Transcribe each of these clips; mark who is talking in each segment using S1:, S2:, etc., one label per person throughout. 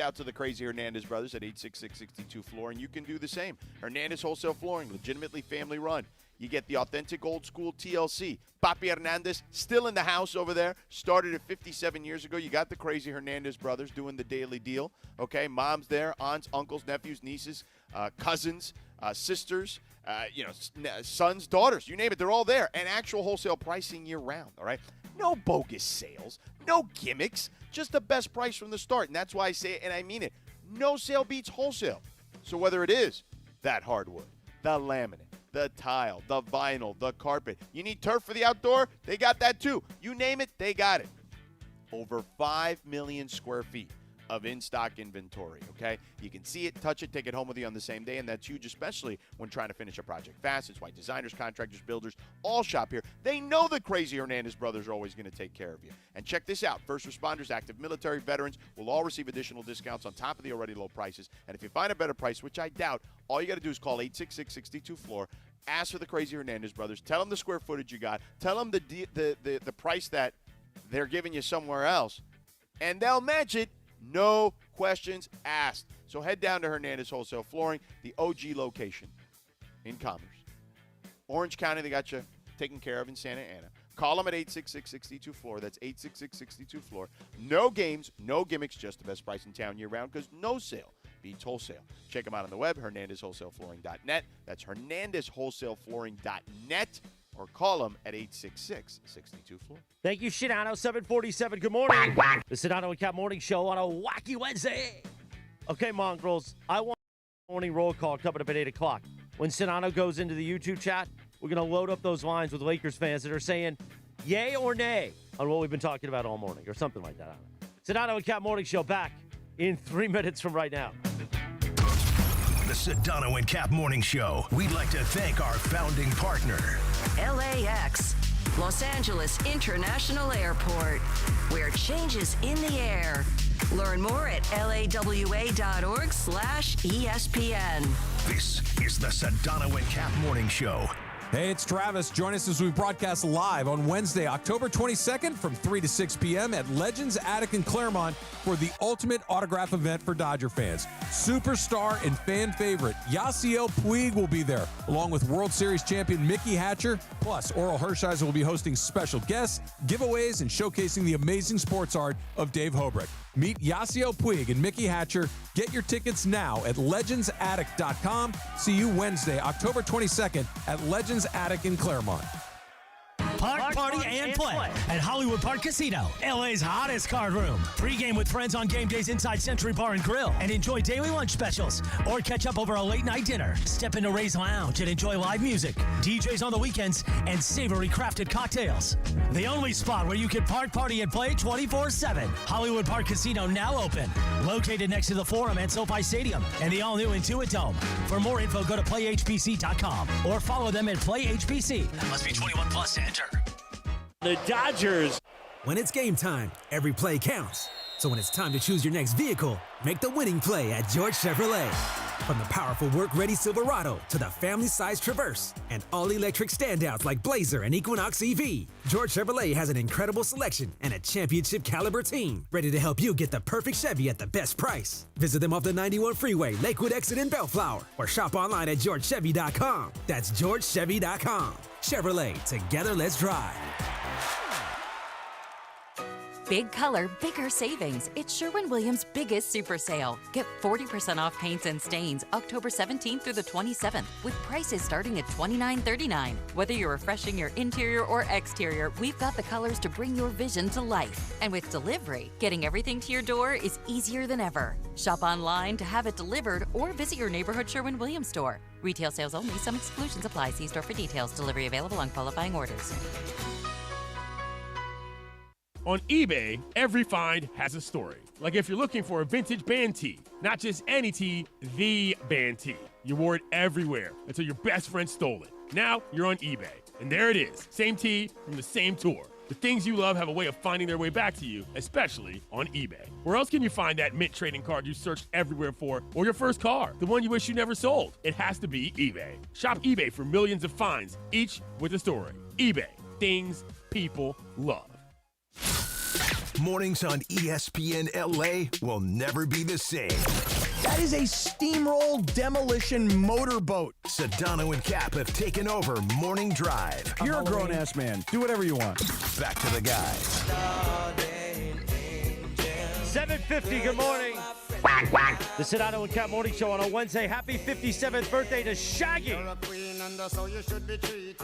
S1: out to the crazy Hernandez brothers at 866-62 Floor, and you can do the same. Hernandez Wholesale Flooring, legitimately family run. You get the authentic old school TLC. Papi Hernandez still in the house over there. Started it 57 years ago. You got the crazy Hernandez brothers doing the daily deal. Okay, mom's there, aunts, uncles, nephews, nieces, cousins, sisters, sons, daughters. You name it, they're all there. And actual wholesale pricing year round, all right? No bogus sales, no gimmicks, just the best price from the start. And that's why I say it, and I mean it. No sale beats wholesale. So whether it is that hardwood, the laminate, the tile, the vinyl, the carpet, you need turf for the outdoor, they got that too. You name it, they got it. Over 5 million square feet of in-stock inventory, okay? You can see it, touch it, take it home with you on the same day, and that's huge, especially when trying to finish a project fast. It's why designers, contractors, builders all shop here. They know the crazy Hernandez brothers are always going to take care of you. And check this out. First responders, active military, veterans will all receive additional discounts on top of the already low prices. And if you find a better price, which I doubt, all you got to do is call 866-62 Floor. Ask for the crazy Hernandez brothers. Tell them the square footage you got. Tell them the price that they're giving you somewhere else. And they'll match it. No questions asked. So head down to Hernandez Wholesale Flooring, the OG location in Commerce. Orange County, they got you taken care of in Santa Ana. Call them at 866-62 Floor. That's 866-62 Floor. No games, no gimmicks, just the best price in town year-round because no sale beats wholesale. Check them out on the web, hernandezwholesaleflooring.net. That's hernandezwholesaleflooring.net. Or call them at 866-62 Floor.
S2: Thank you, Sedano. 747. Good morning. The Sedano and Kap Morning Show on a wacky Wednesday. Okay, Mongrels, I want a morning roll call coming up at 8 o'clock. When Sedano goes into the YouTube chat, we're going to load up those lines with Lakers fans that are saying yay or nay on what we've been talking about all morning or something like that. I don't know. Sedano and Kap Morning Show back in 3 minutes from right now.
S3: The Sedano and Kap Morning Show. We'd like to thank our founding partner,
S4: LAX, Los Angeles International Airport, where change is in the air. Learn more at lawa.org/ESPN.
S3: This is the Sedano and Kap Morning Show.
S5: Hey, it's Travis. Join us as we broadcast live on Wednesday, October 22nd from 3 to 6 p.m. at Legends Attic in Claremont for the ultimate autograph event for Dodger fans. Superstar and fan favorite Yasiel Puig will be there, along with World Series champion Mickey Hatcher. Plus, Oral Hershiser will be hosting special guests, giveaways, and showcasing the amazing sports art of Dave Hobrick. Meet Yasiel Puig and Mickey Hatcher. Get your tickets now at legendsattic.com. See you Wednesday, October 22nd at Legends Attic in Claremont.
S6: Park, party, and play at Hollywood Park Casino, LA's hottest card room. Pre-game with friends on game days inside Century Bar and Grill and enjoy daily lunch specials or catch up over a late-night dinner. Step into Ray's Lounge and enjoy live music, DJs on the weekends, and savory crafted cocktails. The only spot where you can park, party, and play 24/7. Hollywood Park Casino now open. Located next to the Forum at SoFi Stadium and the all-new Intuit Dome. For more info, go to playhpc.com or follow them at playhpc. Must be 21 plus to enter.
S2: The Dodgers.
S7: When it's game time, every play counts. So when it's time to choose your next vehicle, make the winning play at George Chevrolet. From the powerful work-ready Silverado to the family-sized Traverse and all-electric standouts like Blazer and Equinox EV, George Chevrolet has an incredible selection and a championship-caliber team ready to help you get the perfect Chevy at the best price. Visit them off the 91 Freeway, Lakewood Exit in Bellflower, or shop online at georgechevy.com. That's georgechevy.com. Chevrolet, together let's drive.
S8: Big color, bigger savings. It's Sherwin-Williams' biggest super sale. Get 40% off paints and stains October 17th through the 27th with prices starting at $29.39. Whether you're refreshing your interior or exterior, we've got the colors to bring your vision to life. And with delivery, getting everything to your door is easier than ever. Shop online to have it delivered or visit your neighborhood Sherwin-Williams store. Retail sales only. Some exclusions apply. See store for details. Delivery available on qualifying orders.
S9: On eBay, every find has a story. Like if you're looking for a vintage band tee, not just any tee, the band tee. You wore it everywhere until your best friend stole it. Now you're on eBay, and there it is. Same tee from the same tour. The things you love have a way of finding their way back to you, especially on eBay. Where else can you find that mint trading card you searched everywhere for, or your first car, the one you wish you never sold? It has to be eBay. Shop eBay for millions of finds, each with a story. eBay, things people love.
S3: Mornings on ESPN LA will never be the same.
S10: That is a steamroll demolition motorboat.
S3: Sedano and Kap have taken over Morning Drive.
S10: You're a grown-ass man. Do whatever you want.
S3: Back to the guys.
S2: 7:50, good morning. The Sedano and Kap Morning Show on a Wednesday. Happy 57th birthday to Shaggy.
S11: You're a queen and that's how you should be treated.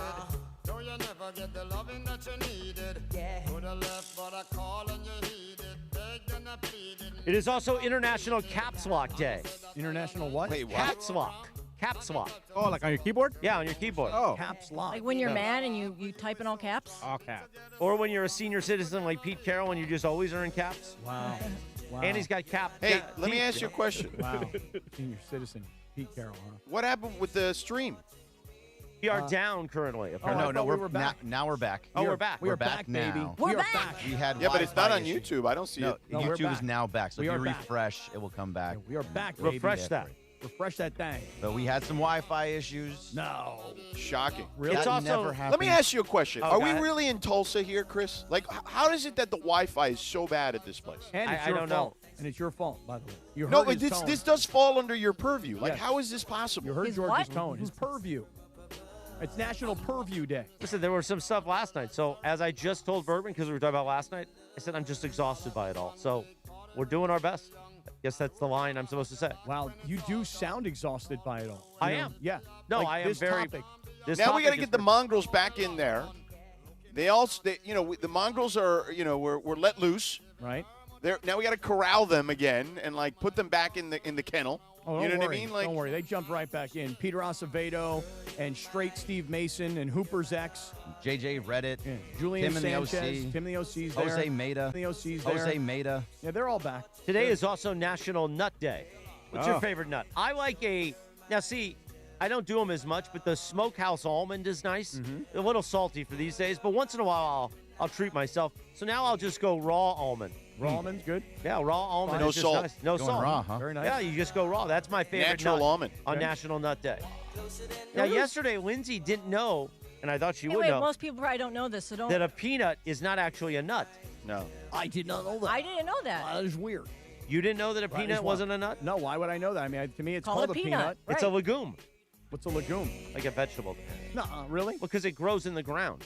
S11: Though you never get the loving that you needed. Could have left but I call and you heeded. Begged and I pleaded.
S2: It is also International Caps Lock Day.
S10: International what?
S1: Wait, what?
S2: Caps Lock. Caps Lock.
S10: Oh, like on your keyboard?
S2: Yeah, on your keyboard.
S10: Oh. Caps lock.
S12: Like when you're mad and you type in all caps?
S10: All caps.
S2: Or when you're a senior citizen like Pete Carroll and you just always are in caps.
S10: Wow. Wow.
S2: And he's got cap.
S1: Hey, let me ask you a question.
S10: Wow. Senior citizen. Pete Carroll, huh?
S1: What happened with the stream?
S2: We are down currently.
S10: Oh,
S13: No,
S10: we were back.
S13: Now we're back.
S2: Oh, we're back.
S10: We're back,
S13: now.
S10: baby.
S12: We're
S10: we are
S12: back.
S13: We had
S1: Yeah, but it's not
S13: Wi-Fi
S1: on
S13: issues.
S1: YouTube. I don't see
S13: No,
S1: it.
S10: No, we're
S13: YouTube is
S10: back.
S13: now back. So
S10: We
S13: if
S10: are
S13: you
S10: back.
S13: refresh, it will come back.
S10: We are back, baby.
S2: Refresh that.
S10: Refresh that thing.
S13: But we had some Wi-Fi issues.
S10: No.
S1: Shocking.
S10: Really?
S2: It's
S13: That
S2: also-
S13: never happened.
S1: Let me ask you a question.
S2: Oh,
S1: Are
S2: go
S1: we
S2: ahead.
S1: really in Tulsa here, Chris? Like, how is it that the Wi-Fi is so bad at this place?
S10: And it's
S2: I
S10: your
S2: don't
S10: fault.
S2: know.
S10: And it's your fault, by the way. You
S1: No,
S10: heard
S1: but
S10: his tone.
S1: this does fall under your purview. Like,
S10: Yes.
S1: how is this possible?
S10: You heard
S12: His
S10: George's
S12: what?
S10: tone. His purview. It's National Purview Day.
S2: Listen, there was some stuff last night. So as I just told Bergman, because we were talking about last night, I said I'm just exhausted by it all. So we're doing our best. I guess that's the line I'm supposed to say.
S10: Wow, you do sound exhausted by it all.
S2: I
S10: You know?
S2: am.
S10: Yeah.
S2: No,
S10: Like
S2: I am
S10: this
S2: very.
S10: topic.
S2: This
S1: Now we got to
S2: topic
S1: get
S2: is
S1: the mongrels back in there. They also, the mongrels are, we're let loose.
S10: Right?
S1: Now we got to corral them again and like put them back in the kennel.
S10: Oh,
S1: You
S10: don't
S1: know
S10: worry.
S1: what I mean? Like,
S10: Don't worry. They jumped right back in. Peter Acevedo and straight Steve Mason and Hooper's ex.
S13: JJ Reddit.
S10: Yeah. Julian
S13: Tim in the
S10: Sanchez.
S13: OC.
S10: Tim in the OC's there.
S13: Jose Meda.
S10: Tim in the OC's there.
S13: Jose Meda.
S10: Yeah, they're all back.
S2: Today
S10: Good.
S2: is also National Nut Day. What's your favorite nut? I like now see, I don't do them as much, but the smokehouse almond is nice. A little salty for these days, but once in a while I'll treat myself. So now I'll just go raw almond.
S10: Raw almonds, good.
S2: Yeah, raw almond.
S1: No
S2: is just
S1: salt.
S2: Nice. No
S13: Going
S2: salt.
S13: raw, huh?
S10: Very nice.
S2: Yeah, you just go raw. That's my favorite
S1: Natural
S2: nut
S1: almond.
S2: on
S10: Okay.
S2: National Nut Day. Now, yesterday, Lindsay didn't know, and I thought she
S12: Hey,
S2: would
S12: wait,
S2: know,
S12: most people probably don't know this, so don't.
S2: that a peanut is not actually a nut.
S1: no.
S10: I did not know that.
S12: I didn't know that.
S10: That is weird.
S2: You didn't know that a
S10: Right,
S2: peanut
S10: it's
S2: wasn't a nut?
S10: No, why would I know that? I mean, to me, it's
S12: Call
S10: called
S12: it
S10: a
S12: a
S10: peanut.
S12: peanut.
S2: It's a legume,
S10: What's a legume?
S2: like a vegetable,
S10: No, really?
S2: because it grows in the ground.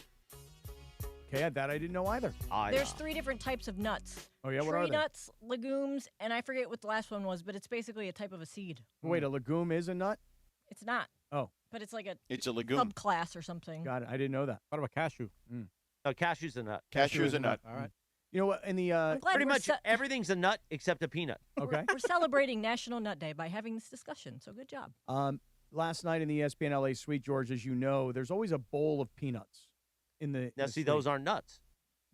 S10: Okay, that I didn't know either.
S12: There's 3 different types of nuts.
S10: Oh, yeah, what
S12: Tree
S10: are they?
S12: nuts, legumes, and I forget what the last one was, but it's basically a type of a seed.
S10: Wait, a legume is a nut?
S12: It's not.
S10: Oh.
S12: But it's like a
S1: It's a legume.
S12: subclass or something.
S10: Got it. I didn't know that. What about cashew?
S2: No, cashew's a nut.
S1: Cashew is a nut.
S10: All right. You know what? In the
S12: I'm glad
S2: Pretty
S12: we're
S2: much everything's a nut except a peanut.
S10: okay.
S12: we're celebrating National Nut Day by having this discussion. So good job.
S10: Last night in the ESPN LA suite, George, as you know, there's always a bowl of peanuts in the.
S2: Now,
S10: the
S2: see,
S10: suite.
S2: those aren't nuts.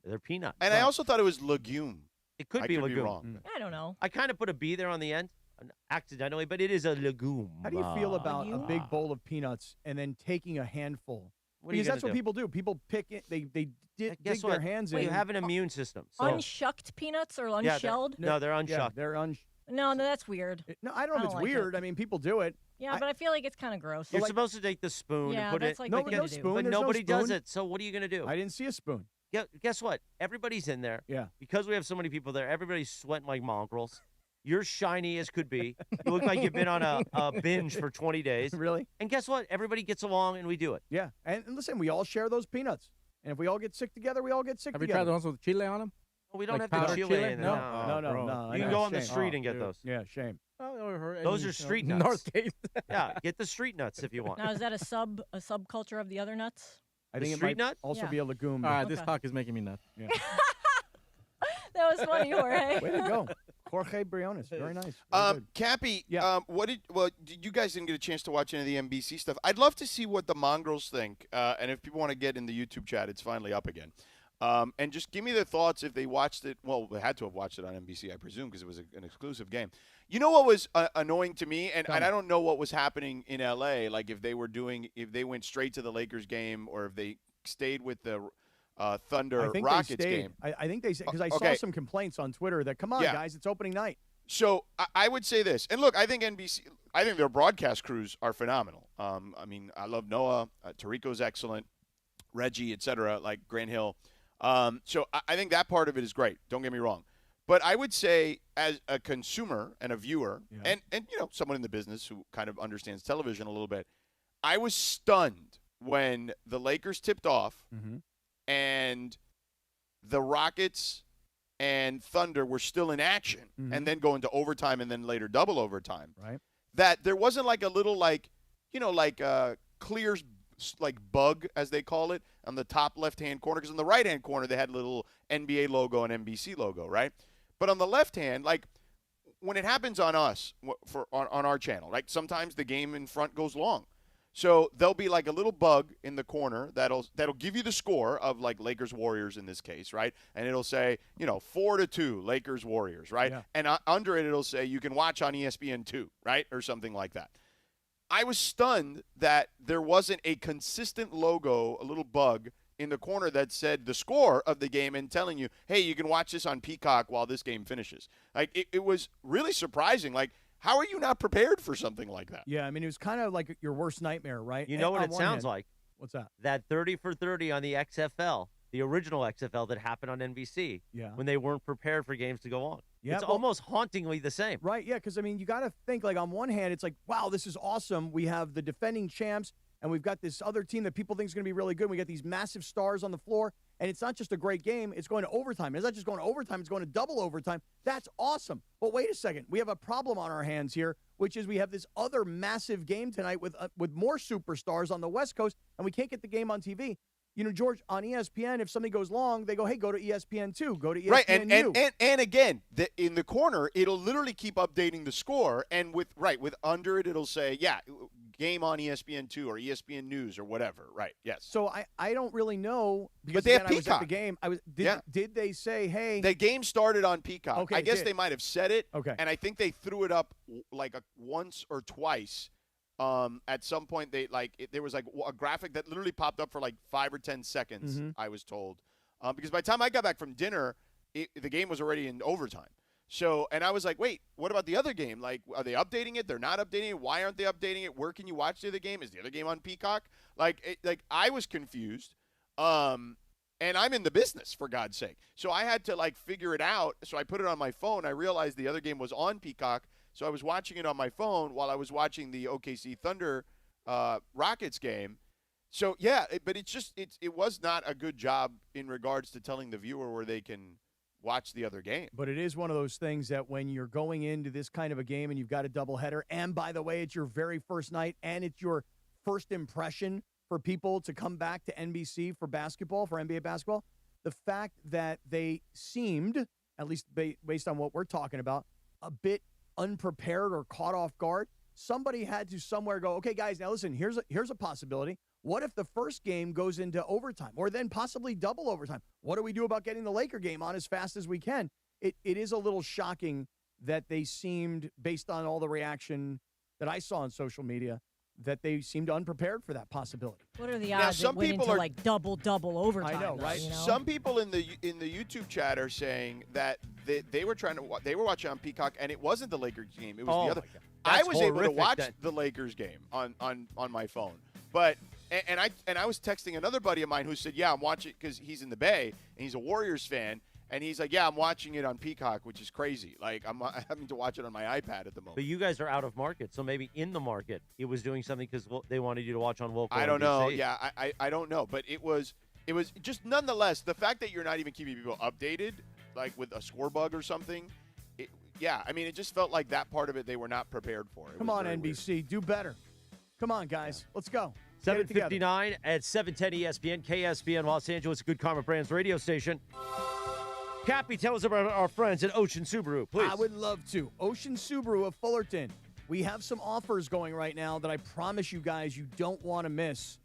S2: They're peanuts.
S1: And I also thought it was legume.
S2: It could
S1: I
S2: be
S1: could be
S2: legume.
S1: wrong.
S12: I don't know.
S2: I kind of put a B there on the end, accidentally, but it is a legume.
S10: How do you feel about a
S12: Legume?
S10: big bowl of peanuts and then taking a handful?
S2: What are you
S10: Because that's
S2: gonna
S10: what
S2: do?
S10: people do. People pick it. They dig
S2: Guess
S10: their
S2: what?
S10: hands
S2: You
S10: in.
S2: have an immune system. So
S12: Unshucked peanuts or
S2: yeah, they're-
S12: unshelled?
S2: no, they're
S10: Yeah,
S2: unshucked.
S10: they're
S12: No, that's weird.
S10: No, I don't know if
S12: I
S10: it's
S12: don't like
S10: weird.
S12: it.
S10: I mean, people do it.
S12: Yeah, but I feel like it's kind of gross.
S2: You're supposed to take the spoon
S12: Yeah,
S2: and put
S12: that's
S2: it.
S12: like
S10: No,
S12: what
S10: no
S12: you do.
S10: spoon.
S2: But
S10: There's no
S2: nobody does
S10: spoon.
S2: it. So what are you gonna do?
S10: I didn't see a spoon.
S2: Guess what? Everybody's in there.
S10: Yeah.
S2: Because we have so many people there, everybody's sweating like mongrels. You're shiny as could be. You look like you've been on a binge for 20 days.
S10: Really?
S2: And guess what? Everybody gets along and we do it.
S10: Yeah. And listen, we all share those peanuts. And if we all get sick together, we all get sick
S14: Have you
S10: together.
S14: tried the ones with chili on them?
S2: We don't
S14: Like
S2: have the
S14: powdered
S2: chili
S14: chili?
S2: in
S14: No.
S2: there.
S10: No.
S2: You can go on the street and get
S10: dude.
S2: those.
S10: Yeah, shame.
S2: Those are street nuts.
S14: Northgate.
S2: Yeah, get the street nuts if you want.
S12: Now, is that a subculture of the other nuts?
S10: I
S2: The
S10: think it
S2: street
S10: might
S2: nut?
S10: also
S12: Yeah.
S10: be a legume.
S14: All right, this
S12: Okay.
S14: talk is making me nuts.
S10: Yeah.
S12: That was funny, Jorge.
S10: Way to go. Jorge Briones. Very nice. Very good.
S1: Cappy,
S10: Yeah.
S1: you guys didn't get a chance to watch any of the NBC stuff. I'd love to see what the mongrels think, and if people want to get in the YouTube chat, it's finally up again. And just give me their thoughts if they watched it. Well, they had to have watched it on NBC, I presume, because it was an exclusive game. You know what was annoying to me, and I don't know what was happening in LA, like if they went straight to the Lakers game or if they stayed with the Thunder
S10: I think
S1: Rockets
S10: they stayed.
S1: game.
S10: I think they said, because I
S1: Okay.
S10: saw some complaints on Twitter that, come on,
S1: Yeah.
S10: guys, it's opening night.
S1: So I would say this, and look, I think I think their broadcast crews are phenomenal. I mean, I love Noah, Tarico's excellent, Reggie, etc., like Grant Hill. So I think that part of it is great. Don't get me wrong. But I would say as a consumer and a viewer and someone in the business who kind of understands television a little bit, I was stunned when the Lakers tipped off and the Rockets and Thunder were still in action and then go into overtime and then later double overtime.
S10: Right.
S1: That there wasn't like a little clears bug, as they call it, on the top left-hand corner. Because in the right-hand corner, they had a little NBA logo and NBC logo, right? But on the left hand, when it happens on us, on our channel, right, sometimes the game in front goes long. So there'll be like a little bug in the corner that'll give you the score of like Lakers Warriors in this case, right? And it'll say 4-2 Lakers Warriors, right?
S10: Yeah.
S1: And under it it'll say you can watch on ESPN2, right, or something like that. I was stunned that there wasn't a consistent logo, a little bug in the corner that said the score of the game and telling you, hey, you can watch this on Peacock while this game finishes. Like it was really surprising. Like, how are you not prepared for something like that?
S10: Yeah, I mean, it was kind of like your worst nightmare, right?
S2: You know what
S10: On
S2: it
S10: one
S2: sounds
S10: hand.
S2: like?
S10: What's that?
S2: That 30 for 30 on the XFL, the original XFL that happened on NBC when they weren't prepared for games to go on.
S10: Yeah,
S2: it's
S10: well-
S2: almost hauntingly the same.
S10: Right, yeah, because, I mean, you got to think, like, on one hand, it's like, wow, this is awesome. We have the defending champs, and we've got this other team that people think is going to be really good. We got these massive stars on the floor, and it's not just a great game. It's going to overtime. It's not just going to overtime. It's going to double overtime. That's awesome. But wait a second. We have a problem on our hands here, which is we have this other massive game tonight with more superstars on the West Coast, and we can't get the game on TV. You know, George, on ESPN, if something goes long, they go, hey, go to ESPN2, go to ESPNU.
S1: Right, and again, in the corner, it'll literally keep updating the score, and with under it, it'll say, game on ESPN2 or ESPN News or whatever. Right, yes.
S10: So I don't really know, because
S1: But they have
S10: again, I was at the
S1: Peacock.
S10: game. Did they say, hey?
S1: The game started on Peacock.
S10: Okay,
S1: I
S10: it
S1: guess
S10: did.
S1: they might have said it.
S10: Okay.
S1: And I think they threw it up once or twice. At some point, there was a graphic that literally popped up for 5 or 10 seconds, I was told. Because by the time I got back from dinner, the game was already in overtime. So, and I was like, wait, what about the other game? Like, are they updating it? They're not updating it. Why aren't they updating it? Where can you watch the other game? Is the other game on Peacock? I was confused. And I'm in the business, for God's sake. So I had to figure it out. So I put it on my phone. I realized the other game was on Peacock. So I was watching it on my phone while I was watching the OKC Thunder Rockets game. So yeah, but it was not a good job in regards to telling the viewer where they can watch the other game.
S10: But it is one of those things that when you're going into this kind of a game and you've got a doubleheader, and by the way, it's your very first night and it's your first impression for people to come back to NBC for basketball, for NBA basketball, the fact that they seemed, at least based on what we're talking about, a bit unprepared or caught off guard, somebody had to somewhere go, okay, guys, now listen, here's a possibility. What if the first game goes into overtime or then possibly double overtime? What do we do about getting the Laker game on as fast as we can? It is a little shocking that they seemed, based on all the reaction that I saw on social media, that they seemed unprepared for that possibility.
S12: What are the
S1: Now,
S12: odds
S1: some
S12: it went
S1: people
S12: into
S1: are-
S12: double overtime?
S10: I know,
S12: though,
S10: right?
S12: you know?
S1: Some people in the YouTube chat are saying that they were watching on Peacock and it wasn't the Lakers game. It was the other.
S2: my God.
S1: I
S2: That's
S1: was able to
S2: horrific
S1: watch
S2: that-
S1: the Lakers game on my phone, but and I was texting another buddy of mine who said, yeah, I'm watching because he's in the Bay and he's a Warriors fan. And he's like, yeah, I'm watching it on Peacock, which is crazy. I'm having to watch it on my iPad at the moment.
S2: But you guys are out of market, so maybe in the market it was doing something because they wanted you to watch on local.
S1: I don't know.
S2: NBC.
S1: Yeah, I don't know. But it was just nonetheless, the fact that you're not even keeping people updated, like with a score bug or something, it just felt like that part of it they were not prepared for. It
S10: Come
S1: was
S10: on,
S1: very
S10: NBC,
S1: weird.
S10: do better. Come on, guys, let's go. Get it together.
S2: 7:59 at 710 ESPN, KSPN, Los Angeles, Good Karma Brands radio station. Cappy, tell us about our friends at Ocean Subaru, please.
S10: I would love to. Ocean Subaru of Fullerton. We have some offers going right now that I promise you guys you don't want to miss.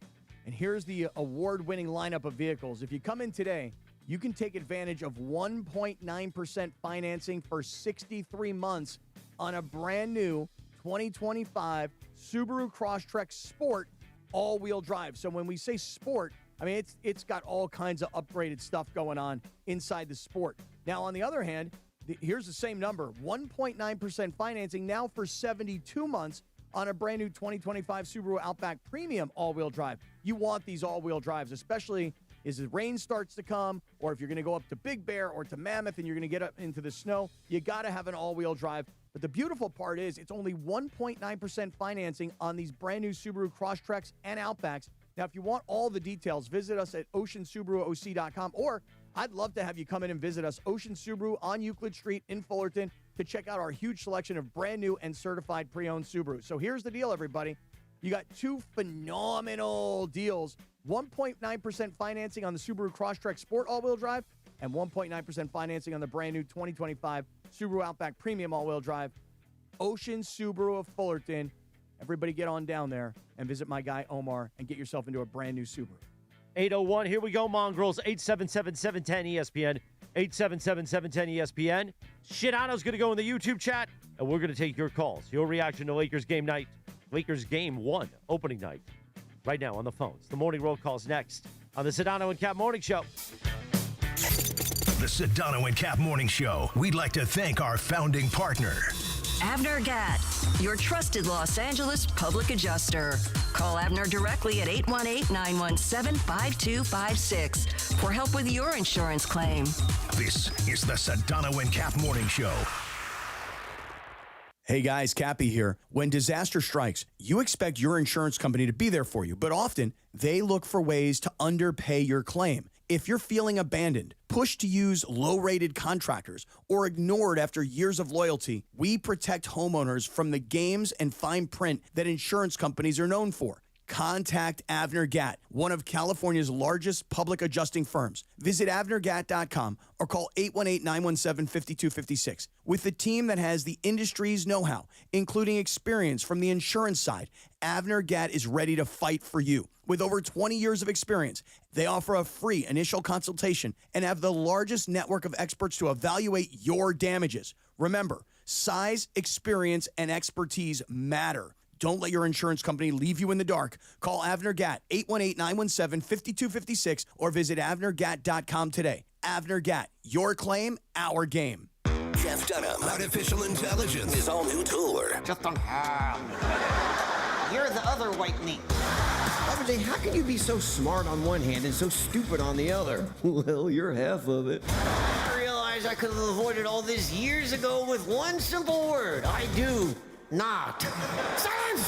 S10: And here's the award-winning lineup of vehicles. If you come in today, you can take advantage of 1.9% financing for 63 months on a brand new 2025 Subaru Crosstrek Sport all-wheel drive. So when we say sport, I mean, it's got all kinds of upgraded stuff going on inside the Sport. Now, on the other hand, here's the same number, 1.9% financing now for 72 months on a brand new 2025 Subaru Outback Premium all-wheel drive. You want these all-wheel drives, especially is the rain starts to come, or if you're going to go up to Big Bear or to Mammoth and you're going to get up into the snow, you got to have an all-wheel drive. But the beautiful part is it's only 1.9% financing on these brand new Subaru Crosstreks and Outbacks. Now, if you want all the details, visit us at oceansubaruoc.com, or I'd love to have you come in and visit us, Ocean Subaru on Euclid Street in Fullerton, to check out our huge selection of brand new and certified pre-owned Subaru. So here's the deal, everybody. You got two phenomenal deals, 1.9% financing on the Subaru Crosstrek Sport all-wheel drive and 1.9% financing on the brand new 2025 Subaru Outback Premium all-wheel drive. Ocean Subaru of Fullerton. Everybody get on down there and visit my guy Omar and get yourself into a brand new Subaru.
S2: 801, here we go, Mongrels. 877-710-ESPN. 877-710-ESPN. Sedano's going to go in the YouTube chat, and we're going to take your calls. Your reaction to Lakers game night. Lakers game 1, opening night. Right now on the phones. The morning roll calls next on the Sedano and Cap Morning Show.
S3: The Sedano and Cap Morning Show. We'd like to thank our founding partner,
S4: Avner Gatt, your trusted Los Angeles public adjuster. Call Avner directly at 818-917-5256 for help with your insurance claim.
S3: This is the Sedano and Cap Morning Show.
S10: Hey guys, Cappy here. When disaster strikes, you expect your insurance company to be there for you, but often they look for ways to underpay your claim. If you're feeling abandoned, pushed to use low-rated contractors, or ignored after years of loyalty, we protect homeowners from the games and fine print that insurance companies are known for. Contact Avner Gatt, one of California's largest public adjusting firms. Visit avnergatt.com or call 818-917-5256. With a team that has the industry's know-how, including experience from the insurance side, Avner Gatt is ready to fight for you. With over 20 years of experience, they offer a free initial consultation and have the largest network of experts to evaluate your damages. Remember, size, experience, and expertise matter. Don't let your insurance company leave you in the dark. Call Avner Gatt, 818-917-5256, or visit avnergatt.com today. Avner Gatt, your claim, our game.
S3: Jeff Dunham, Artificial Intelligence, his all-new tour.
S14: Just don't have. You're the other white meat.
S15: RJ, how can you be so smart on one hand and so stupid on the other? Well, you're half of it.
S14: I realize I could have avoided all this years ago with one simple word. I do not. Silence!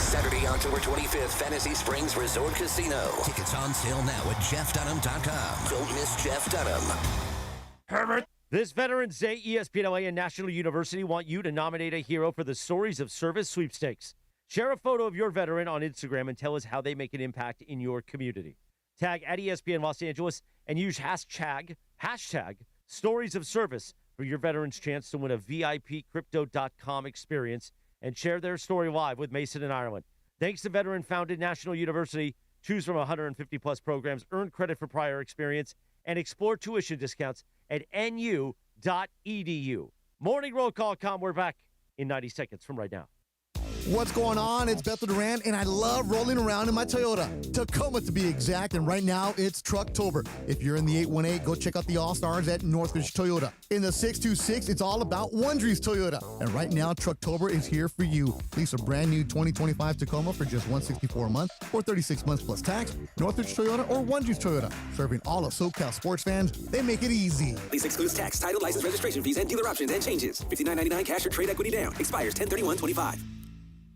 S3: Saturday, October 25th, Fantasy Springs Resort Casino. Tickets on sale now at jeffdunham.com. Don't miss Jeff Dunham.
S2: Herbert. This Veterans Day, ESPN and National University want you to nominate a hero for the Stories of Service sweepstakes. Share a photo of your veteran on Instagram and tell us how they make an impact in your community. Tag at ESPN Los Angeles and use hashtag Stories of Service for your veteran's chance to win a VIP Crypto.com experience and share their story live with Mason and Ireland. Thanks to veteran-founded National University. Choose from 150-plus programs, earn credit for prior experience, and explore tuition discounts at nu.edu. Morning Roll Call, we're back in 90 seconds from right now.
S16: What's going on? It's Bethel Duran, and I love rolling around in my Toyota. Tacoma, to be exact, and right now, it's Trucktober. If you're in the 818, go check out the All-Stars at Northridge Toyota. In the 626, it's all about Wondries Toyota. And right now, Trucktober is here for you. Lease a brand new 2025 Tacoma for just $164 a month or 36 months plus tax. Northridge Toyota or Wondries Toyota. Serving all of SoCal sports fans, they make it easy.
S17: Lease excludes tax, title, license, registration fees, and dealer options and changes. $59.99 cash or trade equity down. Expires 10/31/25.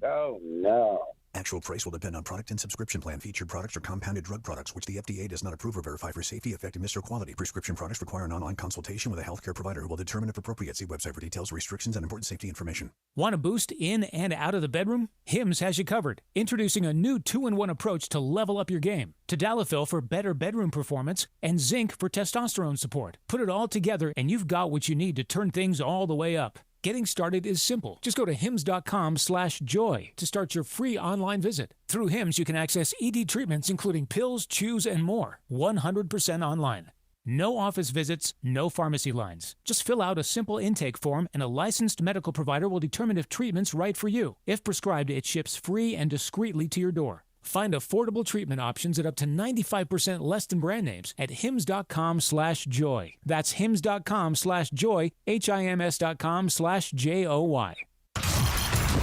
S18: Oh, no.
S19: Actual price will depend on product and subscription plan. Featured products are compounded drug products, which the FDA does not approve or verify for safety, effectiveness, or quality. Prescription products require an online consultation with a healthcare provider who will determine if appropriate. See website for details, restrictions, and important safety information.
S20: Want a boost in and out of the bedroom? Hims has you covered. Introducing a new 2-in-1 approach to level up your game. Tadalafil for better bedroom performance and zinc for testosterone support. Put it all together and you've got what you need to turn things all the way up. Getting started is simple. Just go to hims.com/joy to start your free online visit. Through Hims, you can access ED treatments, including pills, chews, and more. 100% online. No office visits, no pharmacy lines. Just fill out a simple intake form and a licensed medical provider will determine if treatment's right for you. If prescribed, it ships free and discreetly to your door. Find affordable treatment options at up to 95% less than brand names at hims.com/joy. That's hims.com/joy, HIMS.com/JOY.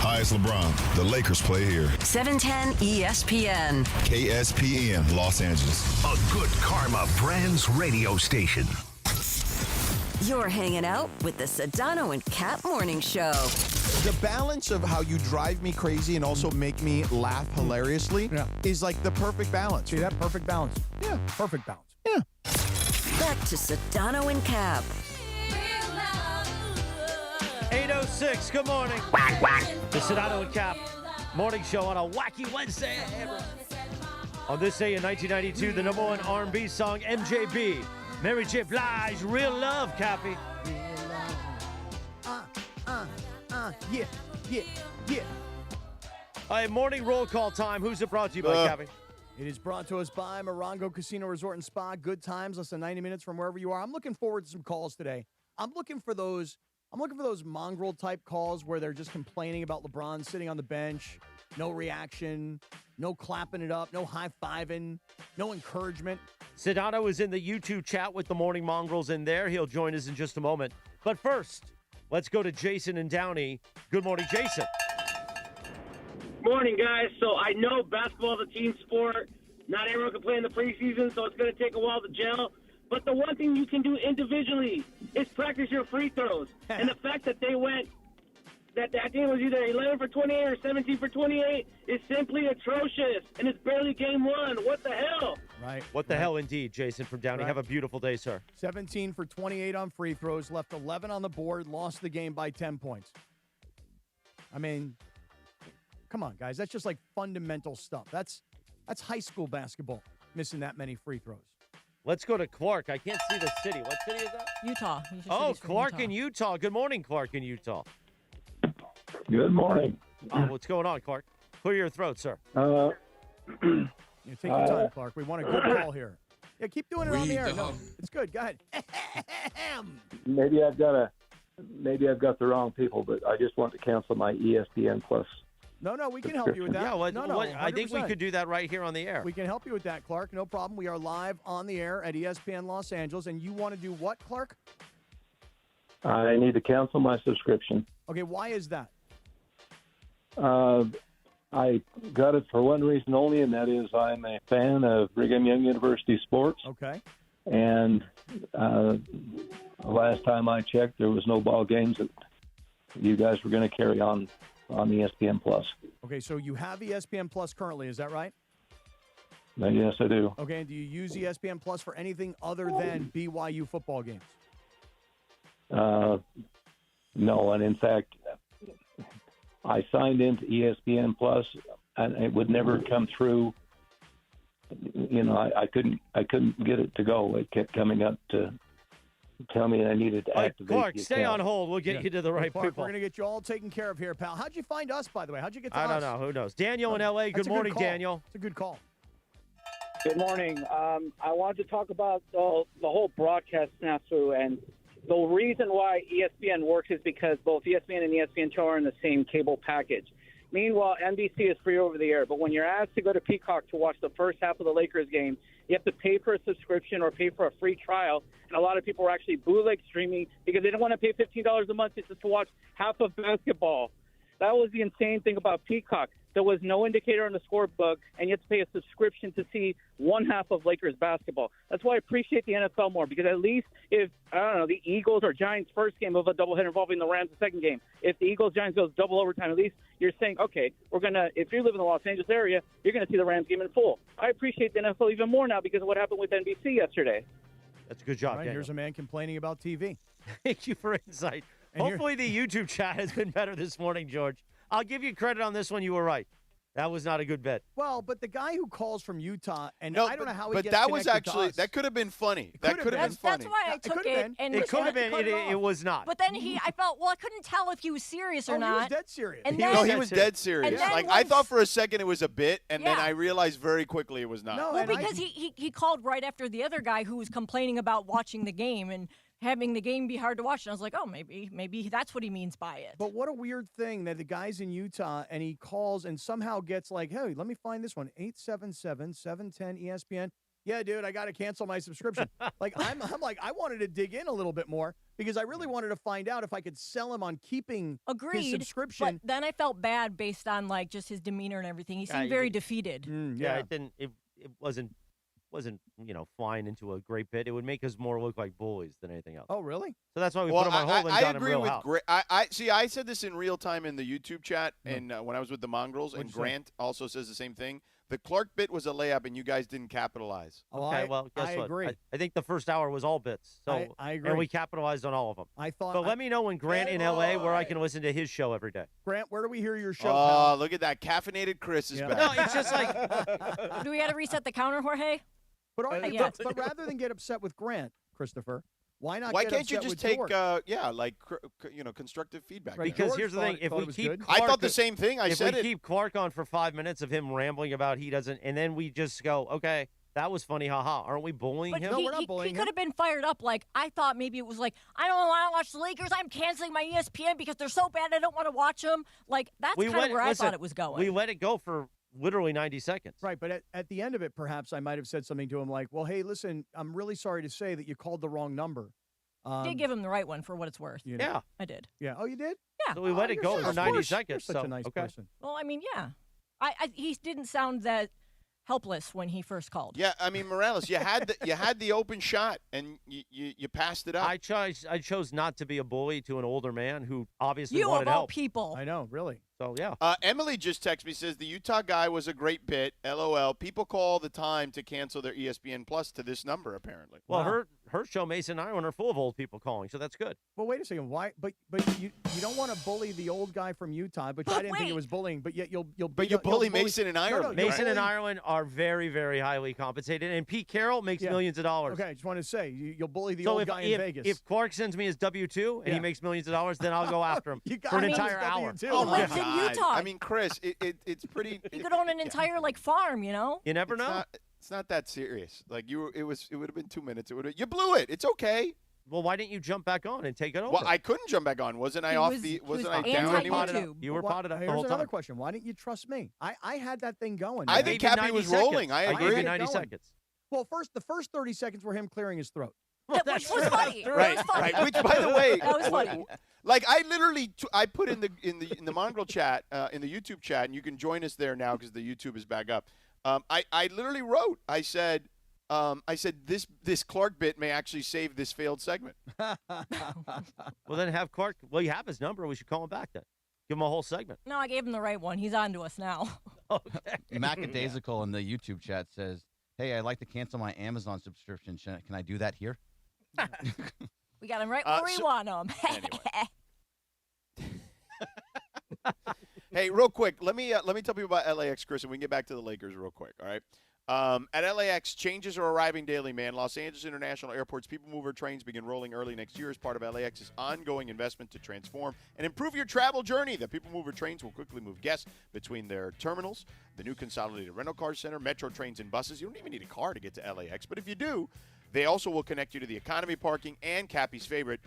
S21: Hi, it's LeBron. The Lakers play here.
S4: 710 ESPN.
S21: KSPN, Los Angeles.
S3: A Good Karma Brands radio station.
S4: You're hanging out with the Sedano and Kap Morning Show.
S1: The balance of how you drive me crazy and also make me laugh hilariously is like the perfect balance.
S10: See that? Perfect balance.
S1: Yeah.
S10: Perfect balance.
S1: Yeah.
S4: Back to Sedano and Kap.
S2: 8:06, good morning. The Sedano and Kap Morning Show on a wacky Wednesday. On this day in 1992, the number one R&B song, MJB. Mary J. Blige, Real Love, Cappy.
S10: Yeah.
S2: All right, morning roll call time. Who's it brought to you by, Cappy?
S10: It is brought to us by Morongo Casino Resort and Spa. Good times, less than 90 minutes from wherever you are. I'm looking forward to some calls today. I'm looking for those mongrel type calls where they're just complaining about LeBron sitting on the bench, no reaction, no clapping it up, no high-fiving, no encouragement.
S2: Sedano is in the YouTube chat with the Morning Mongrels in there. He'll join us in just a moment. But first, let's go to Jason and Downey. Good morning, Jason.
S22: Morning, guys. So I know basketball is a team sport. Not everyone can play in the preseason, so it's going to take a while to gel. But the one thing you can do individually is practice your free throws. And the fact that they went, that game was either 11 for 28 or 17 for 28 is simply atrocious. And it's barely game one. What the hell?
S10: Right.
S2: What the hell indeed, Jason from Downey.
S10: Right.
S2: Have a beautiful day, sir.
S10: 17 for 28 on free throws, left 11 on the board, lost the game by 10 points. I mean, come on, guys. That's just like fundamental stuff. That's high school basketball, missing that many free throws.
S2: Let's go to Clark. I can't see the city. What city is that?
S12: Utah.
S2: Oh, Clark in Utah. Good morning, Clark in Utah.
S18: Good morning.
S2: What's going on, Clark? Clear your throat, sir.
S10: Take your time, Clark. We want a good call here. Yeah, keep doing it on the air. No, it's good. Go ahead.
S18: Maybe I've got the wrong people, but I just want to cancel my ESPN Plus.
S10: No, we can help you with that.
S2: Yeah, I think we
S10: 100%.
S2: could do that right here on the air.
S10: We can help you with that, Clark. No problem. We are live on the air at ESPN Los Angeles, and you want to do what, Clark?
S18: I need to cancel my subscription.
S10: Okay, why is that?
S18: I got it for one reason only, and that is I'm a fan of Brigham Young University sports.
S10: Okay.
S18: And last time I checked, there was no ball games that you guys were going to carry on ESPN Plus.
S10: Okay, so you have ESPN Plus currently, is that right?
S18: Yes, I do.
S10: Okay, and do you use ESPN Plus for anything other than BYU football games?
S18: No, and in fact, I signed into ESPN Plus, and it would never come through. You know, I couldn't get it to go. It kept coming up to tell me I needed to activate.
S2: Clark,
S18: the
S2: stay
S18: account.
S2: on hold. We'll get you to the right
S10: Clark,
S2: people.
S10: We're going to get you all taken care of here, pal. How'd you find us, by the way? How'd you get to us?
S2: I don't know. Who knows? Daniel in L.A.
S10: That's
S2: Good
S10: a
S2: morning,
S10: call.
S2: Daniel.
S10: It's a good call.
S23: Good morning. I wanted to talk about the whole broadcast snafu, and the reason why ESPN works is because both ESPN and ESPN2 are in the same cable package. Meanwhile, NBC is free over the air, but when you're asked to go to Peacock to watch the first half of the Lakers game, you have to pay for a subscription or pay for a free trial, and a lot of people are actually bootleg streaming because they don't want to pay $15 a month just to watch half of basketball. That was the insane thing about Peacock. There was no indicator on the scorebook, and you have to pay a subscription to see one half of Lakers basketball. That's why I appreciate the NFL more, because at least if, I don't know, the Eagles or Giants first game of a doubleheader involving the Rams the second game, if the Eagles-Giants goes double overtime, at least you're saying, okay, we're going to, if you live in the Los Angeles area, you're going to see the Rams game in full. I appreciate the NFL even more now because of what happened with NBC yesterday.
S2: That's a good job,
S10: All right,
S2: Daniel.
S10: here's a man complaining about TV.
S2: Thank you for insight.
S10: And
S2: Hopefully the YouTube chat has been better this morning, George. I'll give you credit on this one. You were right. That was not a good bet.
S10: Well, but the guy who calls from Utah, and I don't know how he
S1: But
S10: gets
S1: that was
S10: connected to
S1: actually
S10: us.
S1: that could have been funny. That could have been funny.
S12: That's why I took it. And
S2: It could have been. It was not.
S12: But then I felt, well, I couldn't tell if he was serious or
S10: Oh,
S12: not.
S10: he was dead serious.
S12: And
S1: He
S12: then,
S1: was dead serious.
S12: And then
S1: Like I
S12: once-
S1: thought for a second it was a bit, and then
S12: Yeah.
S1: I realized very quickly it was not.
S12: well, because he called right after the other guy who was complaining about watching the game and having the game be hard to watch. And I was like, oh, maybe that's what he means by it.
S10: But what a weird thing that the guy's in Utah and he calls and somehow gets like, hey, let me find this one, 877-710 ESPN. Yeah, dude, I got to cancel my subscription. Like I'm like I wanted to dig in a little bit more because I really wanted to find out if I could sell him on keeping his
S12: Agreed.
S10: subscription.
S12: But then I felt bad based on like just his demeanor and everything. He seemed
S2: you
S12: very
S2: did-
S12: defeated.
S2: Yeah, it didn't. It wasn't flying into a great bit. It would make us more look like bullies than anything else.
S10: Oh, really?
S2: So that's why we
S1: Well,
S2: put him on hold and
S1: I
S2: got him
S1: agree
S2: real
S1: with
S2: out.
S1: Grant. I see. I said this in real time in the YouTube chat, and when I was with the Mongrels,
S10: What'd
S1: and
S10: you say?
S1: Grant also says the same thing. The Clark bit was a layup, and you guys didn't capitalize.
S2: Okay, well, guess
S10: I
S2: what?
S10: agree.
S2: I think the first hour was all bits. So
S10: I agree.
S2: And we capitalized on all of them.
S10: I thought.
S2: But let me know when Grant in LA where I can listen to his show every day.
S10: Grant, where do we hear your show?
S1: Oh,
S10: pal?
S1: look at that. Caffeinated Chris is
S10: Yeah.
S1: back.
S2: No, it's just like
S12: Do we got to reset the counter, Jorge?
S10: But,
S12: Yeah.
S10: but rather than get upset with Grant, Christopher, why not?
S1: Why
S10: get
S1: can't you
S10: upset
S1: just
S10: with
S1: take,
S10: George?
S1: constructive feedback?
S10: Right,
S2: because
S10: George
S2: here's the
S10: thought-
S2: thing: if
S10: thought
S2: we
S10: it was
S2: keep,
S10: good.
S1: I
S2: Clark-
S1: thought the same thing. I
S2: if
S1: said
S2: we
S1: it.
S2: keep Clark on for 5 minutes of him rambling about he doesn't, and then we just go, okay, that was funny, haha. Aren't we bullying
S12: But
S2: him?
S12: he could have been fired up. Like, I thought maybe it was like, I don't want to watch the Lakers. I'm canceling my ESPN because they're so bad I don't want to watch them. Like, that's kind of where I thought it was going.
S2: We let it go for literally 90 seconds.
S10: Right, but at the end of it, perhaps I might have said something to him like, well, hey, listen, I'm really sorry to say that you called the wrong number.
S12: I did give him the right one for what it's worth.
S10: You know.
S2: Yeah.
S12: I did.
S10: Yeah. Oh, you did?
S12: Yeah.
S2: So we let it go for 90 seconds.
S10: You're such
S2: so,
S10: a nice
S2: okay.
S10: person.
S12: Well, I mean, yeah. He didn't sound that helpless when he first called.
S1: Yeah, I mean, Morales, you had the open shot, and you passed it up.
S2: I chose not to be a bully to an older man who obviously
S12: You
S2: wanted
S12: of all
S2: help.
S12: people.
S10: I know, really.
S2: So yeah.
S1: Emily just texted me, says the Utah guy was a great bit. LOL. People call all the time to cancel their ESPN Plus to this number, apparently.
S2: Well, her show, Mason and Ireland, are full of old people calling, so that's good.
S10: Well, wait a second. Why? But you don't want to bully the old guy from Utah, which I didn't think it was bullying. But yet you'll.
S1: But you bully Mason and Ireland.
S2: Mason and Ireland are very, very highly compensated, and Pete Carroll makes millions of dollars.
S10: Okay, I just want to say you'll bully the
S2: So
S10: old
S2: if,
S10: guy in
S2: if,
S10: Vegas.
S2: if Clark sends me his W-2 and he makes millions of dollars, then I'll go after him
S10: You got
S2: for an
S10: him his
S2: entire hour.
S10: W2.
S1: Oh, my
S12: lives in
S1: God.
S12: Utah.
S1: I mean, Chris, it's pretty.
S12: He could own an entire like farm, you know.
S2: You never know.
S1: It's not that serious. Like it would have been 2 minutes. You blew it. It's okay.
S2: Well, why didn't you jump back on and take it over?
S1: Well, I couldn't jump back on. Wasn't I wasn't I down anyway?
S2: You were potted up the
S10: Here's
S2: whole
S10: another
S2: time.
S10: question. Why didn't you trust me? I had that thing going.
S1: I
S10: man.
S1: think Cappy was rolling. I agree.
S2: gave you 90 seconds.
S10: Well, the first 30 seconds were him clearing his throat.
S12: Which was funny.
S1: Right, right. Which, by the way,
S12: That was funny.
S1: like I literally, I put in the Mongrel chat, in the YouTube chat, and you can join us there now because the YouTube is back up. I literally wrote. I said this Clark bit may actually save this failed segment.
S2: Well, then have Clark. Well, you have his number. We should call him back then. Give him a whole segment.
S12: No, I gave him the right one. He's on to us now.
S2: Okay.
S13: Macadaisical in the YouTube chat says, "Hey, I'd like to cancel my Amazon subscription. Can I do that here?"
S12: We got him right where we want him.
S1: Hey, real quick, let me tell people about LAX, Chris, and we can get back to the Lakers real quick. All right. At LAX, changes are arriving daily, man. Los Angeles International Airport's People Mover trains begin rolling early next year as part of LAX's ongoing investment to transform and improve your travel journey. The People Mover trains will quickly move guests between their terminals, the new consolidated rental car center, metro trains, and buses. You don't even need a car to get to LAX, but if you do, they also will connect you to the economy parking and Cappy's favorite,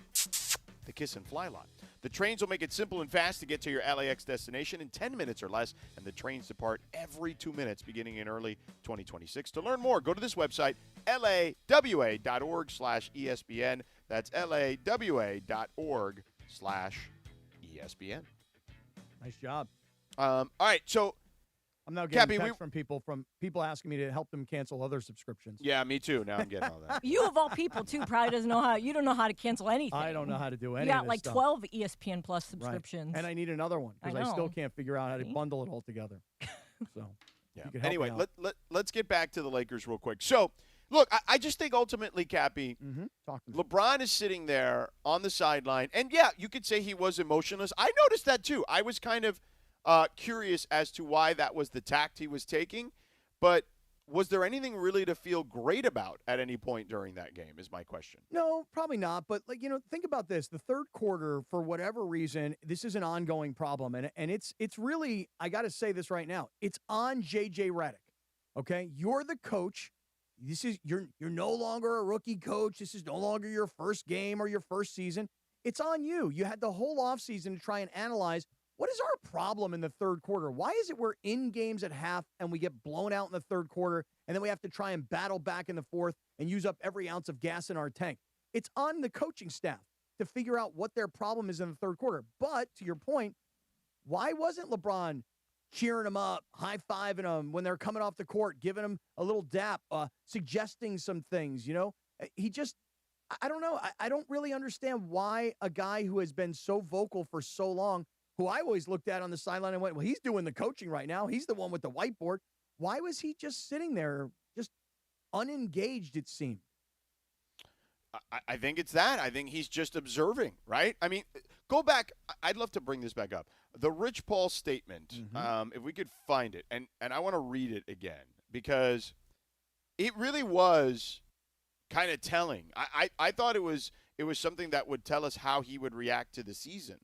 S1: the Kiss and Fly lot. The trains will make it simple and fast to get to your LAX destination in 10 minutes or less, and the trains depart every 2 minutes beginning in early 2026. To learn more, go to this website, lawa.org/ESPN. That's lawa.org/ESPN.
S10: Nice job.
S1: All right, so
S10: I'm now getting
S1: Cappy,
S10: texts from people asking me to help them cancel other subscriptions.
S1: yeah, me too. Now I'm getting all that.
S12: You of all people too probably doesn't know how. You don't know how to cancel anything.
S10: I don't know how to do any
S12: You
S10: of
S12: got
S10: this
S12: like
S10: stuff.
S12: 12 ESPN Plus
S10: Right.
S12: subscriptions.
S10: And I need another one because I
S12: know.
S10: still can't figure out how to
S12: See?
S10: bundle it all together. So,
S1: Yeah.
S10: you could help
S1: Anyway,
S10: me out.
S1: let's get back to the Lakers real quick. So, look, I just think ultimately, Cappy,
S10: Talk to me.
S1: LeBron is sitting there on the sideline, and yeah, you could say he was emotionless. I noticed that too. I was kind of curious as to why that was the tact he was taking, but was there anything really to feel great about at any point during that game is my question.
S10: No, probably not. But think about this: the third quarter, for whatever reason, this is an ongoing problem, and it's really, I got to say this right now, it's on JJ Redick. Okay, you're the coach. You're no longer a rookie coach. This is no longer your first game or your first season. It's on you. You had the whole offseason to try and analyze What is our problem in the third quarter? Why is it we're in games at half and we get blown out in the third quarter, and then we have to try and battle back in the fourth and use up every ounce of gas in our tank? It's on the coaching staff to figure out what their problem is in the third quarter. But to your point, why wasn't LeBron cheering them up, high-fiving them when they're coming off the court, giving them a little dap, suggesting some things, He just, I don't know. I don't really understand why a guy who has been so vocal for so long, who I always looked at on the sideline and went, well, he's doing the coaching right now. He's the one with the whiteboard. Why was he just sitting there, just unengaged, it seemed?
S1: I think it's that. I think he's just observing, right? I mean, go back. I'd love to bring this back up. The Rich Paul statement, if we could find it, and I want to read it again because it really was kind of telling. I thought it was something that would tell us how he would react to the season.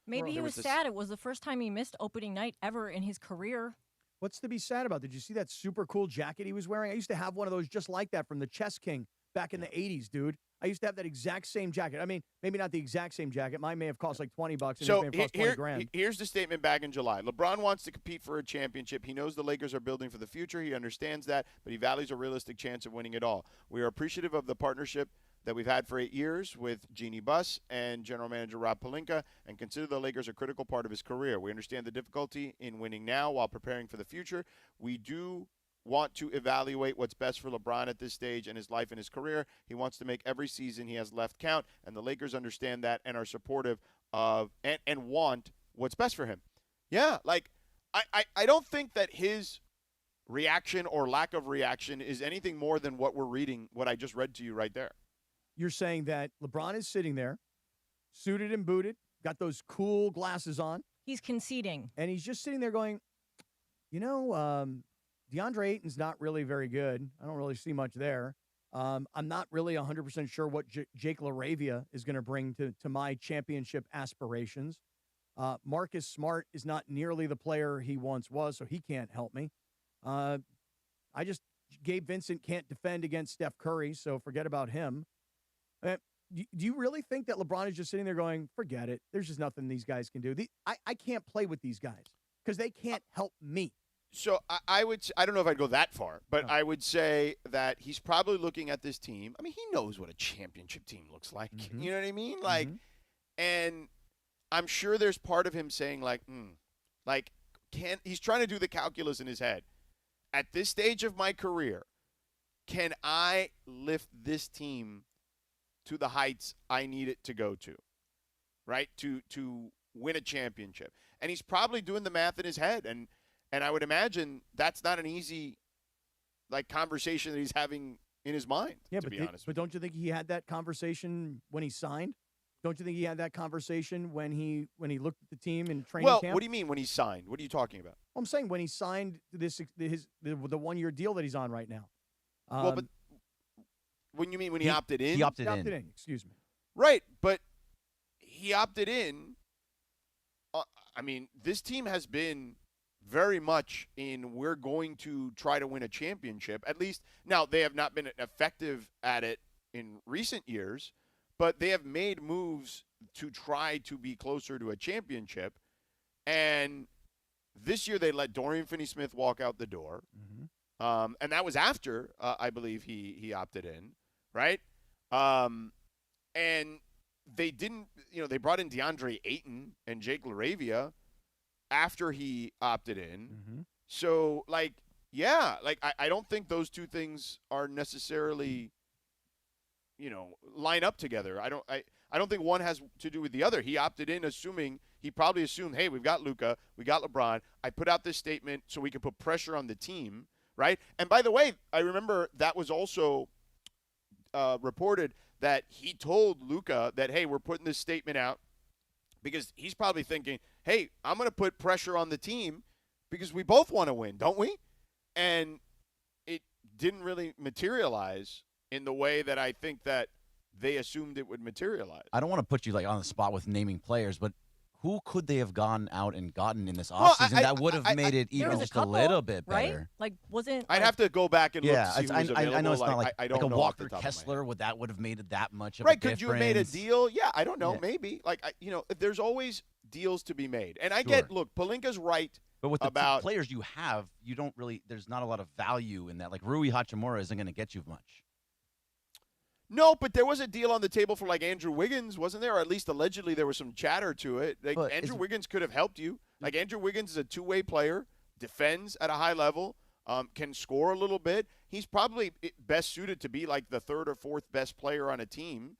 S12: Maybe he was sad. It was the first time he missed opening night ever in his career.
S10: What's to be sad about? Did you see that super cool jacket he was wearing? I used to have one of those just like that from the Chess King back in the 80s, dude. I used to have that exact same jacket. I mean, maybe not the exact same jacket. Mine may have cost like $20 and
S1: so
S10: his may have cost $20,000.
S1: Here's the statement back in July. LeBron wants to compete for a championship. He knows the Lakers are building for the future. He understands that, but he values a realistic chance of winning it all. We are appreciative of the partnership that we've had for 8 years with Jeannie Buss and General Manager Rob Pelinka, and consider the Lakers a critical part of his career. We understand the difficulty in winning now while preparing for the future. We do want to evaluate what's best for LeBron at this stage in his life and his career. He wants to make every season he has left count, and the Lakers understand that and are supportive of and want what's best for him. Yeah, like I don't think that his reaction or lack of reaction is anything more than what we're reading, what I just read to you right there.
S10: You're saying that LeBron is sitting there, suited and booted, got those cool glasses on.
S12: He's conceding.
S10: And he's just sitting there going, DeAndre Ayton's not really very good. I don't really see much there. I'm not really 100% sure what Jake LaRavia is going to bring to my championship aspirations. Marcus Smart is not nearly the player he once was, so he can't help me. Gabe Vincent can't defend against Steph Curry, so forget about him. Do you really think that LeBron is just sitting there going, forget it, there's just nothing these guys can do? I can't play with these guys because they can't help me.
S1: So I don't know if I'd go that far, but I would say that he's probably looking at this team. I mean, he knows what a championship team looks like. Mm-hmm. You know what I mean? Like, and I'm sure there's part of him saying he's trying to do the calculus in his head. At this stage of my career, can I lift this team to the heights I need it to go to, right? To win a championship. And he's probably doing the math in his head. And I would imagine that's not an easy conversation that he's having in his mind, to be honest.
S10: But don't you think he had that conversation when he signed? Don't you think he had that conversation when he looked at the team in training camp?
S1: Well, what do you mean when he signed? What are you talking about?
S10: Well, I'm saying when he signed the 1-year deal that he's on right now.
S1: But when you mean when he opted in?
S13: He opted
S10: in. Excuse me.
S1: Right, but he opted in. I mean, this team has been very much in we're going to try to win a championship. At least now they have not been effective at it in recent years, but they have made moves to try to be closer to a championship. And this year they let Dorian Finney-Smith walk out the door. Mm-hmm. And that was after, I believe, he opted in, right? And they didn't, they brought in DeAndre Ayton and Jake LaRavia after he opted in. Mm-hmm. So, I don't think those two things are necessarily, line up together. I don't think one has to do with the other. He opted in he probably assumed, hey, we've got Luka, we got LeBron. I put out this statement so we can put pressure on the team, right? And by the way, I remember that was also reported that he told Luka that, hey, we're putting this statement out because he's probably thinking, hey, I'm going to put pressure on the team because we both want to win, don't we? And it didn't really materialize in the way that I think that they assumed it would materialize.
S13: I don't want to put you on the spot with naming players, but who could they have gone out and gotten in this offseason that would have made it even just a little bit
S12: right?
S13: better?
S12: Like, wasn't
S1: I'd have to go back and look to see who was available.
S13: I know it's not like,
S1: I don't
S13: like a
S1: know off the
S13: Walker
S1: top of my
S13: Kessler would have made it that much of
S1: right?
S13: a
S1: Could
S13: difference.
S1: you have made a deal? Yeah, I don't know. Maybe there's always deals to be made, and I get. Look, Pelinka's right.
S13: But with the
S1: about
S13: players you have, you don't really. There's not a lot of value in that. Like Rui Hachimura isn't going to get you much.
S1: No, but there was a deal on the table for like Andrew Wiggins, wasn't there? Or at least allegedly there was some chatter to it. Like Andrew Wiggins could have helped you. Like Andrew Wiggins is a two-way player, defends at a high level, can score a little bit. He's probably best suited to be like the third or fourth best player on a team.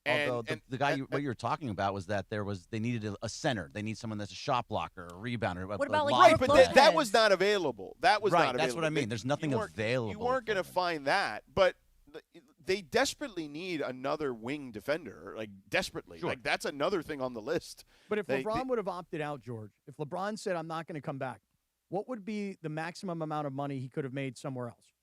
S13: Although the guy what you were talking about was that they needed a center. They need someone that's a shot blocker, a rebounder.
S12: What about
S1: right? But that was not available. That was not available.
S13: That's what I mean. There's nothing available.
S1: You weren't going to find that, but they desperately need another wing defender, like desperately.
S13: Sure.
S1: Like that's another thing on the list.
S10: But if LeBron would have opted out, George, if LeBron said, I'm not going to come back, what would be the maximum amount of money he could have made somewhere else?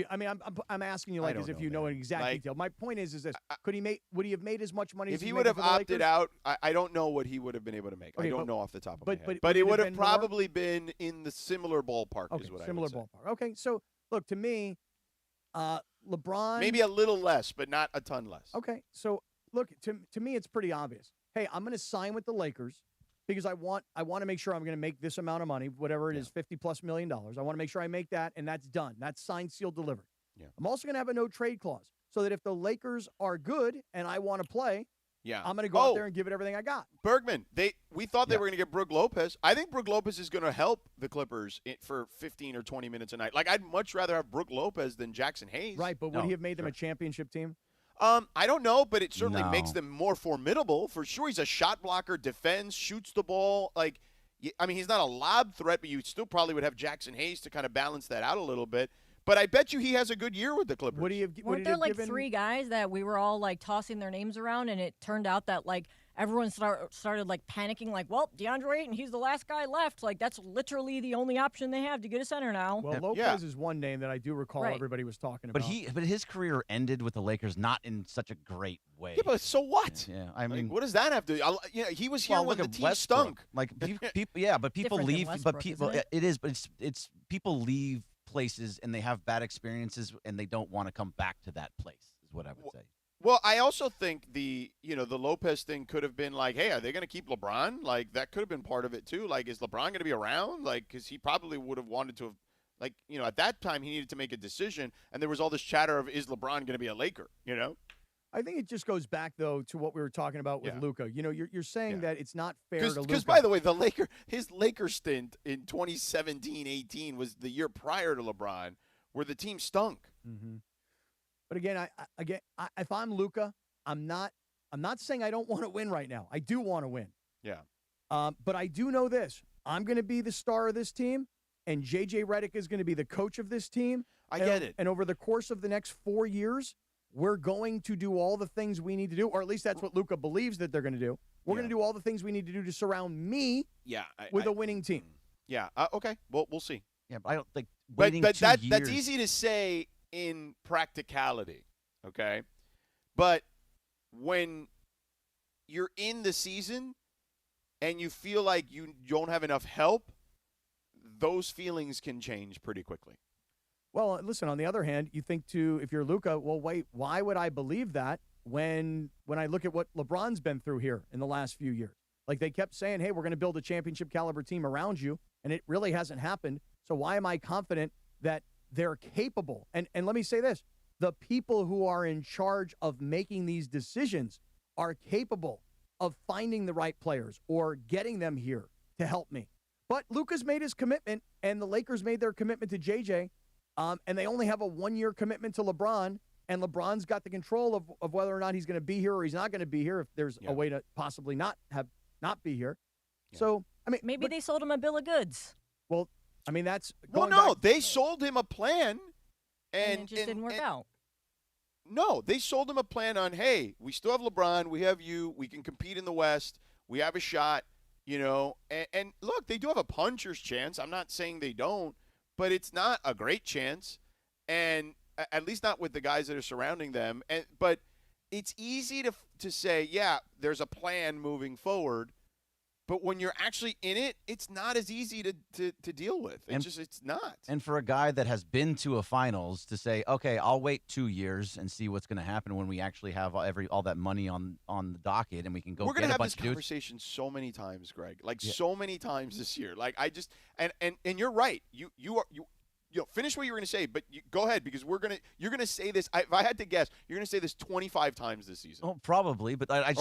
S10: I mean, I'm asking you like as if you know an exact detail. My point is this: would he have made as much money
S1: if
S10: as
S1: he would have opted out? I don't know what he would have been able to make.
S10: Okay,
S1: I don't know off the top of my head.
S10: But
S1: But it would have
S10: been
S1: probably been in the similar ballpark.
S10: Okay,
S1: is what
S10: similar
S1: I would say.
S10: ballpark. Okay, so look to me, LeBron
S1: Maybe a little less, but not a ton less.
S10: Okay, so look to me, it's pretty obvious. Hey, I'm going to sign with the Lakers because I want to make sure I'm going to make this amount of money, whatever it is, $50+ million. I want to make sure I make that, and that's done. That's signed, sealed, delivered.
S1: Yeah.
S10: I'm also going to have a no trade clause so that if the Lakers are good and I want to play, I'm going to go out there and give it everything I got.
S1: Bergman, we thought they were going to get Brook Lopez. I think Brook Lopez is going to help the Clippers for 15 or 20 minutes a night. Like I'd much rather have Brook Lopez than Jackson Hayes.
S10: Right, but would he have made them a championship team?
S1: I don't know, but it certainly makes them more formidable for sure. He's a shot blocker, defends, shoots the ball. Like, I mean, he's not a lob threat, but you still probably would have Jackson Hayes to kind of balance that out a little bit. But I bet you he has a good year with the Clippers.
S12: Weren't there like three guys that we were all like tossing their names around, and it turned out that like everyone started like panicking, like, well, DeAndre Ayton, he's the last guy left. Like that's literally the only option they have to get a center now.
S10: Well, Lopez is one name that I do recall everybody was talking about.
S13: But his career ended with the Lakers not in such a great way.
S1: Yeah, but so what?
S13: Yeah, I mean,
S1: what does that have to? He was here when the team stunk.
S13: Like people, yeah, but people
S12: Different than
S13: leave.
S12: Westbrook,
S13: But people,
S12: isn't it?
S13: it is. But it's people leave places and they have bad experiences and they don't want to come back to that place. Is what I would say.
S1: Well, I also think the Lopez thing could have been like, hey, are they going to keep LeBron? Like that could have been part of it too. Like, is LeBron going to be around? Like, because he probably would have wanted to have, like, at that time he needed to make a decision, and there was all this chatter of is LeBron going to be a Laker?
S10: I think it just goes back though to what we were talking about with Luka. You're saying that it's not fair to Luka.
S1: Because by the way, his Laker stint in 2017-18 was the year prior to LeBron, where the team stunk.
S10: Mm-hmm. But again, if I'm Luka, I'm not saying I don't want to win right now. I do want to win.
S1: Yeah.
S10: But I do know this: I'm going to be the star of this team, and JJ Redick is going to be the coach of this team.
S1: I get it.
S10: And over the course of the next 4 years, we're going to do all the things we need to do, or at least that's what Luka believes that they're going to do. We're going to do all the things we need to do to surround me with a winning team.
S1: Yeah. Okay. Well, we'll see.
S13: Yeah, but I don't think.
S1: But that's easy to say in practicality, okay? But when you're in the season and you feel like you don't have enough help, those feelings can change pretty quickly.
S10: Well, listen, on the other hand, you think if you're Luka, well, wait, why would I believe that when I look at what LeBron's been through here in the last few years? Like they kept saying, hey, we're going to build a championship caliber team around you, and it really hasn't happened. So why am I confident that they're capable? And let me say this, the people who are in charge of making these decisions are capable of finding the right players or getting them here to help me. But Luka's made his commitment, and the Lakers made their commitment to JJ. And they only have a 1-year commitment to LeBron, and LeBron's got the control of whether or not he's going to be here or he's not going to be here if there's a way to possibly not be here. Yeah. So, I mean,
S12: maybe they sold him a bill of goods.
S10: Well, I mean, that's
S1: they sold him a plan,
S12: and it just didn't work out.
S1: No, they sold him a plan on, hey, we still have LeBron, we have you, we can compete in the West, we have a shot, and look, they do have a puncher's chance. I'm not saying they don't. But it's not a great chance, and at least not with the guys that are surrounding them. But it's easy to say, yeah, there's a plan moving forward. But when you're actually in it, it's not as easy to deal with. It's not.
S13: And for a guy that has been to a finals to say, okay, I'll wait 2 years and see what's going to happen when we actually have all that money on the docket and we can go.
S1: We're going to have this
S13: of dudes.
S1: conversation so many times, Greg. So many times this year. Like I just and you're right. You finish what you were going to say, but go ahead because you're gonna say this. If I had to guess, you're going to say this 25 times this season.
S13: Oh, probably, but I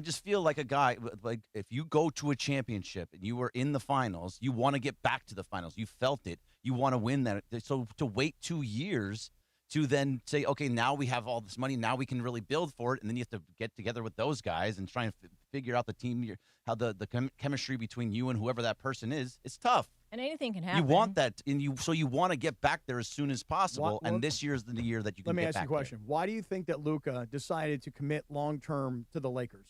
S13: just feel like a guy. Like if you go to a championship and you were in the finals, you want to get back to the finals. You felt it. You want to win that. So to wait 2 years to then say, okay, now we have all this money. Now we can really build for it, and then you have to get together with those guys and try and figure out the team, how the chemistry between you and whoever that person is. It's tough.
S12: And anything can happen.
S13: You want that, so you want to get back there as soon as possible. And this year is the year that you can.
S10: Let me
S13: get
S10: ask
S13: back
S10: you a question.
S13: there.
S10: Why do you think that Luka decided to commit long term to the Lakers?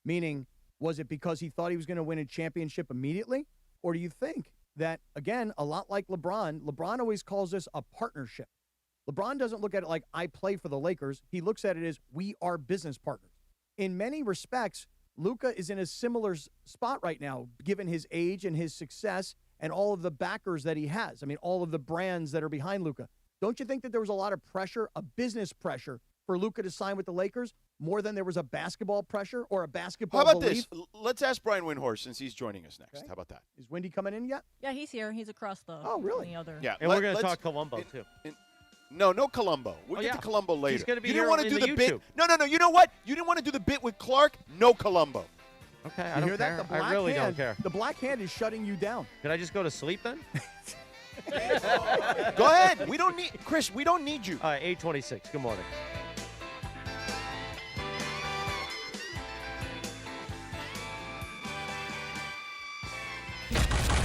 S10: Meaning, was it because he thought he was going to win a championship immediately, or do you think that again, a lot like LeBron always calls this a partnership? LeBron doesn't look at it like I play for the Lakers. He looks at it as we are business partners. In many respects, Luka is in a similar spot right now, given his age and his success and all of the backers that he has. I mean, all of the brands that are behind Luka. Don't you think that there was a lot of pressure, a business pressure, for Luka to sign with the Lakers more than there was a basketball pressure or a basketball
S1: How about
S10: belief?
S1: this? Let's ask Brian Windhorst since he's joining us next.
S10: Okay.
S1: How about that?
S10: Is Windy coming in yet?
S12: Yeah, he's here. He's across the.
S10: Oh, really?
S12: The other.
S1: Yeah,
S2: And we're going to talk Columbo, too.
S1: No Columbo. We'll get to Columbo later.
S2: He's going to be
S1: you
S2: here
S1: didn't want to
S2: in
S1: do
S2: the
S1: the
S2: YouTube.
S1: bit. No. You know what? You didn't want to do the bit with Clark. No Columbo.
S2: Okay,
S10: You
S2: I don't
S10: hear
S2: care.
S10: that? The black
S2: I really
S10: hand,
S2: don't care.
S10: The black hand is shutting you down.
S2: Can I just go to sleep then?
S1: Go ahead. We don't need Chris. We don't need you.
S2: All right, 8:26. Good morning.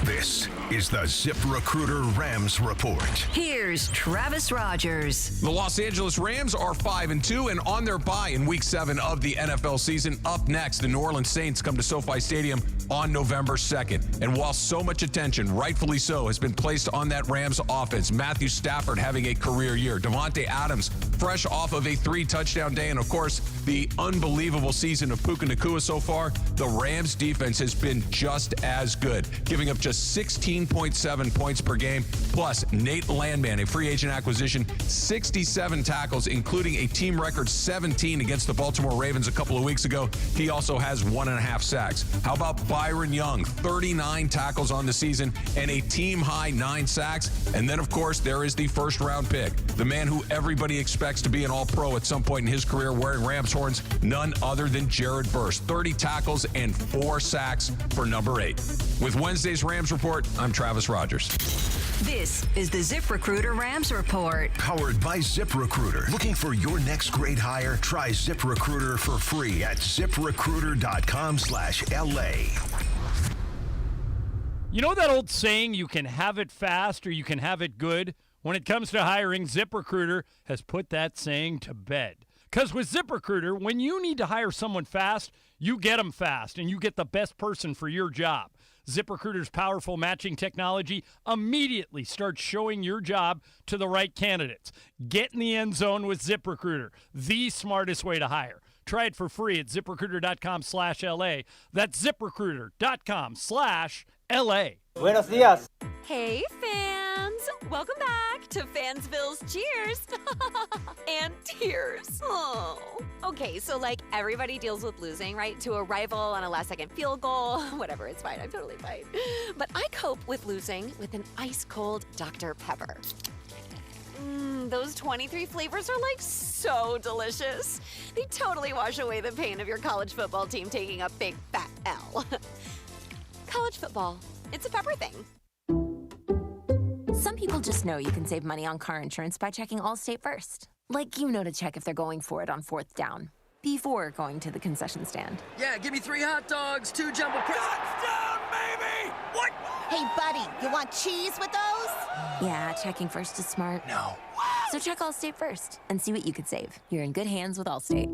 S5: This is the ZipRecruiter Rams Report.
S4: Here's Travis Rogers.
S6: The Los Angeles Rams are 5-2 and on their bye in Week 7 of the NFL season. Up next, the New Orleans Saints come to SoFi Stadium on November 2nd. And while so much attention, rightfully so, has been placed on that Rams offense, Matthew Stafford having a career year, Devontae Adams fresh off of a 3-touchdown day, and of course, the unbelievable season of Puka Nacua so far, the Rams defense has been just as good, giving up just 16.7 points per game. Plus, Nate Landman, a free agent acquisition, 67 tackles, including a team record 17 against the Baltimore Ravens a couple of weeks ago. He also has 1.5 sacks. How about Byron Young, 39 tackles on the season and a team-high 9 sacks. And then, of course, there is the first-round pick, the man who everybody expects to be an all-pro at some point in his career wearing Rams horns, none other than Jared Verse, 30 tackles and 4 sacks for number 8. With Wednesday's Rams Report, I'm Travis Rogers.
S4: This is the ZipRecruiter Rams Report.
S5: Powered by ZipRecruiter. Looking for your next great hire? Try ZipRecruiter for free at ZipRecruiter.com/LA.
S7: You know that old saying, you can have it fast or you can have it good? When it comes to hiring, ZipRecruiter has put that saying to bed. Because with ZipRecruiter, when you need to hire someone fast, you get them fast and you get the best person for your job. ZipRecruiter's powerful matching technology immediately starts showing your job to the right candidates. Get in the end zone with ZipRecruiter, the smartest way to hire. Try it for free at ZipRecruiter.com/LA. That's ZipRecruiter.com/LA.
S24: Buenos dias.
S25: Hey, fans! Welcome back to Fansville's Cheers and Tears. Oh. Okay, so like everybody deals with losing, right? To a rival on a last-second field goal. Whatever, it's fine. I'm totally fine. But I cope with losing with an ice-cold Dr. Pepper. Those 23 flavors are like so delicious. They totally wash away the pain of your college football team taking a big fat L. College football. It's a pepper thing.
S26: Some people just know you can save money on car insurance by checking Allstate first. Like you know to check if they're going for it on 4th down, before going to the concession stand.
S27: Yeah, give me 3 hot dogs, 2 jumbo touchdown, baby! What?
S28: Hey, buddy, you want cheese with those?
S26: Yeah, checking first is smart.
S27: No.
S26: So check Allstate first and see what you could save. You're in good hands with Allstate.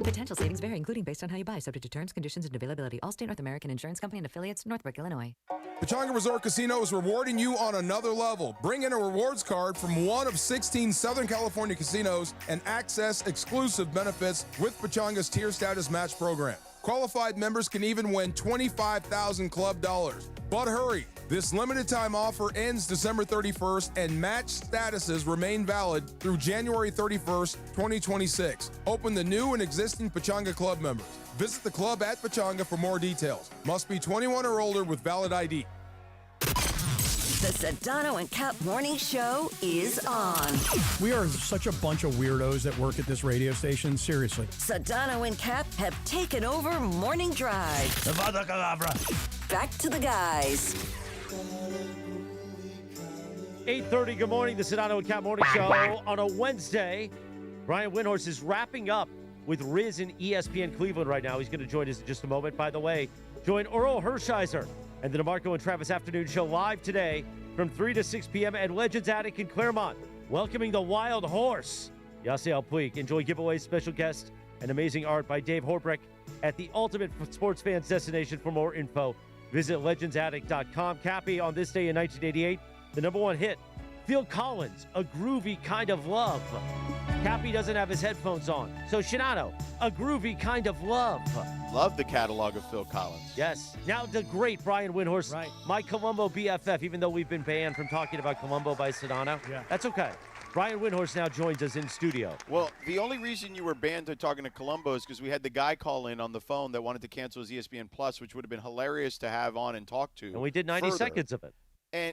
S8: Potential savings vary, including based on how you buy, subject to terms, conditions, and availability. Allstate North American Insurance Company and affiliates, Northbrook, Illinois.
S9: Pechanga Resort Casino is rewarding you on another level. Bring in a rewards card from one of 16 Southern California casinos and access exclusive benefits with Pechanga's Tier Status Match program. Qualified members can even win $25,000 club dollars. But hurry, this limited time offer ends December 31st and match statuses remain valid through January 31st, 2026. Open to new and existing Pechanga club members. Visit the club at Pechanga for more details. Must be 21 or older with valid ID.
S4: The Sedano and Kap Morning Show is on.
S10: We are such a bunch of weirdos that work at this radio station. Seriously.
S4: Sedano and Kap have taken over Morning Drive. Back to the guys.
S2: 8:30, good morning. The Sedano and Kap Morning Show on a Wednesday. Brian Windhorst is wrapping up with Riz and ESPN Cleveland right now. He's going to join us in just a moment. By the way, join Earl Hershiser and the DeMarco and Travis Afternoon Show live today from 3 to 6 p.m. at Legends Attic in Claremont, welcoming the Wild Horse. Yasiel Puig. Enjoy giveaways, special guests, and amazing art by Dave Horbreck at the ultimate sports fans destination. For more info, visit legendsattic.com. Cappy, on this day in 1988, the number one hit, Phil Collins, A Groovy Kind of Love. Cappy doesn't have his headphones on. So, Shinano, A Groovy Kind of Love.
S1: Love the catalog of Phil Collins.
S2: Yes. Now, the great Brian Windhorst, right. My Columbo BFF, even though we've been banned from talking about Columbo by Sedano. Yeah. That's okay. Brian Windhorst now joins us in studio.
S1: Well, the only reason you were banned to talking to Columbo is because we had the guy call in on the phone that wanted to cancel his ESPN Plus, which would have been hilarious to have on and talk to.
S2: And we did 90 seconds of it.
S1: And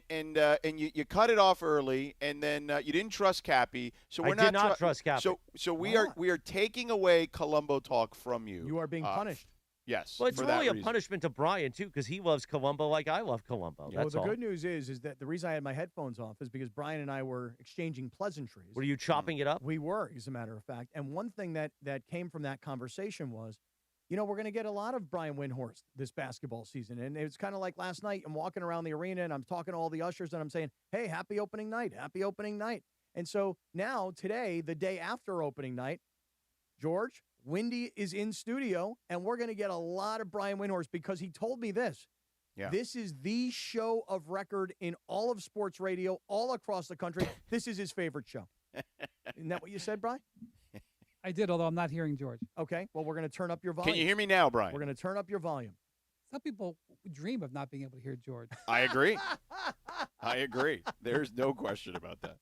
S1: you cut it off early, and then you didn't trust Cappy. So we're
S2: I did not trust Cappy.
S1: So we are taking away Columbo talk from you.
S10: You are being punished.
S1: Yes.
S2: Well, it's really a punishment to Brian too, because he loves Columbo like I love Columbo.
S10: Yeah,
S2: That's
S10: well, the
S2: all.
S10: good news is that the reason I had my headphones off is because Brian and I were exchanging pleasantries.
S2: Were you chopping it up?
S10: We were, as a matter of fact. And one thing that came from that conversation was, you know, we're going to get a lot of Brian Windhorst this basketball season. And it's kind of like last night. I'm walking around the arena and I'm talking to all the ushers and I'm saying, hey, happy opening night, happy opening night. And so now, today, the day after opening night, George, Windy is in studio, and we're going to get a lot of Brian Windhorst because he told me this.
S1: Yeah.
S10: This is the show of record in all of sports radio, all across the country. This is his favorite show. Isn't that what you said, Brian?
S11: I did, although I'm not hearing George.
S10: Okay, well, we're going to turn up your volume.
S1: Can you hear me now, Brian?
S10: We're going to turn up your volume.
S11: Some people dream of not being able to hear George.
S1: I agree. I agree. There's no question about that.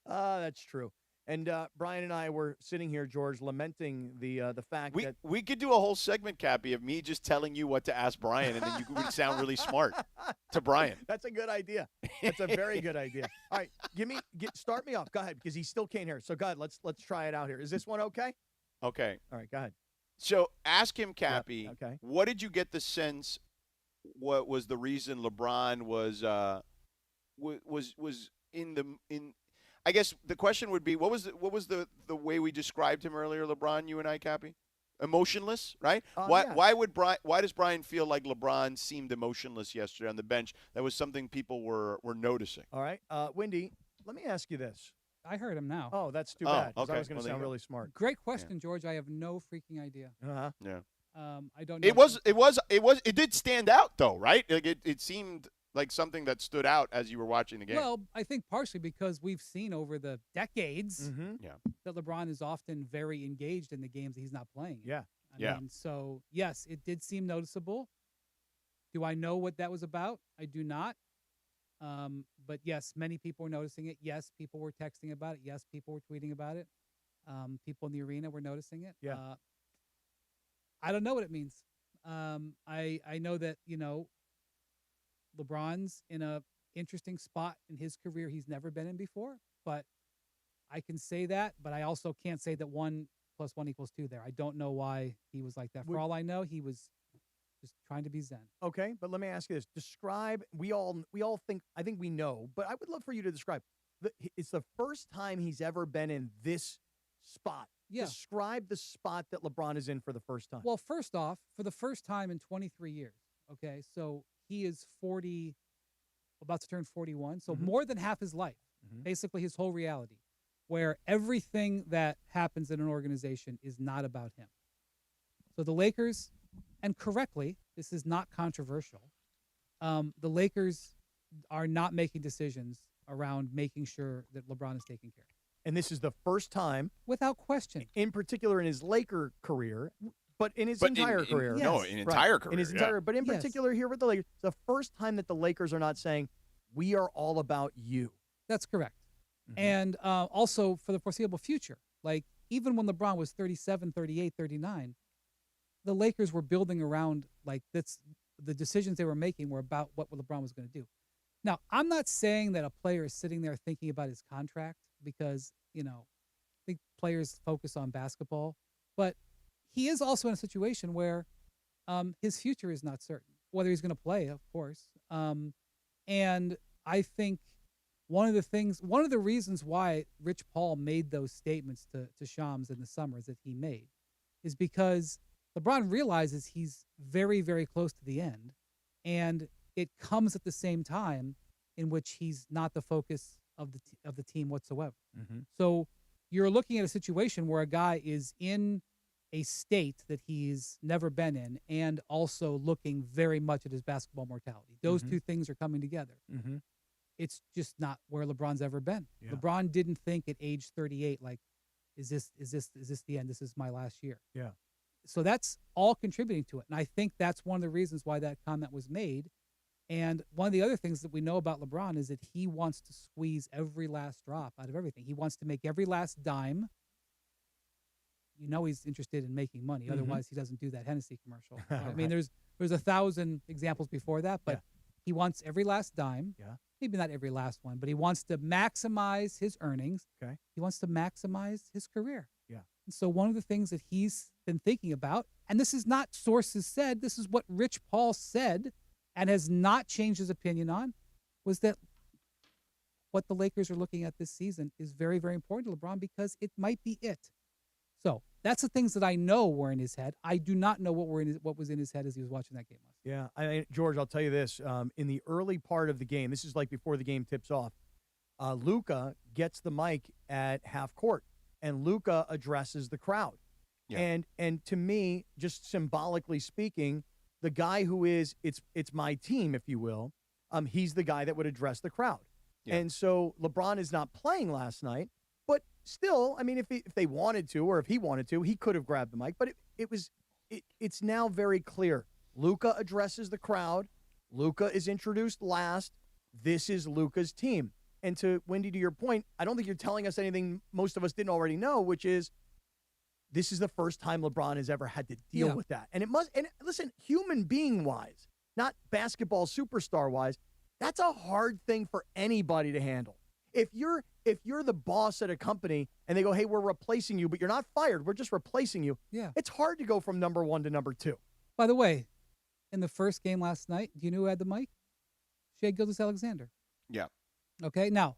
S10: That's true. And Brian and I were sitting here, George, lamenting the fact that
S1: we could do a whole segment, Cappy, of me just telling you what to ask Brian, and then you would sound really smart to Brian.
S10: That's a good idea. That's a very good idea. All right, start me off. Go ahead, because he still can't hear. So go ahead, let's try it out here. Is this one okay?
S1: Okay.
S10: All right, go ahead.
S1: So ask him, Cappy.
S10: Yep, okay.
S1: What did you get the sense? What was the reason LeBron was in? I guess the question would be, what was the way we described him earlier, LeBron, you and I, Cappy? Emotionless, right?
S10: Yeah.
S1: Why does Brian feel like LeBron seemed emotionless yesterday on the bench? That was something people were noticing.
S10: All right. Windy, let me ask you this.
S11: I heard him now.
S10: Oh, that's too bad.
S1: Okay.
S10: I was going to sound really smart.
S11: Great question, George. I have no freaking idea.
S10: Uh-huh.
S1: Yeah.
S11: I don't know.
S1: It did stand out though, right? Like it seemed like something that stood out as you were watching the game.
S11: Well, I think partially because we've seen over the decades
S1: Yeah.
S11: that LeBron is often very engaged in the games that he's not playing.
S10: Yeah.
S11: I mean, so, yes, it did seem noticeable. Do I know what that was about? I do not. But, yes, many people were noticing it. Yes, people were texting about it. Yes, people were tweeting about it. People in the arena were noticing it.
S10: Yeah.
S11: I don't know what it means. I know that, you know, LeBron's in a interesting spot in his career he's never been in before, but I can say that, but I also can't say that 1 + 1 = 2 there. I don't know why he was like that. For all I know, he was just trying to be zen.
S10: Okay, but let me ask you this. Describe, we all think, I think we know, but I would love for you to describe. It's the first time he's ever been in this spot.
S11: Yeah.
S10: Describe the spot that LeBron is in for the first time.
S11: Well, first off, for the first time in 23 years, okay, so he is 40, about to turn 41, so more than half his life, basically his whole reality. where everything that happens in an organization is not about him. So the Lakers, and correctly, this is not controversial, the Lakers are not making decisions around making sure that LeBron is taken care of.
S10: And this is the first time,
S11: without question,
S10: in particular in his Laker career, but in his entire career.
S1: No, in entire career.
S10: In his entire, but in particular here with the Lakers, it's the first time that the Lakers are not saying, we are all about you.
S11: That's correct. And also for the foreseeable future, like even when LeBron was 37, 38, 39, the Lakers were building around like that's the decisions they were making were about what LeBron was going to do. Now, I'm not saying that a player is sitting there thinking about his contract because, I think players focus on basketball, but he is also in a situation where his future is not certain, whether he's going to play, of course. And I think one of the reasons why Rich Paul made those statements to Shams in the summer that he made is because LeBron realizes he's very, very close to the end, and it comes at the same time in which he's not the focus of the team whatsoever. So you're looking at a situation where a guy is in a state that he's never been in and also looking very much at his basketball mortality. Those two things are coming together. It's just not where LeBron's ever been.
S10: Yeah.
S11: LeBron didn't think at age 38, like, is this the end? This is my last year.
S10: Yeah.
S11: So that's all contributing to it. And I think that's one of the reasons why that comment was made. And one of the other things that we know about LeBron is that he wants to squeeze every last drop out of everything. He wants to make every last dime. He's interested in making money. Otherwise, he doesn't do that Hennessy commercial. I mean, there's 1,000 examples before that, but he wants every last dime.
S10: Yeah.
S11: Maybe not every last one, but he wants to maximize his earnings.
S10: Okay.
S11: He wants to maximize his career.
S10: Yeah.
S11: And so one of the things that he's been thinking about, and this is not sources said, this is what Rich Paul said and has not changed his opinion on, was that what the Lakers are looking at this season is very, very important to LeBron because it might be it. So that's the things that I know were in his head. I do not know what was in his head as he was watching that game.
S10: Yeah, I mean, George, I'll tell you this. In the early part of the game, this is like before the game tips off, Luka gets the mic at half court, and Luka addresses the crowd. Yeah. And to me, just symbolically speaking, the guy who is, it's my team, if you will, he's the guy that would address the crowd. Yeah. And so LeBron is not playing last night, but still, I mean, if they wanted to, or if he wanted to, he could have grabbed the mic. But it's now very clear. Luka addresses the crowd. Luka is introduced last. This is Luka's team. And to Wendy, to your point, I don't think you're telling us anything most of us didn't already know, which is this is the first time LeBron has ever had to deal with that. And listen, human being wise, not basketball superstar wise, that's a hard thing for anybody to handle. If you're the boss at a company and they go, hey, we're replacing you, but you're not fired, we're just replacing you.
S11: Yeah.
S10: It's hard to go from number one to number two.
S11: By the way, in the first game last night, do you know who had the mic? Shai Gilgeous-Alexander.
S1: Yeah.
S11: Okay, now,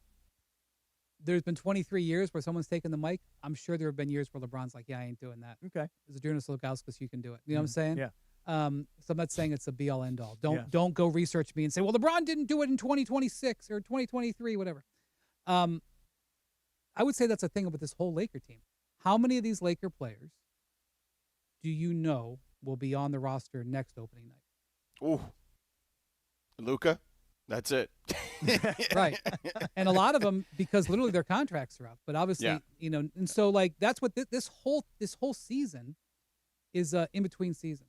S11: there's been 23 years where someone's taken the mic. I'm sure there have been years where LeBron's like, yeah, I ain't doing that.
S10: Okay.
S11: As a Jonas Lukauskas, you can do it. You know what I'm saying?
S10: Yeah.
S11: So I'm not saying it's a be-all, end-all. Don't go research me and say, well, LeBron didn't do it in 2026 or 2023, whatever. I would say that's a thing with this whole Laker team. How many of these Laker players do you know will be on the roster next opening night?
S1: Ooh. Luka? That's it.
S11: Right. And a lot of them, because literally their contracts are up. But obviously, and so like that's what this whole season is in between season.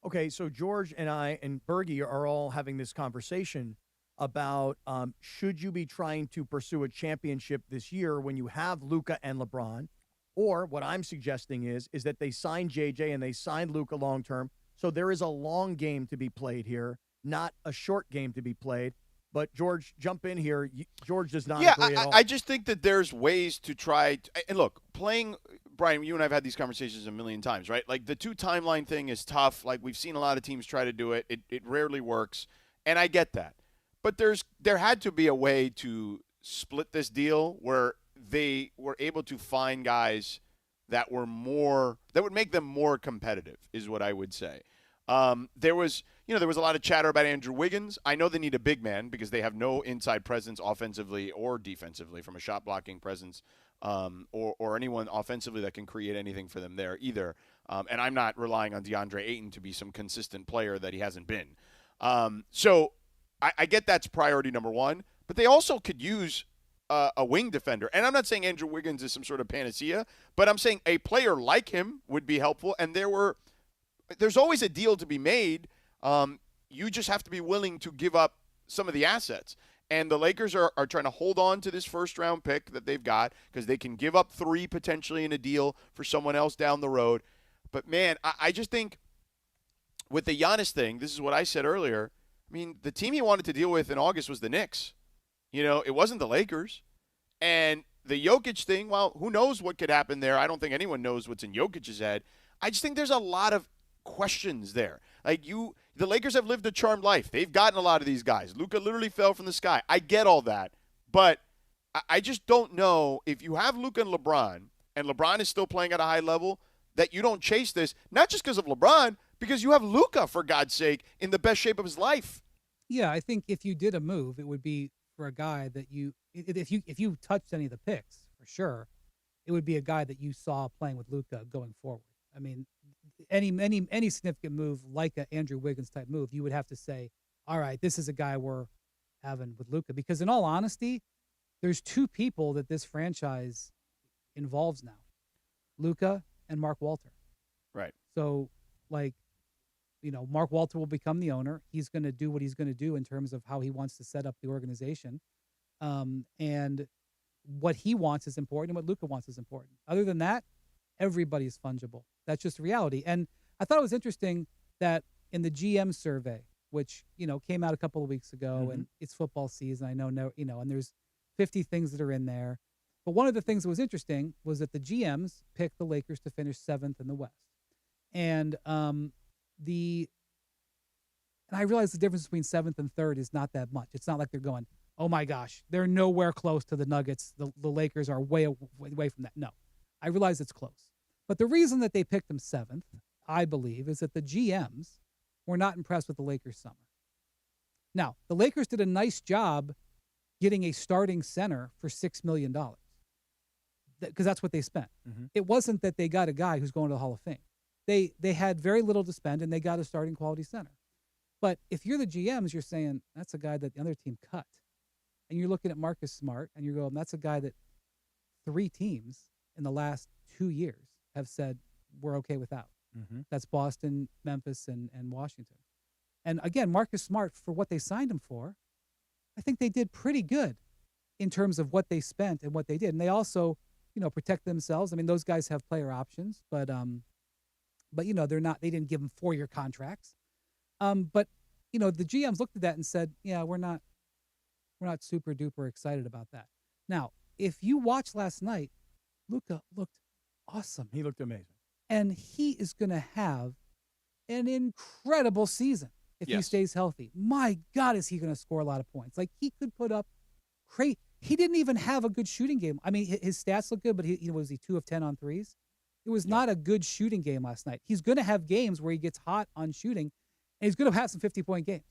S10: Okay, so George and I and Bergie are all having this conversation about should you be trying to pursue a championship this year when you have Luka and LeBron, or what I'm suggesting is that they signed JJ and they signed Luka long term, so there is a long game to be played here, not a short game to be played. But George, jump in here. George does not agree at all.
S1: I just think that there's ways to try. And look, playing, Brian, you and I have had these conversations a million times, right? Like the two timeline thing is tough. Like we've seen a lot of teams try to do it. It rarely works, and I get that. But there had to be a way to split this deal where they were able to find guys that would make them more competitive, is what I would say. There was a lot of chatter about Andrew Wiggins. I know they need a big man because they have no inside presence offensively or defensively from a shot blocking presence, or anyone offensively that can create anything for them there either. And I'm not relying on DeAndre Ayton to be some consistent player that he hasn't been. So I get that's priority number one, but they also could use a wing defender. And I'm not saying Andrew Wiggins is some sort of panacea, but I'm saying a player like him would be helpful. And there's always a deal to be made. You just have to be willing to give up some of the assets. And the Lakers are trying to hold on to this first-round pick that they've got because they can give up 3 potentially in a deal for someone else down the road. But, man, I just think with the Giannis thing, this is what I said earlier. I mean, the team he wanted to deal with in August was the Knicks. It wasn't the Lakers. And the Jokic thing, well, who knows what could happen there. I don't think anyone knows what's in Jokic's head. I just think there's a lot of questions there. The Lakers have lived a charmed life. They've gotten a lot of these guys. Luka literally fell from the sky. I get all that. But I just don't know if you have Luka and LeBron is still playing at a high level, that you don't chase this, not just because of LeBron, because you have Luka, for God's sake, in the best shape of his life.
S11: Yeah, I think if you did a move, it would be for a guy that if you touched any of the picks, for sure, it would be a guy that you saw playing with Luka going forward. I mean, any significant move like an Andrew Wiggins type move, you would have to say, all right, this is a guy we're having with Luka. Because in all honesty, there's 2 people that this franchise involves now, Luka and Mark Walter.
S1: Right.
S11: So, Mark Walter will become the owner. He's going to do what he's going to do in terms of how he wants to set up the organization. And what he wants is important and what Luka wants is important. Other than that, everybody's fungible. That's just reality. And I thought it was interesting that in the GM survey, which, came out a couple of weeks ago, and it's football season, I know, and there's 50 things that are in there. But one of the things that was interesting was that the GMs picked the Lakers to finish 7th in the West. And and I realize the difference between 7th and 3rd is not that much. It's not like they're going, oh my gosh, they're nowhere close to the Nuggets. The Lakers are way away from that. No, I realize it's close. But the reason that they picked them 7th, I believe, is that the GMs were not impressed with the Lakers summer. Now, the Lakers did a nice job getting a starting center for $6 million because that's what they spent. It wasn't that they got a guy who's going to the Hall of Fame. They had very little to spend, and they got a starting quality center. But if you're the GMs, you're saying, that's a guy that the other team cut. And you're looking at Marcus Smart, and you're going, that's a guy that 3 teams in the last 2 years have said, we're okay without. That's Boston, Memphis, and Washington. And again, Marcus Smart, for what they signed him for, I think they did pretty good in terms of what they spent and what they did. And they also, protect themselves. I mean, those guys have player options, but they didn't give them 4-year contracts. But the GMs looked at that and said, yeah, we're not super duper excited about that. Now, if you watch last night, Luka looked awesome.
S10: He looked amazing.
S11: And he is going to have an incredible season if he stays healthy. My God, is he going to score a lot of points. He could put up he didn't even have a good shooting game. I mean, his stats look good, but was he 2 of 10 on threes? It was not a good shooting game last night. He's going to have games where he gets hot on shooting, and he's going to have some 50-point games.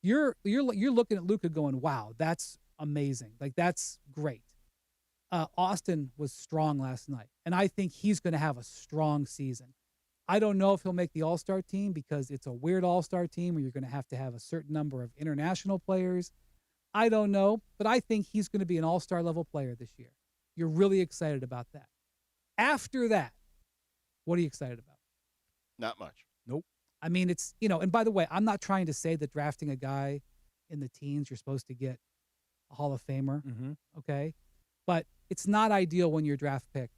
S11: You're looking at Luka going, wow, that's amazing. That's great. Austin was strong last night, and I think he's going to have a strong season. I don't know if he'll make the All-Star team because it's a weird All-Star team where you're going to have a certain number of international players. I don't know, but I think he's going to be an All-Star level player this year. You're really excited about that. After that, what are you excited about?
S1: Not much.
S11: Nope. I mean, it's, and by the way, I'm not trying to say that drafting a guy in the teens, you're supposed to get a Hall of Famer, okay? But it's not ideal when your draft pick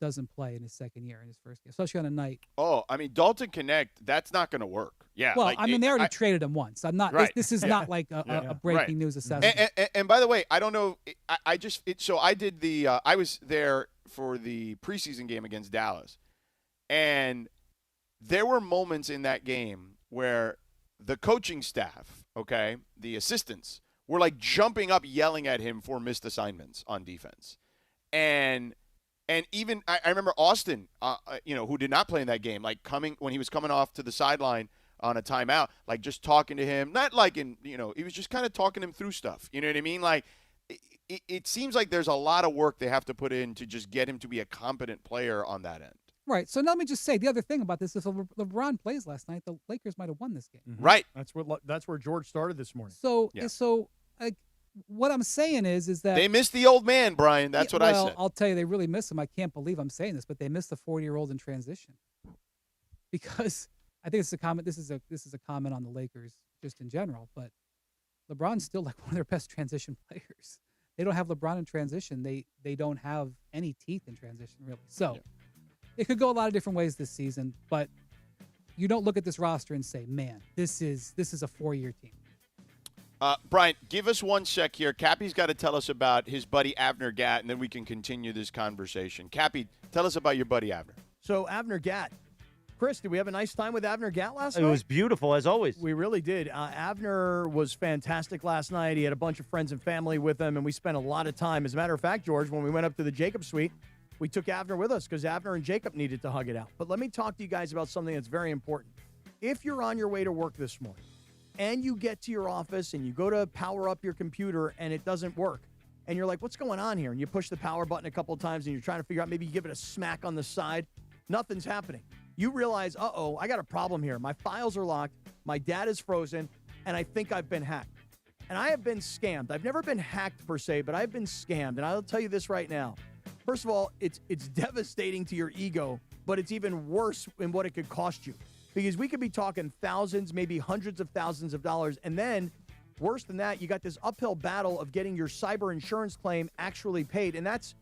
S11: doesn't play in his second year, in his first game, especially on a night.
S1: Oh, I mean, Dalton Connect, that's not going to work. Yeah.
S11: Well, they already traded him once. I'm not. Right. This is not like a breaking news assessment.
S1: And by the way, I don't know. So I did I was there for the preseason game against Dallas, and there were moments in that game where the coaching staff, the assistants, were jumping up, yelling at him for missed assignments on defense, and And even I remember Austin, who did not play in that game, like when he was coming off to the sideline on a timeout, like just talking to him, not like he was just kind of talking him through stuff. You know what I mean? Like it seems like there's a lot of work they have to put in to just get him to be a competent player on that end.
S11: Right. So let me just say the other thing about this is if LeBron plays last night, the Lakers might have won this game.
S10: Mm-hmm.
S1: Right.
S10: That's where George started this morning.
S11: So what I'm saying is that
S1: they missed the old man, Brian. That's what I said.
S11: I'll tell you, they really miss him. I can't believe I'm saying this, but they missed the 40-year-old in transition. Because I think it's a comment. This is a comment on the Lakers just in general, but LeBron's still like one of their best transition players. They don't have LeBron in transition. They don't have any teeth in transition, really. So it could go a lot of different ways this season, but you don't look at this roster and say, man, this is a 4-year team.
S1: Brian, give us 1 sec here. Cappy's got to tell us about his buddy Avner Gatt, and then we can continue this conversation. Cappy, tell us about your buddy Avner.
S10: So Avner Gatt. Chris, did we have a nice time with Avner Gatt last night?
S2: It was beautiful, as always.
S10: We really did. Avner was fantastic last night. He had a bunch of friends and family with him, and we spent a lot of time. As a matter of fact, George, when we went up to the Jacob suite, we took Avner with us because Avner and Jacob needed to hug it out. But let me talk to you guys about something that's very important. If you're on your way to work this morning and you get to your office and you go to power up your computer and it doesn't work, and you're like, what's going on here? And you push the power button a couple of times and you're trying to figure out, maybe you give it a smack on the side. Nothing's happening. You realize, I got a problem here. My files are locked, my data is frozen, and I think I've been hacked. And I have been scammed. I've never been hacked per se, but I've been scammed. And I'll tell you this right now. First of all, it's devastating to your ego, but it's even worse in what it could cost you. Because we could be talking thousands, maybe hundreds of thousands of dollars. And then, worse than that, you got this uphill battle of getting your cyber insurance claim actually paid. And that's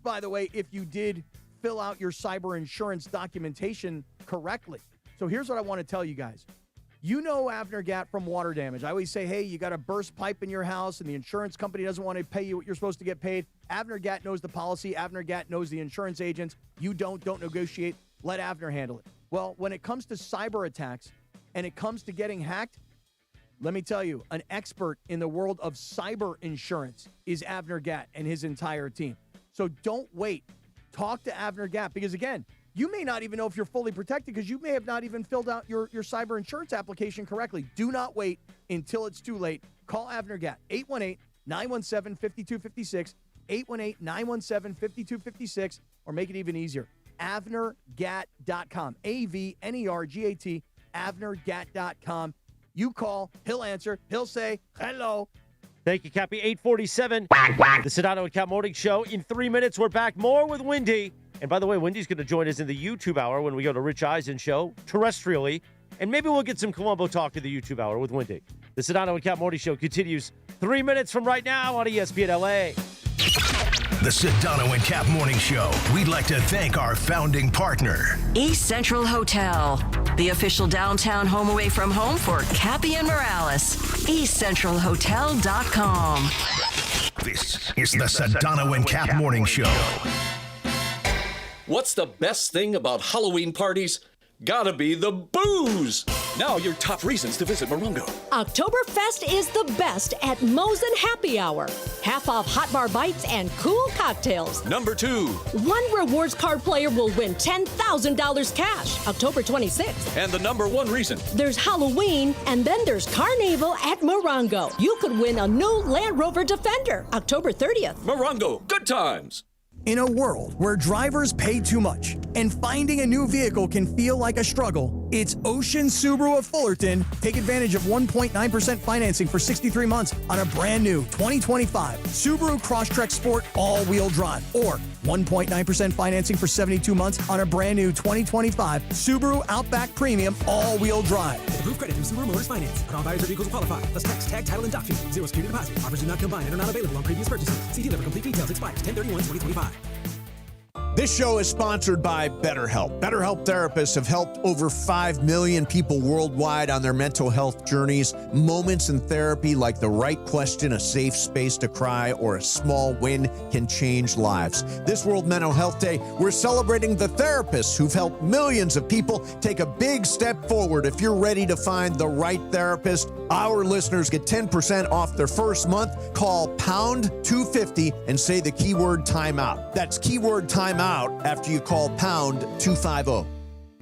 S10: by the way, if you did fill out your cyber insurance documentation correctly. So here's what I want to tell you guys. You know Avner Gatt from water damage. I always say, hey, you got a burst pipe in your house and the insurance company doesn't want to pay you what you're supposed to get paid. Avner Gatt knows the policy. Avner Gatt knows the insurance agents. You don't negotiate. Let Avner handle it. Well, when it comes to cyber attacks and it comes to getting hacked, let me tell you, an expert in the world of cyber insurance is Avner Gatt and his entire team. So don't wait. Talk to Avner Gatt because, again, you may not even know if you're fully protected because you may have not even filled out your cyber insurance application correctly. Do not wait until it's too late. Call Avner Gatt, 818-917-5256, 818-917-5256, or make it even easier, AvnerGatt.com, AVNERGAT, AvnerGatt.com. You call, he'll answer, he'll say, hello.
S2: Thank you, Cappy. 847, the Sedano Kap Morning Show. In 3 minutes, we're back more with Windy. And by the way, Windy's going to join us in the YouTube hour when we go to Rich Eisen Show, terrestrially. And maybe we'll get some Columbo talk in the YouTube hour with Windy. The Sedano Kap Morning Show continues 3 minutes from right now on ESPN LA.
S5: The Sedano and Kap Morning Show. We'd like to thank our founding partner,
S4: East Central Hotel, the official downtown home away from home for Cappy and Morales. EastCentralHotel.com.
S5: This is the Sedano and Kap Morning Show.
S14: What's the best thing about Halloween parties? Gotta be the booze. Now your top reasons to visit Morongo.
S15: Oktoberfest is the best at Mosen Happy Hour. Half off hot bar bites and cool cocktails.
S14: Number 2.
S15: One rewards card player will win $10,000 cash October 26th.
S14: And the number 1 reason.
S15: There's Halloween, and then there's Carnival at Morongo. You could win a new Land Rover Defender October 30th.
S14: Morongo, good times.
S10: In a world where drivers pay too much and finding a new vehicle can feel like a struggle, it's Ocean Subaru of Fullerton. Take advantage of 1.9% financing for 63 months on a brand new 2025 Subaru Crosstrek Sport all-wheel drive, or 1.9% financing for 72 months on a brand new 2025 Subaru Outback Premium all-wheel drive.
S16: Approved credit through Subaru Motors Finance. On all buyers or vehicles qualify. Plus tax, tag, title, and dock fee. 0 security deposit. Offers do not combine and are not available on previous purchases. See dealer for complete details. Expires 10/31/2025.
S3: This show is sponsored by BetterHelp. BetterHelp therapists have helped over 5 million people worldwide on their mental health journeys. Moments in therapy like the right question, a safe space to cry, or a small win can change lives. This World Mental Health Day, we're celebrating the therapists who've helped millions of people take a big step forward. If you're ready to find the right therapist, our listeners get 10% off their first month. Call pound 250 and say the keyword timeout. That's keyword timeout after you call pound 250.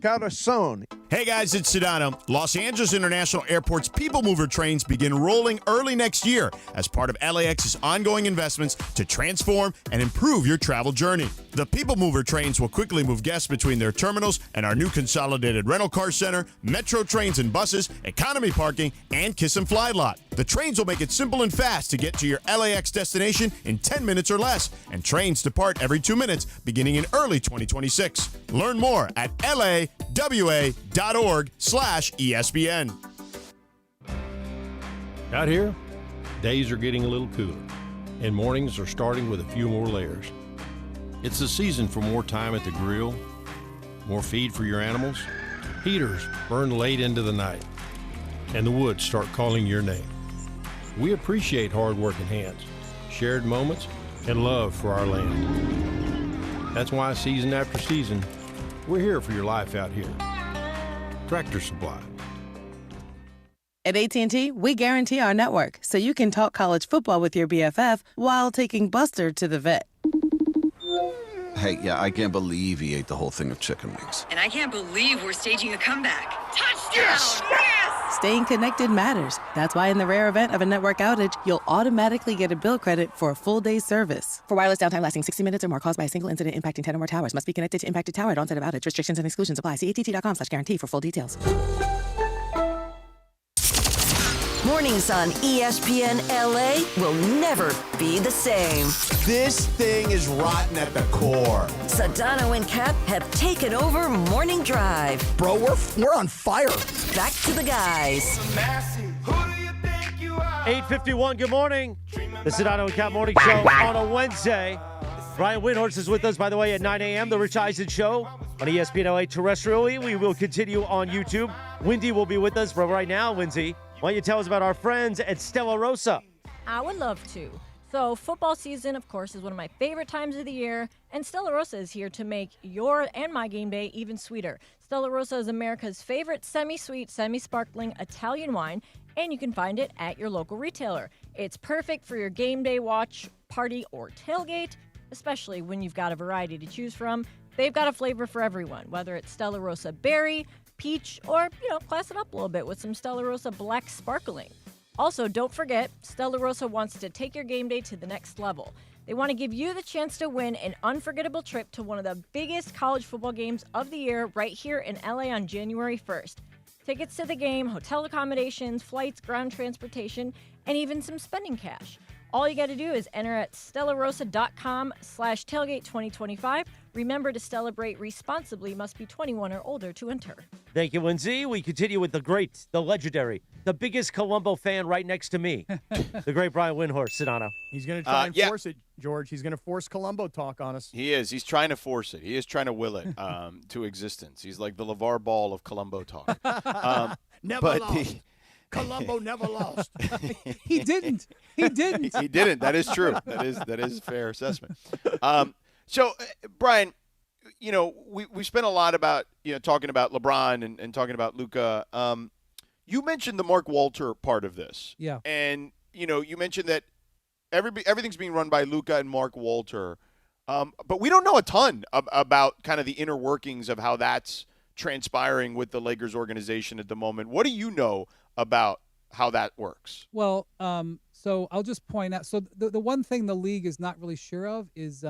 S1: Corazon. Hey guys, it's Sedano. Los Angeles International Airport's People Mover trains begin rolling early next year as part of LAX's ongoing investments to transform and improve your travel journey. The People Mover trains will quickly move guests between their terminals and our new consolidated rental car center, metro trains and buses, economy parking, and Kiss and Fly lot. The trains will make it simple and fast to get to your LAX destination in 10 minutes or less, and trains depart every 2 minutes beginning in early 2026. Learn more at lawa.org/ESPN.
S17: Out here, days are getting a little cooler, and mornings are starting with a few more layers. It's the season for more time at the grill, more feed for your animals. Heaters burn late into the night, and the woods start calling your name. We appreciate hard-working hands, shared moments, and love for our land. That's why season after season, we're here for your life out here. Tractor Supply.
S18: At AT&T, we guarantee our network so you can talk college football with your BFF while taking Buster to the vet.
S19: Hey, yeah, I can't believe he ate the whole thing of chicken wings.
S4: And I can't believe we're staging a comeback. Touchdown!
S19: Yes!
S4: Yes!
S18: Staying connected matters. That's why in the rare event of a network outage, you'll automatically get a bill credit for a full day's service. For wireless downtime lasting 60 minutes or more caused by a single incident impacting 10 or more towers, must be connected to impacted tower at onset of outage. Restrictions and exclusions apply. See att.com/guarantee for full details.
S4: Mornings on ESPN LA will never be the same.
S3: This thing is rotten at the core.
S4: Sedano and Kap have taken over Morning Drive.
S3: Bro, we're on fire.
S4: Back to the guys.
S2: 8:51, good morning. The Sedano and Kap Morning Show on a Wednesday. Brian Windhorst is with us, by the way, at 9 a.m. The Rich Eisen Show on ESPN LA terrestrially. We will continue on YouTube. Windy will be with us, but right now, Windy, why don't you tell us about our friends at Stella Rosa?
S12: I would love to. So football season, of course, is one of my favorite times of the year, and Stella Rosa is here to make your and my game day even sweeter. Stella Rosa is America's favorite semi-sweet, semi-sparkling Italian wine, and you can find it at your local retailer. It's perfect for your game day watch, party, or tailgate, especially when you've got a variety to choose from. They've got a flavor for everyone, whether it's Stella Rosa Berry, Peach, or, class it up a little bit with some Stella Rosa Black Sparkling. Also, don't forget, Stella Rosa wants to take your game day to the next level. They want to give you the chance to win an unforgettable trip to one of the biggest college football games of the year right here in LA on January 1st. Tickets to the game, hotel accommodations, flights, ground transportation, and even some spending cash. All you got to do is enter at stellarosa.com/tailgate2025. Remember to celebrate responsibly. Must be 21 or older to enter.
S2: Thank you, Lindsay. We continue with the great, the legendary, the biggest Columbo fan right next to me, the great Brian Windhorst, Sedano.
S10: He's going to try and force it, George. He's going to force Columbo talk on us.
S1: He is. He's trying to force it. He is trying to will it to existence. He's like the LeVar Ball of Columbo talk.
S10: Never lost. Columbo never lost.
S11: He didn't. He didn't.
S1: He didn't. That is true. That is a fair assessment. So, Brian, we spent a lot about talking about LeBron and talking about Luka. You mentioned the Mark Walter part of this.
S11: Yeah.
S1: And you mentioned that everything's being run by Luka and Mark Walter, but we don't know a ton about kind of the inner workings of how that's transpiring with the Lakers organization at the moment. What do you know about how that works?
S11: Well, so I'll just point out. So the one thing the league is not really sure of is,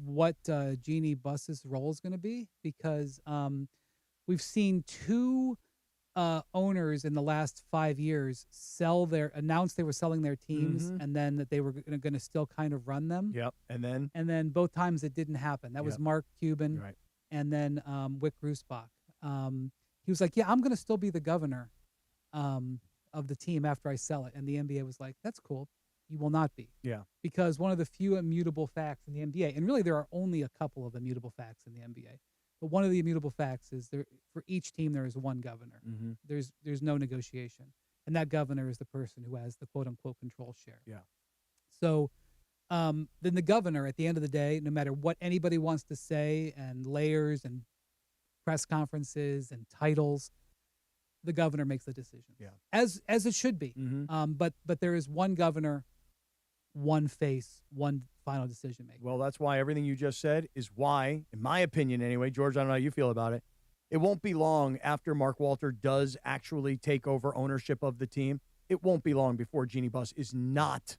S11: what Jeannie Buss's role is going to be, because we've seen two owners in the last 5 years announce they were selling their teams, and then that they were going to still kind of run them.
S10: Yep. And
S11: then both times it didn't happen. That was Mark Cuban,
S10: right,
S11: and then Wick Rusbach. He was like, "Yeah, I'm going to still be the governor of the team after I sell it." And the NBA was like, "That's cool." You will not be.
S10: Yeah.
S11: Because one of the few immutable facts in the NBA, and really there are only a couple of immutable facts in the NBA, but one of the immutable facts is for each team there is one governor.
S10: Mm-hmm.
S11: There's no negotiation. And that governor is the person who has the quote-unquote control share.
S10: Yeah.
S11: So then the governor, at the end of the day, no matter what anybody wants to say and layers and press conferences and titles, the governor makes the decision.
S10: Yeah.
S11: As it should be.
S10: Mm-hmm.
S11: But there is one governor, one face, one final decision maker.
S10: Well, that's why everything you just said is why, in my opinion anyway, George, I don't know how you feel about it, it won't be long after Mark Walter does actually take over ownership of the team. It won't be long before Jeannie Buss is not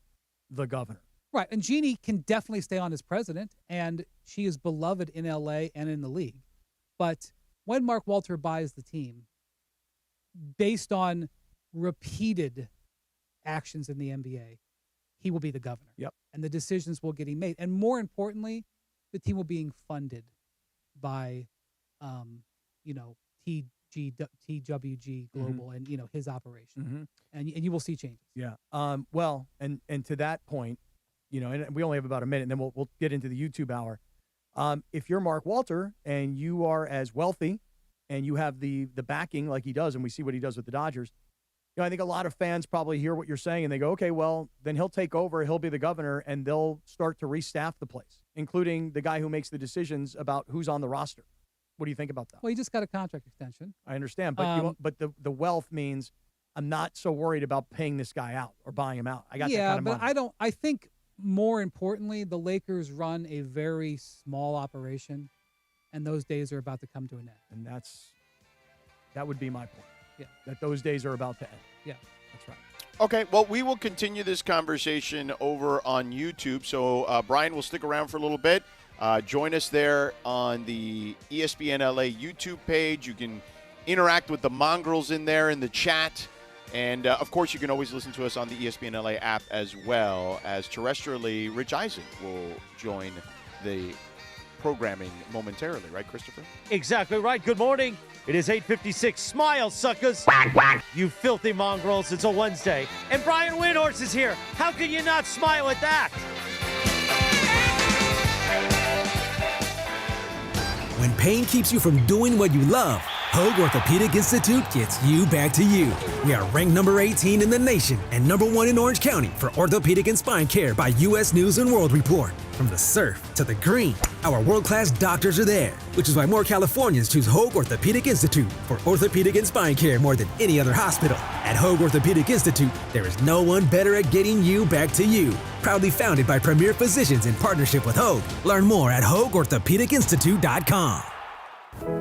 S10: the governor.
S11: Right, and Jeannie can definitely stay on as president, and she is beloved in L.A. and in the league. But when Mark Walter buys the team, based on repeated actions in the NBA, he will be the governor.
S10: Yep.
S11: And the decisions will get made. And more importantly, the team will be being funded by, TWG Global and, his operation.
S10: Mm-hmm.
S11: And you will see changes.
S10: Yeah. Well, and to that point, and we only have about a minute, and then we'll get into the YouTube hour. If you're Mark Walter and you are as wealthy and you have the backing like he does, and we see what he does with the Dodgers, I think a lot of fans probably hear what you're saying and they go, okay, well, then he'll take over, he'll be the governor, and they'll start to restaff the place, including the guy who makes the decisions about who's on the roster. What do you think about that?
S11: Well, he just got a contract extension.
S10: I understand, but the wealth means I'm not so worried about paying this guy out or buying him out. I got that kind of money.
S11: Yeah, but I think more importantly, the Lakers run a very small operation, and those days are about to come to an end.
S10: And that would be my point.
S11: Yeah.
S10: That those days are about to end.
S11: Yeah.
S10: That's right.
S1: Okay, well, we will continue this conversation over on YouTube. So Brian will stick around for a little bit. Join us there on the ESPN LA YouTube page. You can interact with the mongrels in there in the chat. And, of course, you can always listen to us on the ESPN LA app as well as terrestrially. Rich Eisen will join the programming momentarily, right, Christopher?
S2: Exactly right. Good morning. It is 8:56. Smile, suckers. You filthy mongrels. It's a Wednesday. And Brian Windhorst is here. How can you not smile at that?
S16: When pain keeps you from doing what you love, Hoag Orthopedic Institute gets you back to you. We are ranked number 18 in the nation and number 1 in Orange County for orthopedic and spine care by U.S. News & World Report. From the surf to the green, our world-class doctors are there, which is why more Californians choose Hoag Orthopedic Institute for orthopedic and spine care more than any other hospital. At Hoag Orthopedic Institute, there is no one better at getting you back to you. Proudly founded by premier physicians in partnership with Hoag. Learn more at HoagOrthopedicInstitute.com.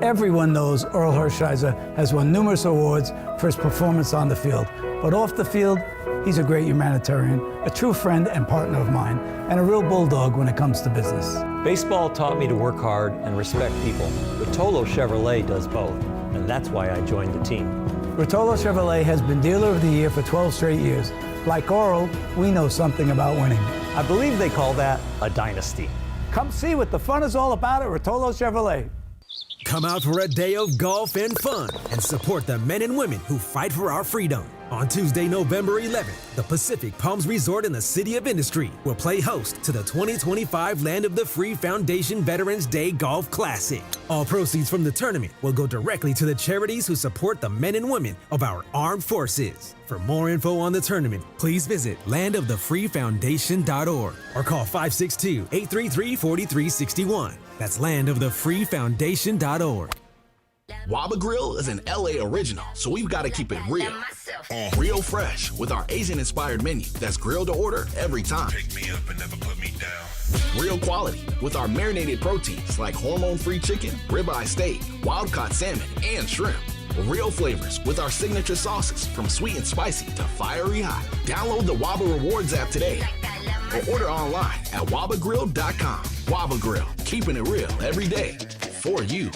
S6: Everyone knows Earl Hershiser has won numerous awards for his performance on the field. But off the field, he's a great humanitarian, a true friend and partner of mine, and a real bulldog when it comes to business.
S7: Baseball taught me to work hard and respect people. Rotolo Chevrolet does both, and that's why I joined the team.
S6: Rotolo Chevrolet has been Dealer of the Year for 12 straight years. Like Earl, we know something about winning.
S7: I believe they call that a dynasty.
S6: Come see what the fun is all about at Rotolo Chevrolet.
S16: Come out for a day of golf and fun and support the men and women who fight for our freedom. On Tuesday, November 11th, the Pacific Palms Resort in the City of Industry will play host to the 2025 Land of the Free Foundation Veterans Day Golf Classic. All proceeds from the tournament will go directly to the charities who support the men and women of our armed forces. For more info on the tournament, please visit landofthefreefoundation.org or call 562-833-4361. That's landofthefreefoundation.org.
S13: Waba Grill is an LA original, so we've got to keep it real. Real fresh with our Asian-inspired menu that's grilled to order every time.
S5: Pick me up and never put me down.
S13: Real quality with our marinated proteins like hormone-free chicken, ribeye steak, wild-caught salmon, and shrimp. Real flavors with our signature sauces from sweet and spicy to fiery hot. Download the Waba Rewards app today or order online at wabagrill.com. Waba Grill, keeping it real every day for you.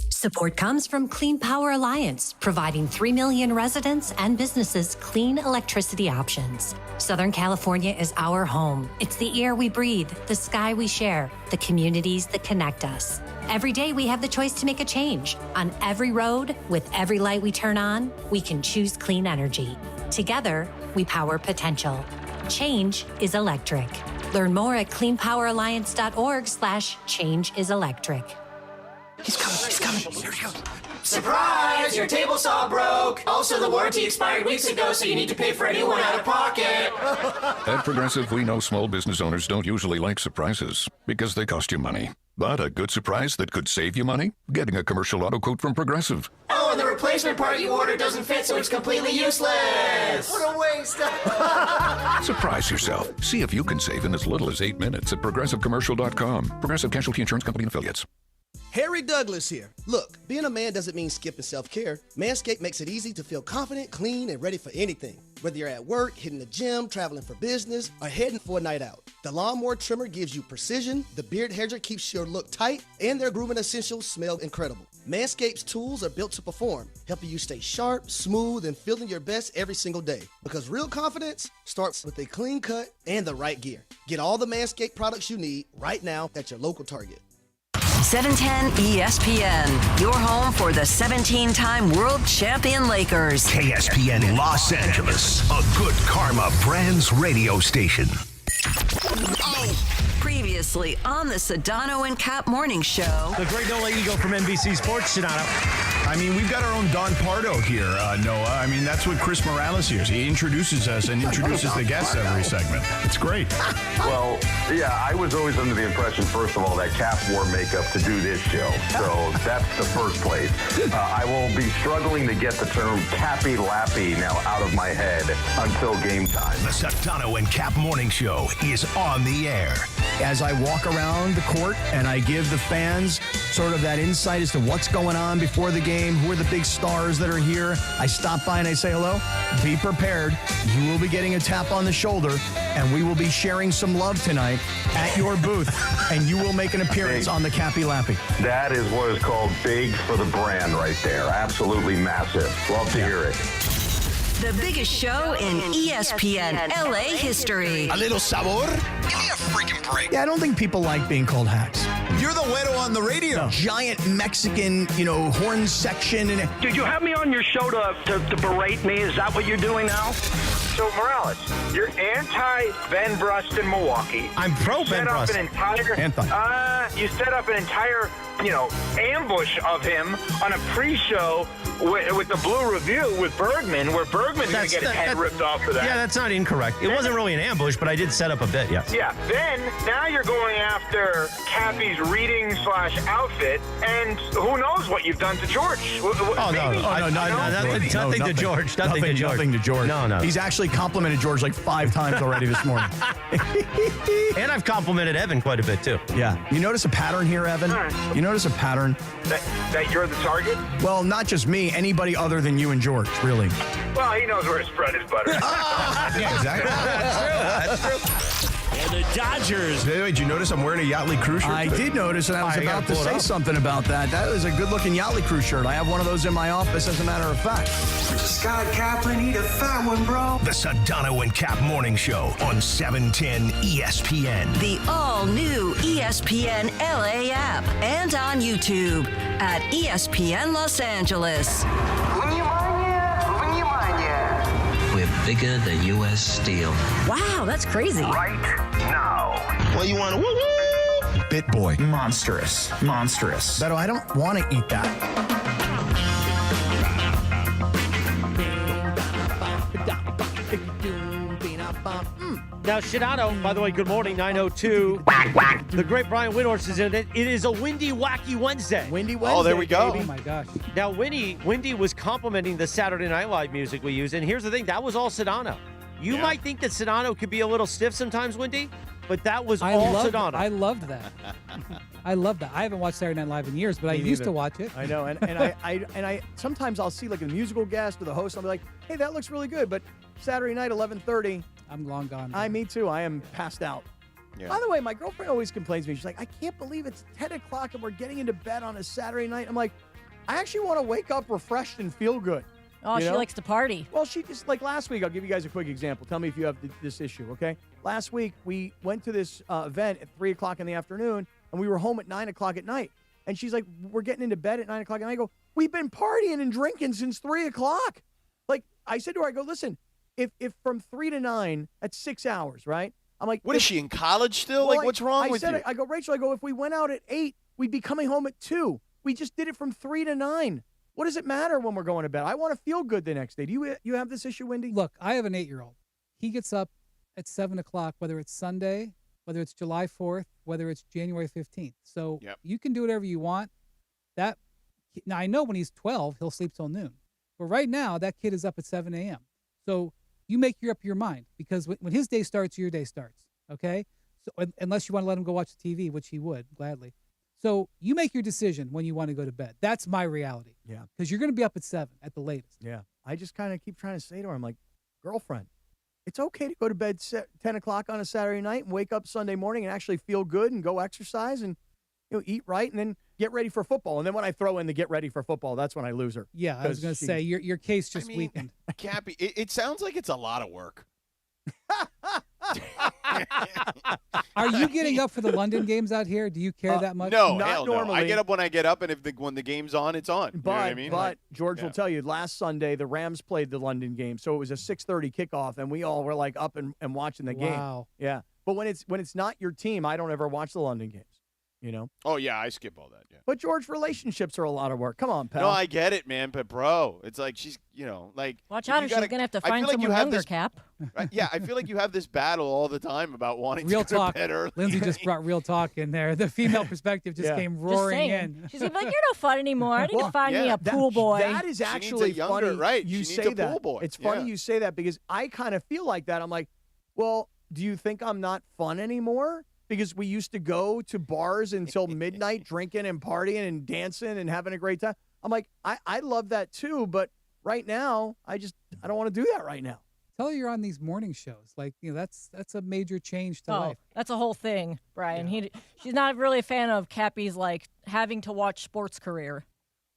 S20: Support comes from Clean Power Alliance, providing 3 million residents and businesses clean electricity options. Southern California is our home. It's the air we breathe, the sky we share, the communities that connect us. Every day we have the choice to make a change. On every road, with every light we turn on, we can choose clean energy. Together, we power potential. Change is electric. Learn more at cleanpoweralliance.org/changeIsElectric.
S21: He's coming. Here he goes. Surprise! Your table saw broke. Also, the warranty expired weeks ago, so you need to pay for a new one out of pocket.
S22: At Progressive, we know small business owners don't usually like surprises because they cost you money. But a good surprise that could save you money? Getting a commercial auto quote from Progressive.
S21: Oh, and the replacement part you ordered doesn't fit, so it's completely useless. What a waste.
S22: Surprise yourself. See if you can save in as little as 8 minutes at ProgressiveCommercial.com. Progressive Casualty Insurance Company and Affiliates.
S23: Harry Douglas here. Look, being a man doesn't mean skipping self-care. Manscaped makes it easy to feel confident, clean, and ready for anything. Whether you're at work, hitting the gym, traveling for business, or heading for a night out. The Lawnmower Trimmer gives you precision, the Beard Hedger keeps your look tight, and their grooming essentials smell incredible. Manscaped's tools are built to perform, helping you stay sharp, smooth, and feeling your best every single day. Because real confidence starts with a clean cut and the right gear. Get all the Manscaped products you need right now at your local Target.
S4: 710 ESPN, your home for the 17-time world champion Lakers.
S5: KSPN Los Angeles, a good karma brands radio station.
S4: Previously on the Sedano and Kap morning show.
S2: The great Noah Eagle from NBC Sports, Sedano.
S24: I mean, we've got our own Don Pardo here, Noah. I mean, that's what Chris Morales hears. He introduces us and introduces the guests every segment. It's great.
S25: Well, yeah, I was always under the impression, first of all, that Kap wore makeup to do this show. So that's the first place. I will be struggling to get the term Cappy Lappy now out of my head until game time.
S5: The Sedano and Kap morning show is on the air.
S10: As I walk around the court and I give the fans sort of that insight as to what's going on before the game, who are the big stars that are here, I stop by and I say hello. Be prepared. You will be getting a tap on the shoulder, and we will be sharing some love tonight at your booth, and you will make an appearance on the Cappy Lappy.
S25: That is what is called big for the brand right there. Absolutely massive. Love to hear it.
S4: The biggest show in ESPN LA history.
S3: A little sabor? Give me a freaking break.
S10: Yeah, I don't think people like being called hacks.
S3: You're the güero on the radio.
S10: Giant Mexican, horn section.
S26: Did you have me on your show to berate me? Is that what you're doing now?
S27: So, Morales, you're anti-Ben Brust in Milwaukee.
S10: I'm pro-Ben Brust.
S27: You set up an entire, ambush of him on a pre-show with the Blue Review with Bergman, where Bergman's going to get his head ripped off for that.
S2: Yeah, that's not incorrect. It wasn't really an ambush, but I did set up a bit, yes.
S27: Yeah, then, now you're going after Cappy's reading/outfit, and who knows what you've done to George.
S2: Nothing to George.
S10: Nothing to George.
S2: No.
S10: He's actually complimented George like 5 times already this morning.
S2: And I've complimented Evan quite a bit, too.
S10: Yeah. You notice a pattern here, Evan? You notice a pattern?
S27: That you're the target?
S10: Well, not just me. Anybody other than you and George, really.
S27: Well, he knows where to spread his butter.
S10: Yeah, exactly.
S2: That's true. And the Dodgers.
S24: Hey, did you notice I'm wearing a Yachtley Crew shirt?
S10: I did notice, and I was about to say something about that. That was a good-looking Yachtley Crew shirt. I have one of those in my office, as a matter of fact.
S5: Scott Kaplan, need a fat one, bro. The Sedano and Kap morning show on 710 ESPN.
S4: The all-new ESPN LA app and on YouTube at ESPN Los Angeles.
S28: We're bigger than U.S. Steel.
S12: Wow, that's crazy.
S5: Right now.
S3: Well, you want to woo-woo?
S10: Bit boy.
S28: Monstrous.
S10: Beto, I don't want to eat that.
S2: Now, Sedano, by the way, good morning, 9:02. The great Brian Windhorst is in it. It is a windy, wacky Wednesday.
S10: Windy Wednesday.
S1: Oh, there we go.
S10: Baby.
S11: Oh, my gosh.
S2: Now, Windy was complimenting the Saturday Night Live music we use, and here's the thing, that was all Sedano. You might think that Sedano could be a little stiff sometimes, Windy, but that was all Sedano.
S11: I loved that. I love that. I haven't watched Saturday Night Live in years, but I used to watch it.
S10: I know, and I sometimes I'll see like a musical guest or the host. I'll be like, hey, that looks really good, but Saturday night 11:30.
S11: I'm long gone.
S10: Me too. I am passed out. Yeah. By the way, my girlfriend always complains to me. She's like, I can't believe it's 10 o'clock and we're getting into bed on a Saturday night. I'm like, I actually want to wake up refreshed and feel good.
S12: Oh, she likes to party.
S10: Well, she just, like last week, I'll give you guys a quick example. Tell me if you have this issue, okay? Last week, we went to this event at 3 o'clock in the afternoon, and we were home at 9 o'clock at night. And she's like, we're getting into bed at 9 o'clock. And I go, we've been partying and drinking since 3 o'clock. Like, I said to her, I go, listen, if from 3 to 9, that's 6 hours, right? I'm like,
S1: what is she in college still?
S10: Well,
S1: like, what's wrong with you?
S10: I go, Rachel, if we went out at 8, we'd be coming home at 2. We just did it from 3 to 9. What does it matter when we're going to bed? I want to feel good the next day. Do you have this issue, Wendy?
S11: Look, I have an 8-year-old. He gets up at 7 o'clock, whether it's Sunday, whether it's July 4th, whether it's January 15th. So you can do whatever you want. Now, I know when he's 12, he'll sleep till noon. But right now, that kid is up at 7 a.m. So you make up your mind, because when his day starts, your day starts, okay? So unless you want to let him go watch the TV, which he would, gladly. So you make your decision when you want to go to bed. That's my reality.
S10: Yeah.
S11: Because you're going to be up at 7 at the latest.
S10: Yeah. I just kind of keep trying to say to her, I'm like, girlfriend, it's okay to go to bed 10 o'clock on a Saturday night and wake up Sunday morning and actually feel good and go exercise and eat right and then get ready for football. And then when I throw in the get ready for football, that's when I lose her.
S11: Yeah, I was going to say, your case just weakened.
S1: Cappy, it sounds like it's a lot of work.
S11: Are you getting up for the London games out here? Do you care that much?
S1: No,
S10: Not
S1: hell
S10: normally.
S1: no. I get up when I get up, and when the game's on, it's on.
S10: But,
S1: you know what I mean?
S10: but George will tell you, last Sunday, the Rams played the London game. So it was a 6:30 kickoff, and we all were like up and watching the game.
S11: Wow.
S10: Yeah. But when it's not your team, I don't ever watch the London games.
S1: Oh, yeah, I skip all that, yeah.
S10: But, George, relationships are a lot of work. Come on, pal.
S1: No, I get it, man. But, bro, it's like she's,
S12: Watch out, or she's going to have to find someone younger, Cap.
S1: Right? Yeah, I feel like you have this battle all the time about wanting
S11: Real
S1: to go
S11: talk.
S1: to bed early.
S11: Lindsay just brought real talk in there. The female perspective just came roaring in.
S12: She's gonna be like, "You're no fun anymore. I need to find me a pool boy."
S10: That is actually funny.
S1: Right?
S10: You
S1: she
S10: say
S1: needs a
S10: that.
S1: pool boy.
S10: It's funny you say that because I kind of feel like that. I'm like, well, do you think I'm not fun anymore? Because we used to go to bars until midnight, drinking and partying and dancing and having a great time. I'm like, I love that too, but right now, I don't want to do that right now.
S11: Tell her you're on these morning shows. Like, that's a major change to life.
S12: That's a whole thing, Brian. She's not really a fan of Cappy's like having to watch sports career.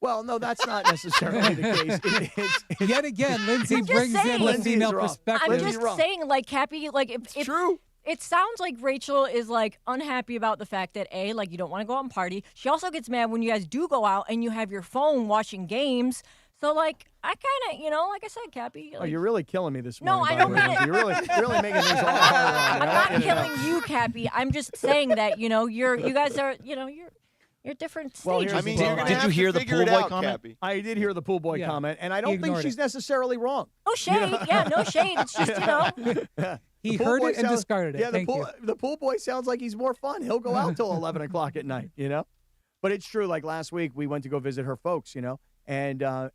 S10: Well, no, that's not necessarily the case.
S11: Yet again, Lindsay brings in the female perspective.
S12: I'm just saying, like, Cappy, like, it's
S1: true.
S12: It sounds like Rachel is, like, unhappy about the fact that, A, like, you don't want to go out and party. She also gets mad when you guys do go out and you have your phone watching games. So, like, I kind of, like I said, Cappy. Like,
S10: you're really killing me this
S12: no,
S10: morning.
S12: I don't mean it.
S10: You're really making things all hard.
S12: I'm not killing you, Cappy. I'm just saying that, you guys are, you're different stages.
S10: Well,
S7: did you hear the pool boy comment?
S1: Cappy.
S10: I did hear the pool boy comment, and I don't think she's necessarily wrong.
S12: No shade. Yeah, no shade. It's just,
S11: He heard it and discarded it.
S10: Yeah,
S11: Thank you.
S10: the pool boy sounds like he's more fun. He'll go out till 11 o'clock at night, But it's true. Like last week, we went to go visit her folks, and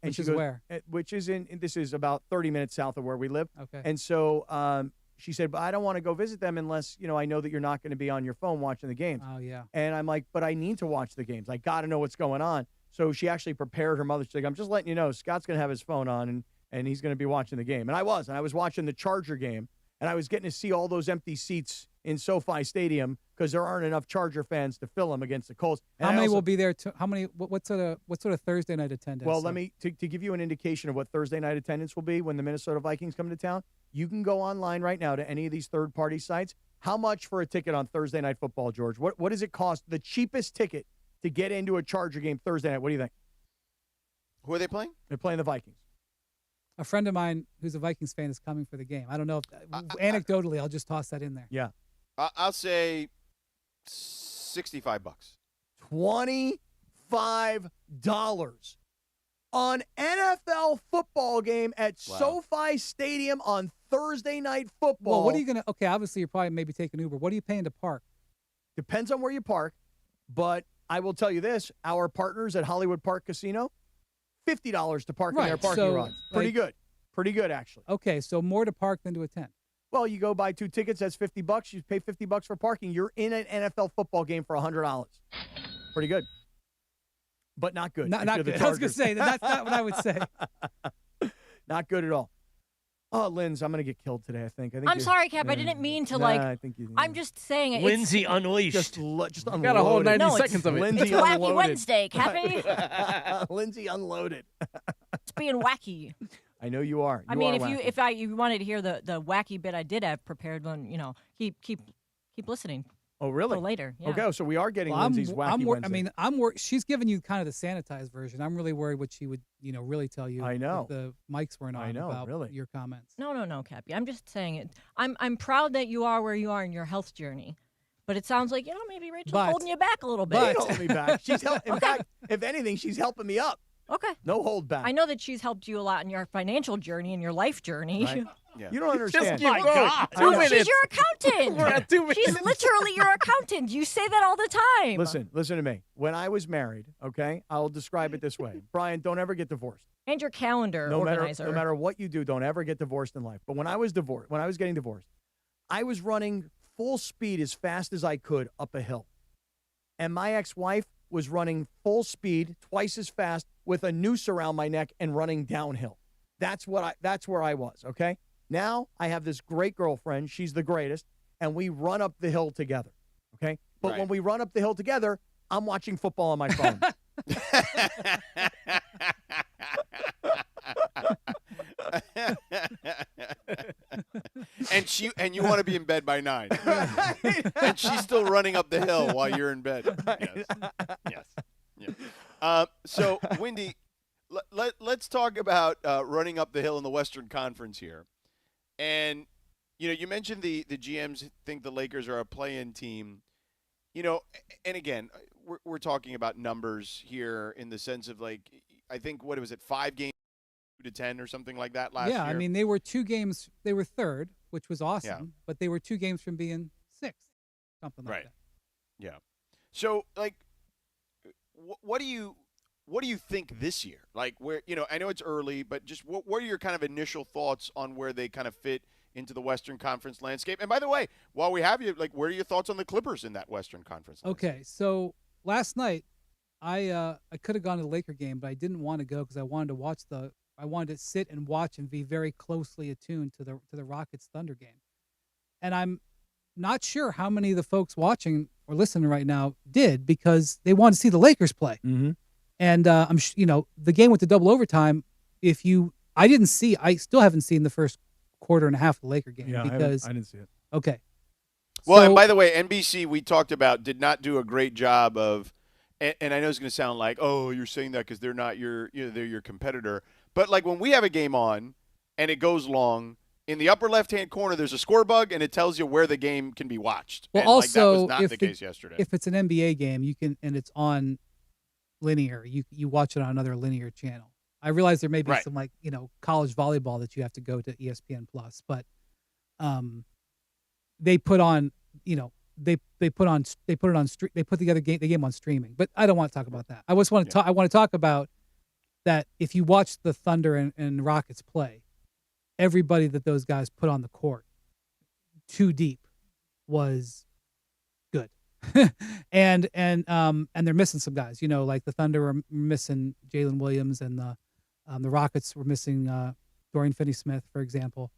S11: Which
S10: she
S11: is
S10: goes,
S11: where?
S10: Which is this is about 30 minutes south of where we live.
S11: Okay.
S10: And so she said, but I don't want to go visit them unless, I know that you're not going to be on your phone watching the games.
S11: Oh, yeah.
S10: And I'm like, but I need to watch the games. I got to know what's going on. So she actually prepared her mother. She's like, I'm just letting you know, Scott's going to have his phone on, and he's going to be watching the game. And I was watching the Charger game. And I was getting to see all those empty seats in SoFi Stadium because there aren't enough Charger fans to fill them against the Colts. And
S11: How many will be there? How many? What sort of Thursday night attendance?
S10: Well, let me to give you an indication of what Thursday night attendance will be when the Minnesota Vikings come to town. You can go online right now to any of these third-party sites. How much for a ticket on Thursday Night Football, George? What does it cost? The cheapest ticket to get into a Charger game Thursday night. What do you think?
S1: Who are they playing?
S10: They're playing the Vikings.
S11: A friend of mine who's a Vikings fan is coming for the game. I don't know if anecdotally, I'll just toss that in there.
S10: Yeah.
S1: I'll say $65.
S10: $25 on NFL football game at SoFi Stadium on Thursday Night Football.
S11: Well, what are you going to – okay, obviously you're probably maybe taking Uber. What are you paying to park?
S10: Depends on where you park, but I will tell you this. Our partners at Hollywood Park Casino, $50 to park in their parking lot. Pretty good. Pretty good, actually.
S11: Okay, so more to park than to attend.
S10: Well, you go buy 2 tickets, that's $50. You pay $50 for parking. You're in an NFL football game for $100. Pretty good. But not good.
S11: Not good. I was going to say, that's not what I would say.
S10: Not good at all. Oh, Linz, I'm going to get killed today, I think.
S12: I'm sorry, Cap. I didn't mean to,
S10: I think you,
S12: I'm just saying it.
S2: Lindsay unleashed.
S10: Just unloaded.
S7: Got a whole 90 seconds of it.
S10: Lindsay
S12: it's Wacky
S10: unloaded.
S12: Wednesday, Cappy.
S10: Lindsay unloaded.
S12: It's being wacky.
S10: I know you are.
S12: I mean, if you wanted to hear the wacky bit I did have prepared, then keep listening.
S10: Oh, really?
S12: For later. Yeah.
S10: Okay, so we are getting
S11: Well,
S10: Lindsay's wacky Wednesday.
S11: I mean, I'm worried. She's giving you kind of the sanitized version. I'm really worried what she would, really tell you.
S10: I know.
S11: If the mics weren't on about your comments.
S12: No, Cappy. I'm just saying it. I'm proud that you are where you are in your health journey. But it sounds like, maybe Rachel's holding you back a little bit.
S10: She's holding me back. In fact, if anything, she's helping me up.
S12: Okay.
S10: No hold back.
S12: I know that she's helped you a lot in your financial journey and your life journey.
S10: Right. Yeah. You don't understand.
S12: Just keep going. She's your accountant.
S10: We're at 2 minutes.
S12: She's literally your accountant. You say that all the time.
S10: Listen to me. When I was married, okay, I'll describe it this way. Brian, don't ever get divorced.
S12: And your calendar organizer.
S10: No matter what you do, don't ever get divorced in life. But when I was getting divorced, I was running full speed as fast as I could up a hill. And my ex-wife was running full speed, twice as fast, with a noose around my neck and running downhill. That's where I was, okay? Now I have this great girlfriend. She's the greatest. And we run up the hill together, okay? But when we run up the hill together, I'm watching football on my phone.
S1: and you want to be in bed by 9. And she's still running up the hill while you're in bed. Yes. Yeah. So, Wendy, let's talk about running up the hill in the Western Conference here. And, you mentioned the GMs think the Lakers are a play-in team. And again, we're talking about numbers here in the sense of, like, I think, 5 games to 10 or something like that last year?
S11: Yeah, I mean, they were 2 games. They were third, which was awesome, but they were 2 games from being 6th, something like that.
S1: Yeah. So, like, what do you think this year? Like, where, I know it's early, but just what are your kind of initial thoughts on where they kind of fit into the Western Conference landscape? And by the way, while we have you, like, what are your thoughts on the Clippers in that Western Conference landscape?
S11: Okay, so last night I could have gone to the Laker game, but I didn't want to go because I wanted to sit and watch and be very closely attuned to the Rockets Thunder game. And I'm not sure how many of the folks watching or listening right now did, because they wanted to see the Lakers play.
S10: Mm-hmm.
S11: And the game with the double overtime, I still haven't seen the first quarter and a half of the Laker game.
S10: Yeah,
S11: because
S10: I didn't see it.
S11: Okay.
S1: Well,
S11: So-
S1: and by the way, NBC, we talked about, did not do a great job of, and I know it's going to sound like, oh, you're saying that because they're not they're your competitor. But, like, when we have a game on and it goes long, in the upper left-hand corner, there's a score bug, and it tells you where the game can be watched.
S11: Well,
S1: and,
S11: also,
S1: that was not the case yesterday.
S11: If it's an NBA game, you can, and it's on linear, you watch it on another linear channel. I realize there may be some, like, college volleyball that you have to go to ESPN Plus, but they put on, they put the game on streaming. But I don't want to talk about that. I just want to I want to talk about that. If you watch the Thunder and Rockets play, everybody that those guys put on the court, too deep, was good. and they're missing some guys. Like the Thunder were missing Jalen Williams, and the Rockets were missing Dorian Finney-Smith, for example.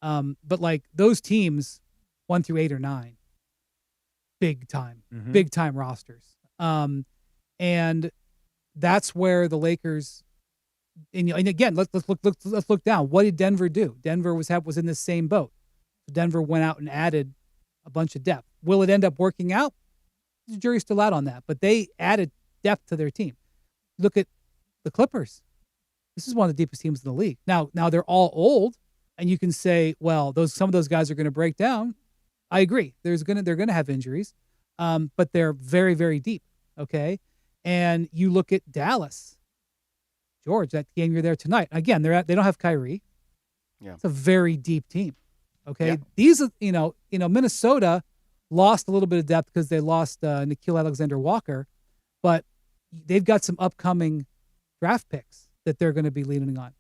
S11: But, like, those teams, 1 through 8 or 9, big time rosters. And that's where the Lakers. And again, let's look down. What did Denver do? Denver was in the same boat. Denver went out and added a bunch of depth. Will it end up working out? The jury's still out on that. But they added depth to their team. Look at the Clippers. This is one of the deepest teams in the league. Now they're all old, and you can say, well, some of those guys are going to break down. I agree. They're going to have injuries, but they're very, very deep. Okay, and you look at Dallas. George, that game you're there tonight. Again, they don't have Kyrie.
S1: Yeah.
S11: It's a very deep team. Okay.
S1: Yeah.
S11: These are, Minnesota lost a little bit of depth because they lost Nickeil Alexander-Walker, but they've got some upcoming draft picks that they're going to be leaning on.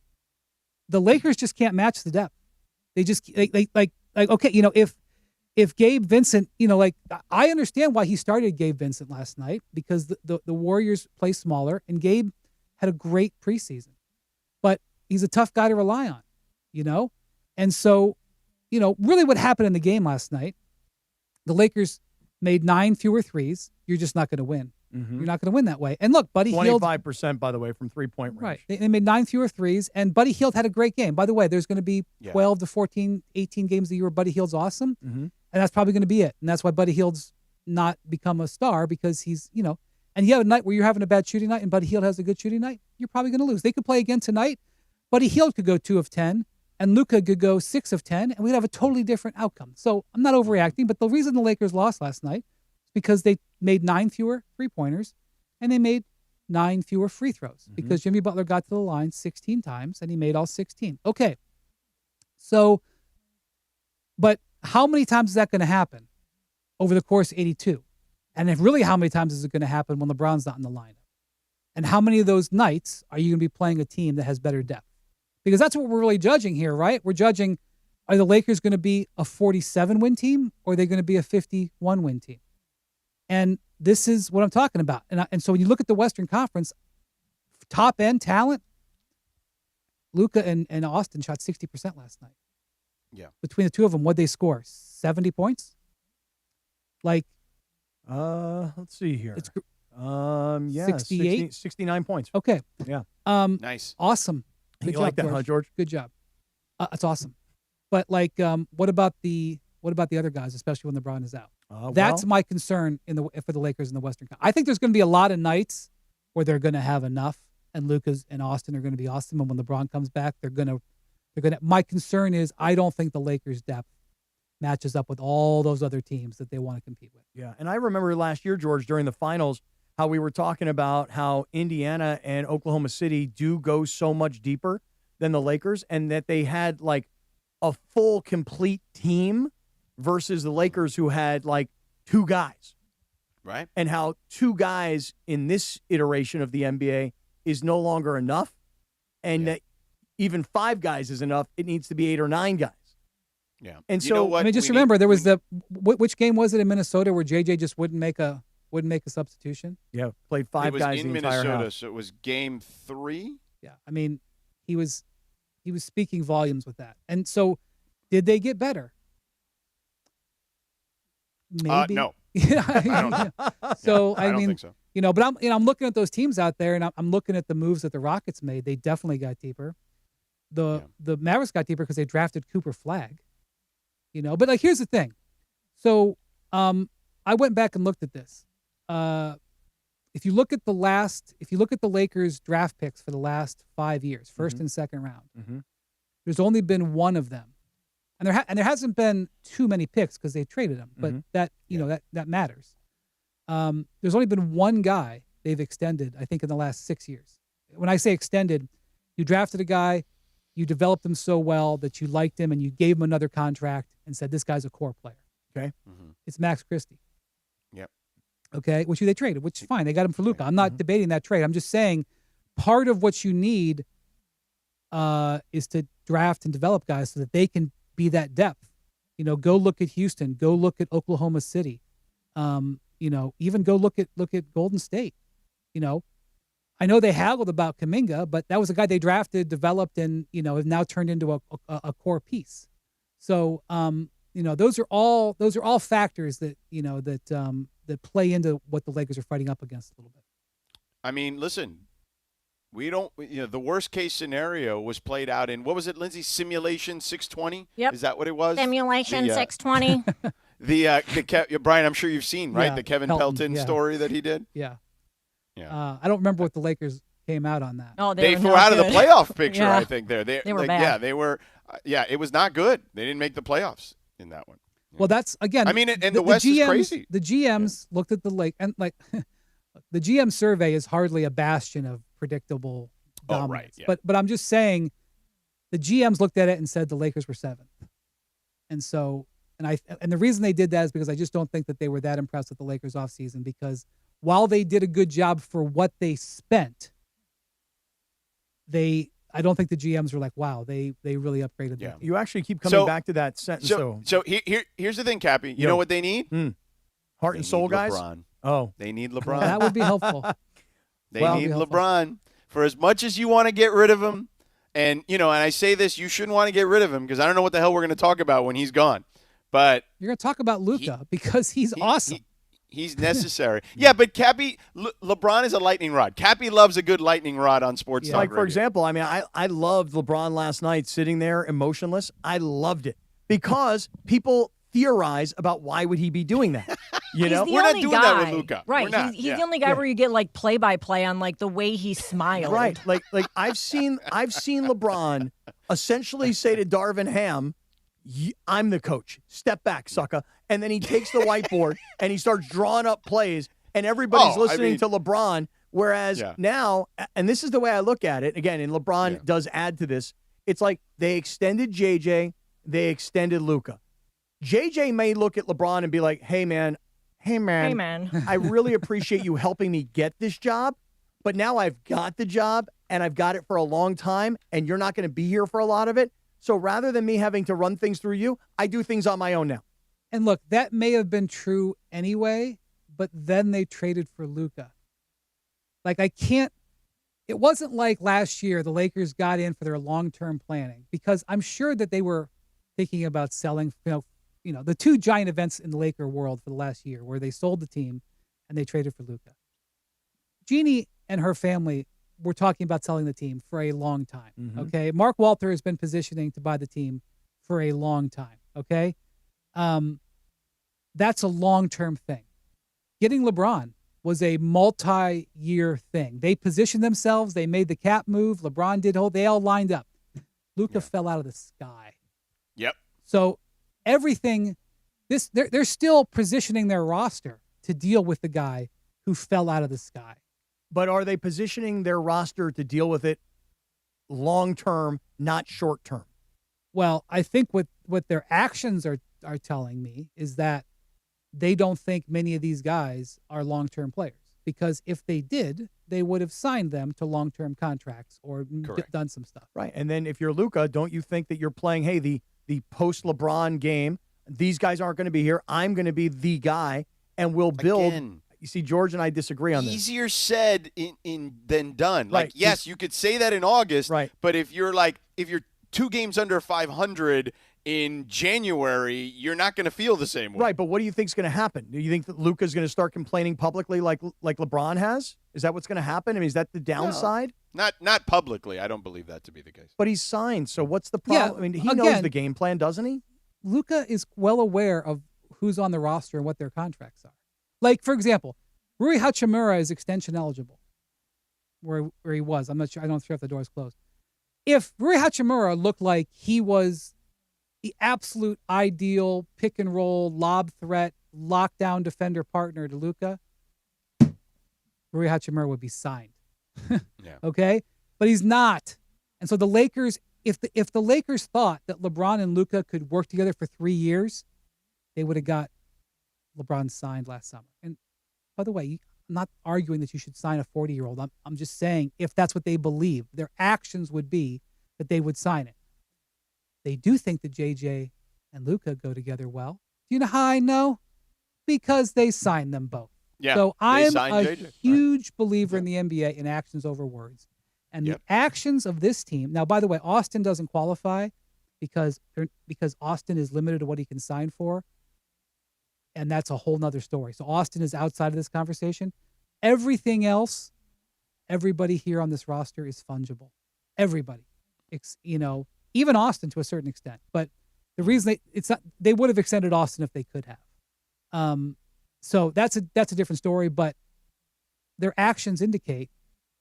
S11: The Lakers just can't match the depth. They just okay, if Gabe Vincent, I understand why he started Gabe Vincent last night, because the Warriors play smaller, and Gabe had a great preseason, but he's a tough guy to rely on, And so, really what happened in the game last night, the Lakers made 9 fewer threes. You're just not going to win.
S10: Mm-hmm.
S11: You're not going to win that way. And look, Buddy Hield.
S10: 25%, by the way, from 3-point range.
S11: Right. They made 9 fewer threes, and Buddy Hield had a great game. By the way, there's going to be 12 to 14, 18 games a year where Buddy Hield's awesome,
S10: Mm-hmm.
S11: and that's probably going to be it. And that's why Buddy Hield's not become a star because he's, and you have a night where you're having a bad shooting night and Buddy Hield has a good shooting night, you're probably going to lose. They could play again tonight. Buddy Hield could go 2 of 10 and Luka could go 6 of 10 and we'd have a totally different outcome. So I'm not overreacting, but the reason the Lakers lost last night is because they made 9 fewer 3-pointers and they made 9 fewer free throws because Jimmy Butler got to the line 16 times and he made all 16. Okay. So, but how many times is that going to happen over the course of 82? And if really, how many times is it going to happen when LeBron's not in the lineup? And how many of those nights are you going to be playing a team that has better depth? Because that's what we're really judging here, right? We're judging, are the Lakers going to be a 47-win team or are they going to be a 51-win team? And this is what I'm talking about. And so when you look at the Western Conference, top-end talent, Luka and Austin shot 60% last night.
S1: Yeah.
S11: Between the two of them, what'd they score? 70 points? Like,
S10: let's see here.
S11: It's
S10: 68? 69 points.
S11: Okay.
S10: Yeah.
S1: Nice.
S11: Awesome. Good
S10: You
S11: job,
S10: like that, huh, George?
S11: Good job. That's awesome. But like, what about the other guys, especially when LeBron is out? That's my concern for the Lakers in the Western Conference. I think there's going to be a lot of nights where they're going to have enough, and Luka's and Austin are going to be awesome. And when LeBron comes back, they're going to. My concern is I don't think the Lakers' depth matches up with all those other teams that they want to compete with.
S10: Yeah, and I remember last year, George, during the finals, how we were talking about how Indiana and Oklahoma City do go so much deeper than the Lakers, and that they had like a full, complete team versus the Lakers who had like 2 guys.
S1: Right.
S10: And how 2 guys in this iteration of the NBA is no longer enough, and that even 5 guys is enough. It needs to be 8 or 9 guys.
S1: Yeah.
S10: And
S1: You
S10: so,
S1: know what?
S11: I mean, just
S1: We
S11: remember
S1: need-
S11: there was which game was it in Minnesota where JJ just wouldn't make a substitution?
S10: Yeah, played 5
S1: it was
S10: guys
S1: in
S10: the entire
S1: Minnesota,
S10: half.
S1: so it was game 3.
S11: Yeah, I mean, he was speaking volumes with that. And so, did they get better? Maybe.
S1: No.
S11: Yeah.
S1: I don't-
S11: So
S1: I don't
S11: mean,
S1: think so.
S11: but I'm looking at those teams out there, and I'm looking at the moves that the Rockets made. They definitely got deeper. The Mavericks got deeper because they drafted Cooper Flagg. But like here's the thing. So I went back and looked at this. If you look at the Lakers draft picks for the last 5 years, first and second round, there's only been one of them, and there hasn't been too many picks because they traded them, but that that matters. There's only been one guy they've extended, I think, in the last 6 years. When I say extended, you drafted a guy, you developed him so well that you liked him, and you gave him another contract and said, this guy's a core player.
S10: Okay.
S11: It's Max Christie.
S1: Yep.
S11: Okay, which they traded, which is fine. They got him for Luka. I'm not debating that trade. I'm just saying part of what you need is to draft and develop guys so that they can be that depth. Go look at Houston. Go look at Oklahoma City. Even go look at Golden State. I know they haggled about Kuminga, but that was a guy they drafted, developed, and has now turned into a core piece. So those are all factors that that play into what the Lakers are fighting up against a little bit.
S1: I mean, listen, we don't. The worst case scenario was played out in what was it, Lindsay? Simulation 620.
S12: Yep.
S1: Is that what it was?
S12: Simulation 620.
S1: Brian, I'm sure you've seen, right?
S11: Yeah,
S1: The Kevin
S11: Pelton,
S1: story that he did.
S11: Yeah.
S1: Yeah.
S11: I don't remember what the Lakers came out on that.
S12: Oh,
S1: they
S12: were
S1: were
S12: not
S1: out of the
S12: good.
S1: playoff picture.
S12: Yeah.
S1: I think they
S12: were bad.
S1: Yeah, they were. It was not good. They didn't make the playoffs in that one.
S11: Well, that's again.
S1: I mean, and the West is
S11: GMs,
S1: crazy.
S11: The GMs looked at the Lake and like the GM survey is hardly a bastion of predictable dominance.
S1: Right, yeah.
S11: But I'm just saying, the GMs looked at it and said the Lakers were 7th, and so and the reason they did that is because I just don't think that they were that impressed with the Lakers offseason, because while they did a good job for what they spent, I don't think the GMs were like, wow, they really upgraded their team.
S10: You actually keep coming back to that sentence.
S1: So here's the thing, Cappy. You know what they need?
S10: Heart and soul guys?
S1: LeBron.
S10: Oh.
S1: They need LeBron.
S11: That would be helpful.
S1: They need LeBron. For as much as you want to get rid of him, and I say this, you shouldn't want to get rid of him because I don't know what the hell we're going to talk about when he's gone. But
S11: you're going to talk about Luka because he's awesome.
S1: He's necessary. Yeah, but Cappy, LeBron is a lightning rod. Cappy loves a good lightning rod on Sports Talk
S10: Like, for
S1: Radio.
S10: example, I mean, I loved LeBron last night sitting there emotionless. I loved it because people theorize about why would he be doing that. You know,
S1: we're not doing that with Luka.
S12: Right. He's the only guy where you get like play-by-play on like the way he smiled.
S10: Right. Like I've seen LeBron essentially say to Darvin Ham, I'm the coach. Step back, sucker. And then he takes the whiteboard and he starts drawing up plays, and everybody's listening to LeBron. Whereas now, and this is the way I look at it, again, and LeBron does add to this, it's like they extended JJ, they extended Luka. JJ may look at LeBron and be like, hey, man, I really appreciate you helping me get this job, but now I've got the job, and I've got it for a long time, and you're not going to be here for a lot of it. So rather than me having to run things through you, I do things on my own now.
S11: And look, that may have been true anyway, but then they traded for Luka. Like, it wasn't like last year the Lakers got in for their long-term planning, because I'm sure that they were thinking about selling, the two giant events in the Laker world for the last year where they sold the team and they traded for Luka. Jeannie and her family were talking about selling the team for a long time, okay? Mark Walter has been positioning to buy the team for a long time, okay? That's a long-term thing. Getting LeBron was a multi-year thing. They positioned themselves. They made the cap move. LeBron did they all lined up. Luka fell out of the sky.
S1: Yep.
S11: So everything, they're still positioning their roster to deal with the guy who fell out of the sky.
S10: But are they positioning their roster to deal with it long-term, not short-term?
S11: Well, I think what their actions are telling me is that they don't think many of these guys are long-term players, because if they did, they would have signed them to long-term contracts or done some stuff.
S10: Right. And then if you're Luka, don't you think that you're playing, hey, the post-LeBron game, these guys aren't going to be here, I'm going to be the guy, and we'll build. Again, you see, George and I disagree on this.
S1: Easier said than done. Like, yes, you could say that in August,
S10: right?
S1: But if you're 2 games under 500 in January, you're not going to feel the same way.
S10: Right, but what do you think is going to happen? Do you think that Luka's going to start complaining publicly like LeBron has? Is that what's going to happen? I mean, is that the downside?
S1: No, not publicly. I don't believe that to be the case.
S10: But he's signed, so what's the problem?
S11: Yeah,
S10: I mean, he knows the game plan, doesn't he?
S11: Luka is well aware of who's on the roster and what their contracts are. Like, for example, Rui Hachimura is extension eligible, where he was. I'm not sure. I don't know if the door is closed. If Rui Hachimura looked like he was the absolute ideal pick and roll, lob threat, lockdown defender partner to Luka, Rui Hachimura would be signed. Okay? But he's not. And so the Lakers, if the Lakers thought that LeBron and Luka could work together for 3 years, they would have got LeBron signed last summer. And by the way, I'm not arguing that you should sign a 40-year-old. I'm just saying if that's what they believe, their actions would be that they would sign it. They do think that JJ and Luka go together well. Do you know how I know? Because they signed them both.
S1: Yeah,
S11: so I'm a
S1: JJ.
S11: huge believer in the NBA in actions over words. And the actions of this team. Now, by the way, Austin doesn't qualify because Austin is limited to what he can sign for. And that's a whole nother story. So Austin is outside of this conversation. Everything else, everybody here on this roster is fungible. Everybody. Even Austin to a certain extent. But the reason they would have extended Austin if they could have. So that's a different story, but their actions indicate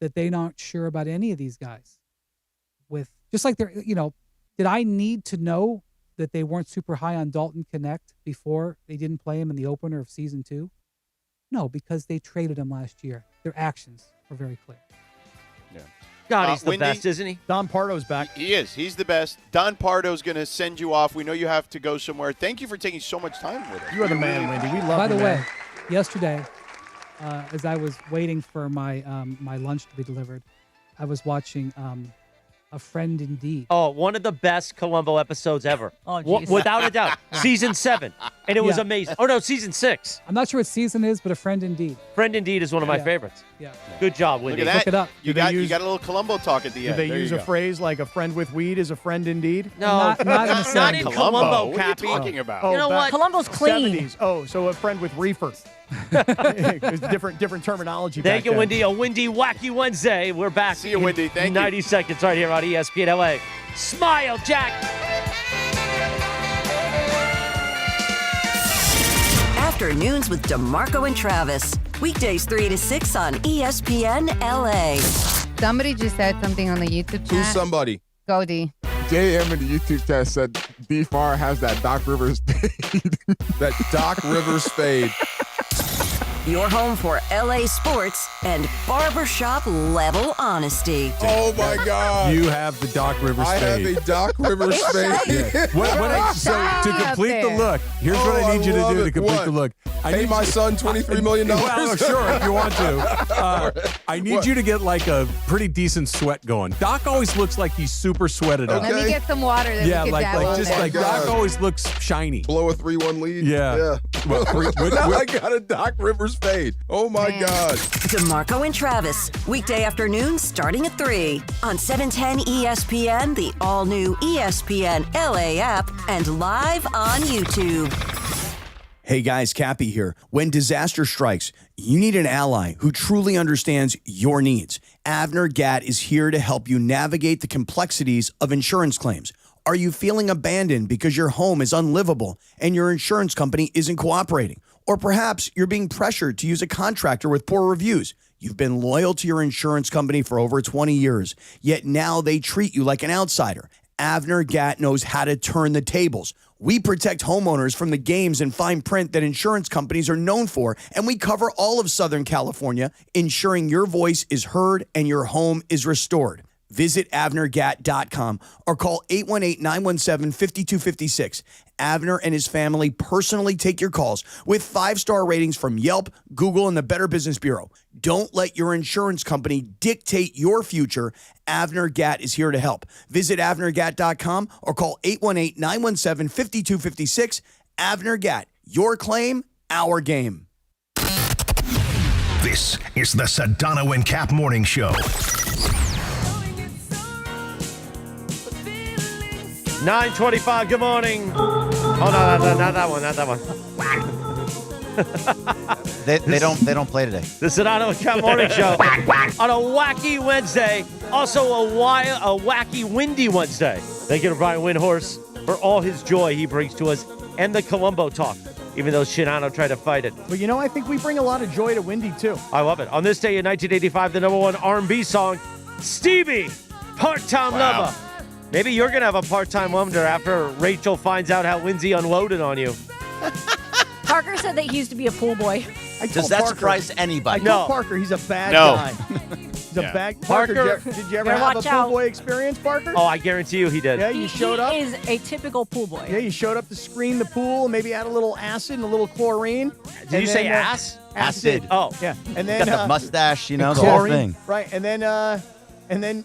S11: that they're not sure about any of these guys. Just like did I need to know that they weren't super high on Dalton Connect before they didn't play him in the opener of season 2? No, because they traded him last year. Their actions were very clear.
S1: Yeah.
S2: God, he's the
S1: Windy,
S2: best, isn't he?
S10: Don Pardo's back.
S1: He is. He's the best. Don Pardo's going to send you off. We know you have to go somewhere. Thank you for taking so much time with us.
S10: You are the man, Wendy. We love you.
S11: By the way,
S10: man.
S11: yesterday, as I was waiting for my my lunch to be delivered, I was watching A Friend Indeed.
S2: Oh, one of the best Columbo episodes ever.
S12: Oh, geez.
S2: Without a doubt. Season 7. And it was amazing. Oh, no, season 6.
S11: I'm not sure what season it is, but A Friend Indeed.
S2: Friend Indeed is one of my favorites.
S11: Yeah.
S2: Good job, Wendy.
S1: Look at that.
S11: Look it up.
S1: You got a little Columbo talk at the end.
S10: Do they
S1: There
S10: use
S1: you
S10: a
S1: go.
S10: phrase like a friend with weed is a friend indeed?
S2: No,
S11: Not in the
S2: not
S11: same.
S2: in
S1: Columbo.
S2: Columbo,
S1: What are you
S2: Cappy.
S1: talking about?
S2: You know what?
S12: Columbo's clean.
S10: 70s. Oh, so a friend with reefer. It's different terminology.
S2: Thank
S10: back
S2: you,
S10: then.
S2: Wendy. A windy, wacky Wednesday. We're back.
S1: See you,
S2: in
S1: Wendy. Thank you.
S2: 90 seconds right here on ESPN LA. Smile, Jack.
S4: After Afternoons with DeMarco and Travis. Weekdays 3 to 6 on ESPN LA.
S6: Somebody just said something on the YouTube chat.
S8: Who's somebody?
S6: Go D.
S9: JM in the YouTube chat said B-Far has that Doc Rivers fade.
S8: That Doc Rivers fade.
S4: Your home for LA sports and barbershop level honesty.
S8: Oh my God!
S14: You have the Doc Rivers
S8: I
S14: fade.
S8: have a Doc Rivers fade.
S14: So to complete the look, here's what I need you to do to complete the look.
S8: Pay my son $23 million.
S14: Well, sure, if you want to. I need you to get like a pretty decent sweat going. Doc always looks like he's super sweated up.
S6: Let me get some water that we can dabble in there.
S14: Doc always looks shiny.
S8: Blow a 3-1 lead.
S14: Yeah.
S8: Well, now I got a Doc Rivers fade. Oh my God.
S4: DeMarco and Travis, weekday afternoons starting at 3 on 710 ESPN, the all-new ESPN LA app, and live on YouTube.
S3: Hey guys, Cappy here. When disaster strikes, you need an ally who truly understands your needs. Avner Gatt is here to help you navigate the complexities of insurance claims. Are you feeling abandoned because your home is unlivable and your insurance company isn't cooperating? Or perhaps you're being pressured to use a contractor with poor reviews. You've been loyal to your insurance company for over 20 years, yet now they treat you like an outsider. Avner Gatt knows how to turn the tables. We protect homeowners from the games and fine print that insurance companies are known for, and we cover all of Southern California, ensuring your voice is heard and your home is restored. Visit AvnerGatt.com or call 818-917-5256. Avner and his family personally take your calls with 5-star ratings from Yelp, Google, and the Better Business Bureau. Don't let your insurance company dictate your future. Avner Gatt is here to help. Visit AvnerGatt.com or call 818-917-5256. Avner Gatt, your claim, our game.
S5: This is the Sedano and Kap Morning Show.
S2: 9:25. Good morning. Oh no, not that one. Not that one.
S7: They don't play today.
S2: The Sedano and Kap Morning Show on a wacky Wednesday. Also a wacky windy Wednesday. Thank you to Brian Windhorst for all his joy he brings to us and the Columbo talk. Even though Sedano tried to fight it.
S10: But I think we bring a lot of joy to Windy too.
S2: I love it. On this day in 1985, the number one R&B song, Stevie, Part-Time Lover. Maybe you're going to have a part-time wonder after Rachel finds out how Lindsay unloaded on you.
S12: Parker said that he used to be a pool boy.
S7: Does that surprise anybody?
S10: I told Parker he's a bad guy. He's a bad Parker, did you ever have a pool boy experience, Parker?
S2: Oh, I guarantee you he did.
S10: Yeah, you showed up.
S12: He is a typical pool boy.
S10: Yeah, you showed up to screen the pool, maybe add a little acid and a little chlorine.
S2: Did you say ass?
S7: Acid.
S2: Oh.
S10: Yeah. And then
S7: got the mustache, the whole thing.
S10: Right. And then,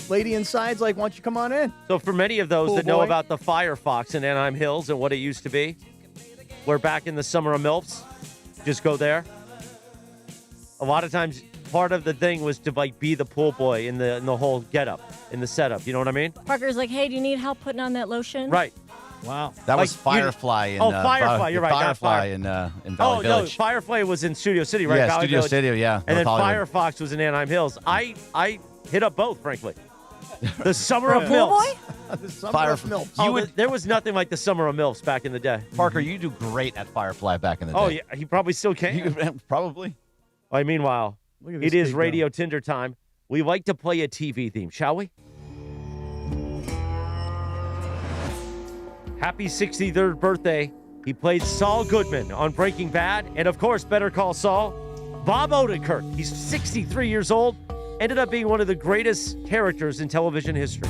S10: lady inside's like, why don't you come on in?
S2: So for many of those that know about the Firefox in Anaheim Hills and what it used to be, we're back in the summer of MILFs. Just go there. A lot of times, part of the thing was to be the pool boy in the whole getup, in the setup. You know what I mean?
S12: Parker's like, hey, do you need help putting on that lotion?
S2: Right.
S10: Wow.
S7: That was Firefly in
S2: Firefly, you're right.
S7: Firefly in Valley Village.
S2: No, Firefly was in Studio City, right?
S7: Yeah,
S2: Valley
S7: Studio
S2: Village.
S7: City, yeah.
S2: And then
S7: North
S2: Hollywood. Firefox was in Anaheim Hills. I hit up both, frankly. The summer of
S12: pool
S2: MILFs.
S12: boy?
S10: The summer of MILFs.
S2: There was nothing like the summer of MILFs back in the day.
S7: Parker, you do great at Firefly back in the day.
S2: Oh, yeah. He probably still can.
S7: Probably.
S2: Meanwhile, it is Radio Tinder time. We like to play a TV theme, shall we? Happy 63rd birthday. He played Saul Goodman on Breaking Bad. And, of course, Better Call Saul. Bob Odenkirk. He's 63 years old. Ended up being one of the greatest characters in television history.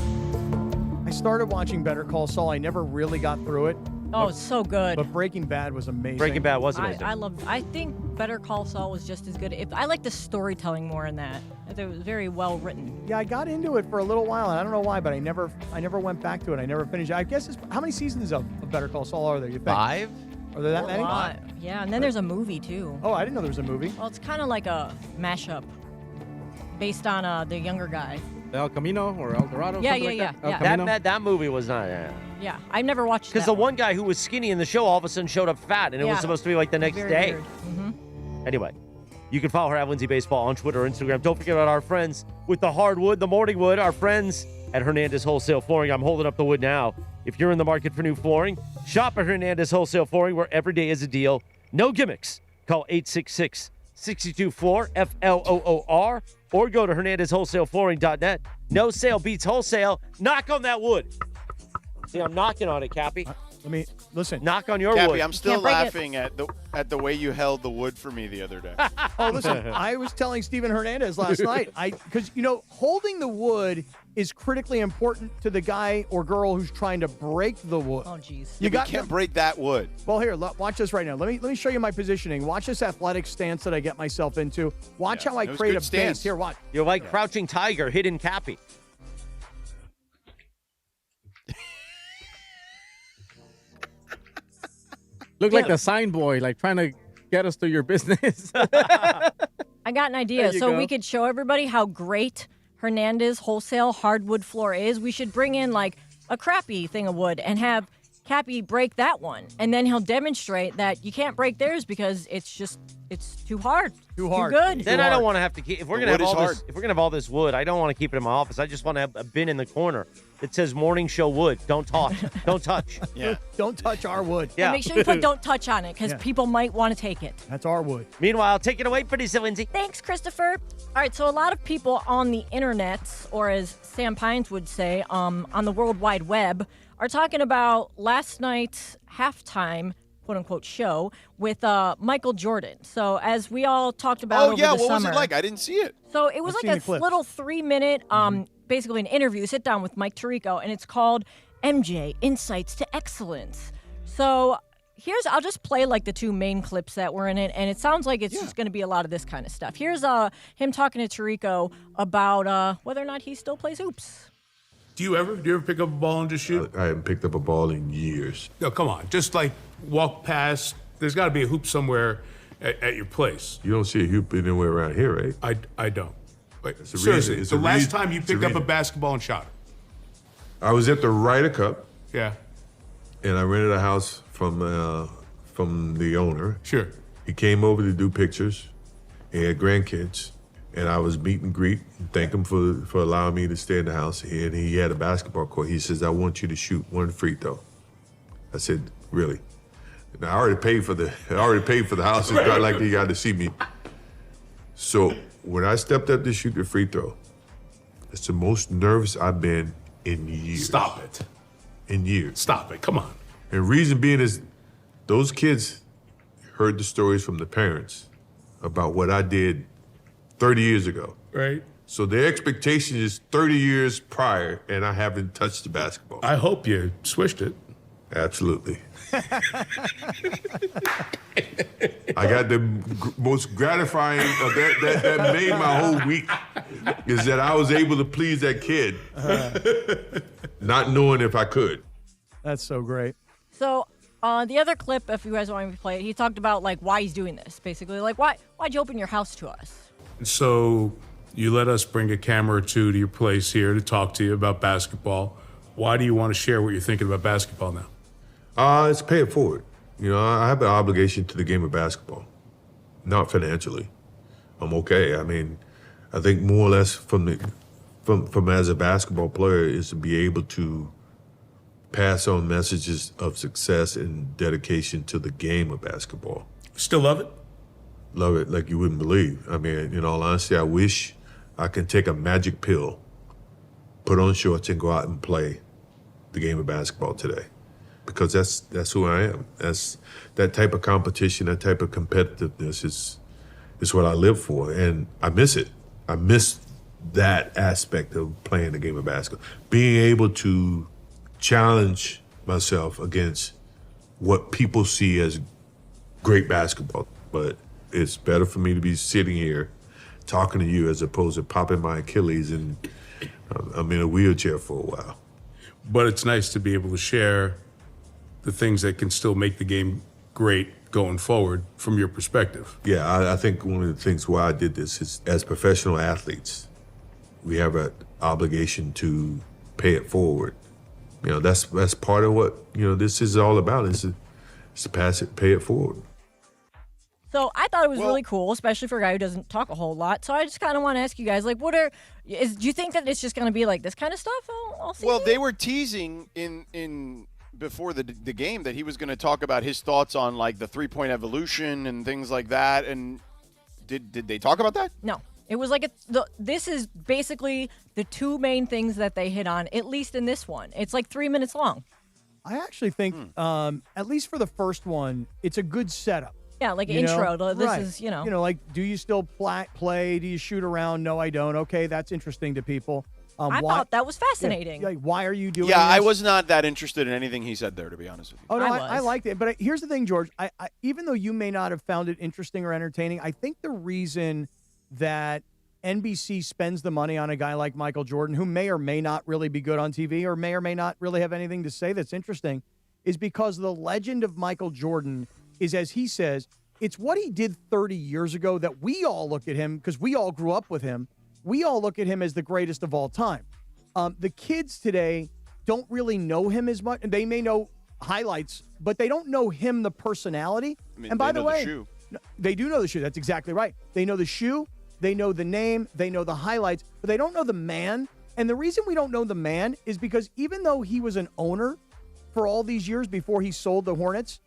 S10: I started watching Better Call Saul. I never really got through it.
S12: Oh, it's so good.
S10: But Breaking Bad was amazing.
S2: Breaking Bad was amazing.
S12: I think Better Call Saul was just as good. I like the storytelling more in that. It was very well written.
S10: Yeah, I got into it for a little while, and I don't know why, but I never went back to it. I never finished it. I guess how many seasons of Better Call Saul are there, you think?
S7: 5?
S10: Are there that many?
S12: Yeah, and then there's a movie, too.
S10: Oh, I didn't know there was a movie.
S12: Well, it's kind of like a mashup based on the younger guy.
S15: El Camino or El Dorado?
S12: Yeah.
S2: That movie was not.
S12: Yeah, I've never watched that.
S2: Because the one guy who was skinny in the show all of a sudden showed up fat, and it was supposed to be like the next day. Anyway, you can follow her at Lindsay Baseball on Twitter or Instagram. Don't forget about our friends with the hardwood, the morning wood, our friends at Hernandez Wholesale Flooring. I'm holding up the wood now. If you're in the market for new flooring, shop at Hernandez Wholesale Flooring, where every day is a deal. No gimmicks. Call 866-62-FLOOR, F-L-O-O-R, or go to HernandezWholesaleFlooring.net. No sale beats wholesale. Knock on that wood. See, I'm knocking on it, Cappy.
S10: Let me listen.
S2: Knock on your
S1: Cappy,
S2: wood.
S1: I'm still laughing at the way you held the wood for me the other day.
S10: Oh, listen, I was telling Steven Hernandez last night, because, holding the wood is critically important to the guy or girl who's trying to break the wood.
S12: Oh, jeez.
S1: You can't break that wood.
S10: Well, here, watch this right now. Let me show you my positioning. Watch this athletic stance that I get myself into. Watch how I create a base. Here, watch.
S2: You're like Crouching Tiger, hidden Cappy.
S15: Look like the sign boy, like trying to get us to your business.
S12: I got an idea. So
S15: go.
S12: we could show everybody how great Hernandez Wholesale hardwood floor is. We should bring in like a crappy thing of wood and have Cappy break that one. And then he'll demonstrate that you can't break theirs because it's too hard.
S10: Too hard.
S12: Too good.
S2: Then I don't want to have to keep. If we're gonna have all this wood, I don't want to keep it in my office. I just want to have a bin in the corner that says "Morning Show Wood." Don't toss. Don't touch.
S1: Yeah.
S10: Don't touch our wood.
S12: Yeah. Make sure you put "Don't touch" on it because people might want to take it.
S10: That's our wood.
S2: Meanwhile, take it away, producer Lindsay.
S12: Thanks, Christopher. All right, so a lot of people on the internet, or as Sam Pines would say, on the World Wide Web, are talking about last night's halftime, quote-unquote, show with Michael Jordan. So as we all talked about over the summer.
S1: What was it like? I didn't see it.
S12: So it was like a little 3-minute, basically an interview, sit down with Mike Tirico, and it's called MJ, Insights to Excellence. So I'll just play like the 2 main clips that were in it, and it sounds like it's just going to be a lot of this kind of stuff. Here's him talking to Tirico about whether or not he still plays hoops.
S13: Do you ever pick up a ball and just shoot?
S16: I haven't picked up a ball in years.
S13: No, come on. Just like walk past. There's got to be a hoop somewhere at your place.
S16: You don't see a hoop anywhere around here, right?
S13: I don't. Wait,
S16: It's a
S13: seriously,
S16: reason.
S13: the last time you picked up a basketball and shot it?
S16: I was at the Ryder Cup.
S13: Yeah.
S16: And I rented a house from the owner.
S13: Sure.
S16: He came over to do pictures. He had grandkids. And I was meet and greet and thank him for allowing me to stay in the house. And he had a basketball court. He says, I want you to shoot 1 free throw. I said, really? Now, I already paid for the house. It's not like he got to see me. So when I stepped up to shoot the free throw, it's the most nervous I've been in years.
S13: Stop it.
S16: In years.
S13: Stop it. Come on.
S16: And reason being is those kids heard the stories from the parents about what I did 30 years ago.
S13: Right.
S16: So their expectation is 30 years prior, and I haven't touched the basketball.
S13: I hope you swished it.
S16: Absolutely. I got the most gratifying that made my whole week is that I was able to please that kid, not knowing if I could.
S10: That's so great.
S12: So the other clip, if you guys want me to play it, he talked about like why he's doing this. Basically, like why'd you open your house to us?
S13: So you let us bring a camera or 2 to your place here to talk to you about basketball. Why do you want to share what you're thinking about basketball now?
S16: It's pay it forward. I have an obligation to the game of basketball, not financially. I'm okay. I mean, I think more or less from as a basketball player is to be able to pass on messages of success and dedication to the game of basketball.
S13: Still love it?
S16: Love it like you wouldn't believe. I mean, in all honesty, I wish I could take a magic pill, put on shorts, and go out and play the game of basketball today. Because that's who I am. That's that type of competition, that type of competitiveness is what I live for, and I miss it. I miss that aspect of playing the game of basketball, being able to challenge myself against what people see as great basketball. But it's better for me to be sitting here talking to you as opposed to popping my Achilles and I'm in a wheelchair for a while.
S13: But it's nice to be able to share the things that can still make the game great going forward from your perspective.
S16: Yeah, I think one of the things why I did this is as professional athletes, we have an obligation to pay it forward. That's part of what, this is all about is to pay it forward.
S12: So I thought it was really cool, especially for a guy who doesn't talk a whole lot. So I just kind of want to ask you guys, like, do you think that it's just going to be like this kind of stuff? I'll see.
S1: Well, they were teasing in before the game that he was going to talk about his thoughts on like the 3-point evolution and things like that. And did they talk about that?
S12: No. It was like this is basically the two main things that they hit on, at least in this one. It's like 3 minutes long.
S10: I actually think, at least for the first one, it's a good setup.
S12: Yeah, like
S10: You
S12: intro.
S10: know?
S12: This
S10: Right.
S12: is,
S10: like, do you still play? Do you shoot around? No, I don't. Okay, that's interesting to people.
S12: I thought that was fascinating.
S10: Yeah, like, why are you doing
S1: Yeah,
S10: this?
S1: I was not that interested in anything he said there, to be honest with you.
S10: Oh, no,
S12: I
S10: I
S12: was.
S10: liked it. But here's the thing, George. I even though you may not have found it interesting or entertaining, I think the reason that NBC spends the money on a guy like Michael Jordan, who may or may not really be good on TV or may not really have anything to say that's interesting, is because the legend of Michael Jordan is, as he says, it's what he did 30 years ago that we all look at him, because we all grew up with him, we all look at him as the greatest of all time. The kids today don't really know him as much, and they may know highlights, but they don't know him, the personality.
S1: I mean,
S10: and by
S1: they
S10: the
S1: know
S10: way,
S1: the shoe.
S10: they do know the shoe. That's exactly right. They know the shoe, they know the name, they know the highlights, but they don't know the man. And the reason we don't know the man is because even though he was an owner for all these years before he sold the Hornets,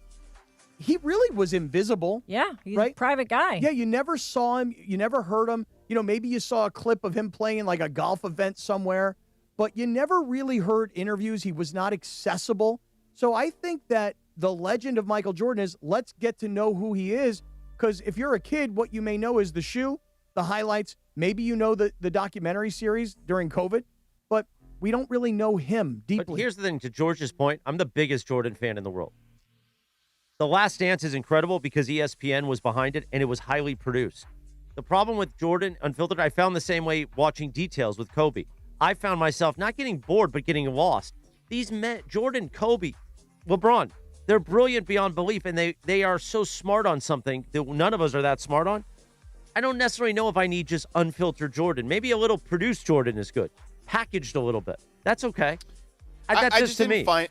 S10: he really was invisible.
S12: Yeah, he's
S10: right?
S12: a private guy.
S10: Yeah, you never saw him. You never heard him. Maybe you saw a clip of him playing like a golf event somewhere, but you never really heard interviews. He was not accessible. So I think that the legend of Michael Jordan is, let's get to know who he is, because if you're a kid, what you may know is the shoe, the highlights. Maybe you know the documentary series during COVID, but we don't really know him deeply.
S2: But here's the thing, to George's point, I'm the biggest Jordan fan in the world. The Last Dance is incredible because ESPN was behind it, and it was highly produced. The problem with Jordan Unfiltered, I found the same way watching Details with Kobe. I found myself not getting bored, but getting lost. These men, Jordan, Kobe, LeBron, they're brilliant beyond belief, and they are so smart on something that none of us are that smart on. I don't necessarily know if I need just unfiltered Jordan. Maybe a little produced Jordan is good, packaged a little bit. That's okay. That's just to me.
S1: I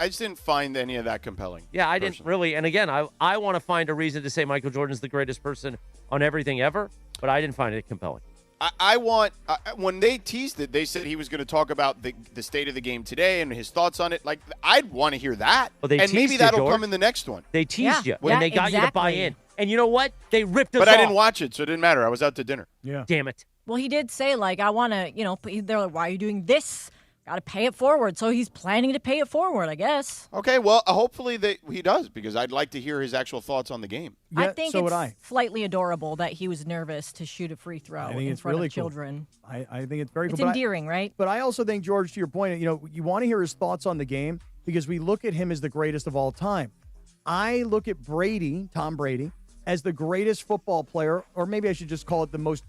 S1: just didn't find any of that compelling.
S2: Yeah, I didn't really. And again, I want to find a reason to say Michael Jordan's the greatest person on everything ever, but I didn't find it compelling.
S1: I want when they teased it, they said he was going to talk about the state of the game today and his thoughts on it. Like, I'd want to hear that.
S2: Well, they
S1: and maybe
S2: teased
S1: that'll
S2: you, George.
S1: come in the next one.
S2: They teased you, and they got you to buy in. And you know what? They ripped us off.
S1: But I didn't watch it, so it didn't matter. I was out to dinner.
S10: Yeah.
S2: Damn it.
S12: Well, he did say, like, I want to, they're like, why are you doing this? Got to pay it forward. So he's planning to pay it forward, I guess.
S1: Okay, well, hopefully he does, because I'd like to hear his actual thoughts on the game.
S12: I think it's slightly adorable that he was nervous to shoot a free throw in front of children.
S10: Cool. I think it's very
S12: it's
S10: cool.
S12: endearing, right?
S10: But I also think, George, to your point, you want to hear his thoughts on the game because we look at him as the greatest of all time. I look at Tom Brady, as the greatest football player, or maybe I should just call it the most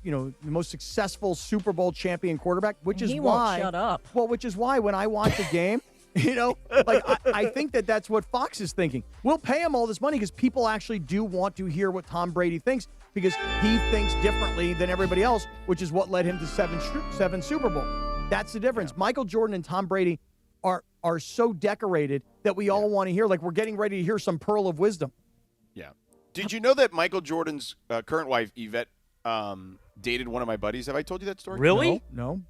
S10: successful Super Bowl champion quarterback, which is
S12: he
S10: why.
S12: Won't shut up.
S10: Well, which is why when I watch a game, I think that's what Fox is thinking. We'll pay him all this money because people actually do want to hear what Tom Brady thinks, because he thinks differently than everybody else, which is what led him to seven Super Bowl. That's the difference. Yeah. Michael Jordan and Tom Brady are so decorated that we all want to hear. Like, we're getting ready to hear some pearl of wisdom.
S1: Yeah. Did you know that Michael Jordan's current wife, Yvette, dated one of my buddies? Have I told you that story?
S2: Really?
S10: No.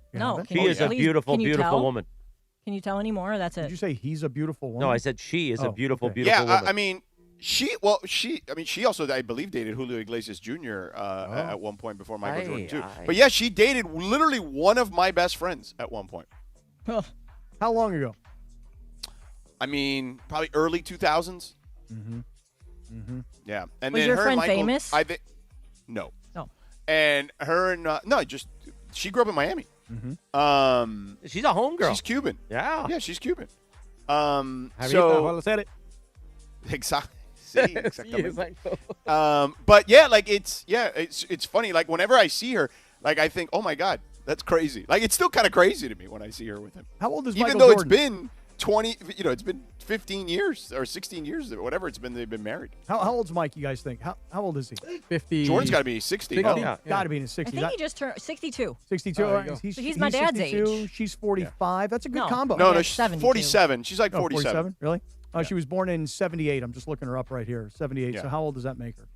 S2: She is a beautiful, beautiful woman.
S12: Can you tell any more? That's it.
S10: Did you say he's a beautiful woman?
S2: No, I said she is a beautiful, beautiful woman.
S1: Yeah, I mean, she also, I believe, dated Julio Iglesias Jr. At one point before Michael Jordan, too. But yeah, she dated literally one of my best friends at one point.
S10: How long ago?
S1: I mean, probably early 2000s.
S10: Mm-hmm. Mm-hmm.
S1: Yeah. And
S12: was
S1: then
S12: your
S1: her
S12: friend
S1: and Michael,
S12: famous?
S1: No.
S12: No.
S1: And her and she grew up in Miami.
S10: Mm-hmm.
S2: She's a homegirl.
S1: She's Cuban.
S2: Yeah.
S1: Yeah, she's Cuban. Exactly. But yeah, like it's funny. Like, whenever I see her, like, I think, oh my God, that's crazy. Like, it's still kind of crazy to me when I see her with him.
S10: How old is
S1: Even
S10: Michael
S1: though
S10: Jordan?
S1: it's been 20, it's been 15 years or 16 years or whatever it's been. They've been married.
S10: How old's Mike, you guys think? How old is he?
S15: 50.
S1: Jordan's got to be 60.
S10: Oh,
S1: Yeah.
S10: Got to be in his 60s.
S12: I think he just turned 62.
S10: 62.
S15: Oh,
S10: Right.
S12: He's my dad's
S10: 62,
S12: age.
S10: She's 45. That's a good combo.
S1: No,
S12: Yeah,
S1: she's
S12: 72.
S1: 47. She's like 47.
S10: 47? Really? She was born in 78. I'm just looking her up right here. 78.
S1: Yeah.
S10: So how old does that make her?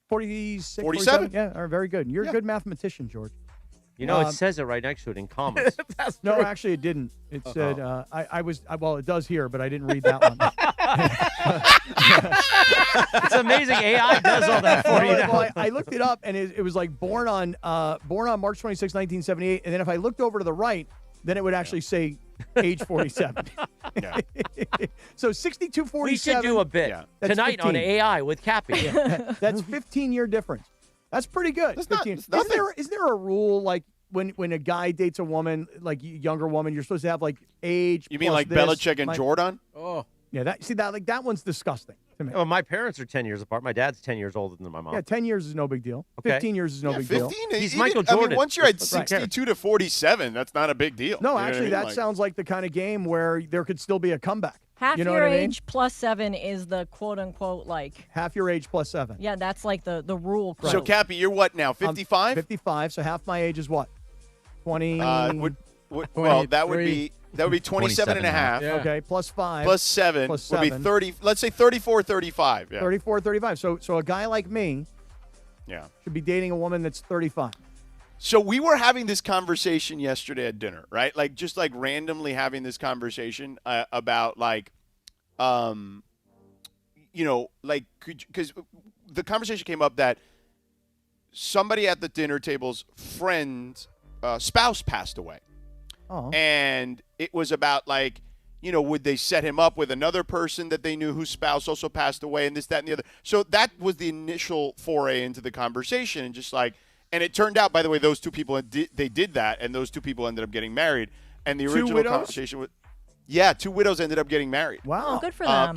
S10: 46,
S1: 47?
S10: Yeah, very good. You're a good mathematician, George.
S2: You know, it says it right next to it in commas.
S10: No, actually, it didn't. It said, well, it does here, but I didn't read that one.
S2: It's amazing. AI does all that for you now.
S10: Well, I looked it up, and it was like born on March 26, 1978. And then if I looked over to the right, then it would actually say age 47.
S1: Yeah.
S10: So 6247.
S2: We should do a bit tonight
S10: 15.
S2: on AI with Cappy.
S10: That's 15-year difference. That's pretty good.
S1: That's
S10: 15. Is there a rule like when a guy dates a woman, like younger woman, you're supposed to have like age?
S1: You mean
S10: plus
S1: like
S10: this,
S1: Belichick and Jordan?
S10: Oh, yeah. That one's disgusting to me.
S2: Well, my parents are 10 years apart. My dad's 10 years older than my mom.
S10: Yeah, 10 years is no big deal.
S2: Okay.
S10: 15 years is no big
S1: 15,
S10: deal.
S2: He's Michael Jordan.
S1: I mean, once you're at
S10: Right.
S1: 62 to 47, that's not a big deal.
S10: No,
S1: You know what I
S10: actually,
S1: mean?
S10: that
S1: Like-
S10: sounds like the kind of game where there could still be a comeback.
S12: Half
S10: you know
S12: your
S10: what I mean?
S12: age plus 7 is the quote unquote like.
S10: Half your age plus 7.
S12: Yeah, that's like the rule.
S1: So, Cappy, you're what now? 55?
S10: 55. So half my age is what? 20.
S1: Well, that would be 27 and a half.
S10: Yeah. Okay, plus 5.
S1: Plus 7 would be 30. Let's say 34, 35. Yeah.
S10: 34, 35. So a guy like me should be dating a woman that's 35.
S1: So we were having this conversation yesterday at dinner, right? Like just like randomly having this conversation about like, because the conversation came up that somebody at the dinner table's friend's spouse passed away.
S10: Oh.
S1: And it was about like, would they set him up with another person that they knew whose spouse also passed away and this, that, and the other. So that was the initial foray into the conversation and just like, and it turned out, by the way, those two people, they did that, and those two people ended up getting married. And the original conversation was, two widows ended up getting married.
S10: Wow.
S12: Oh, good for them.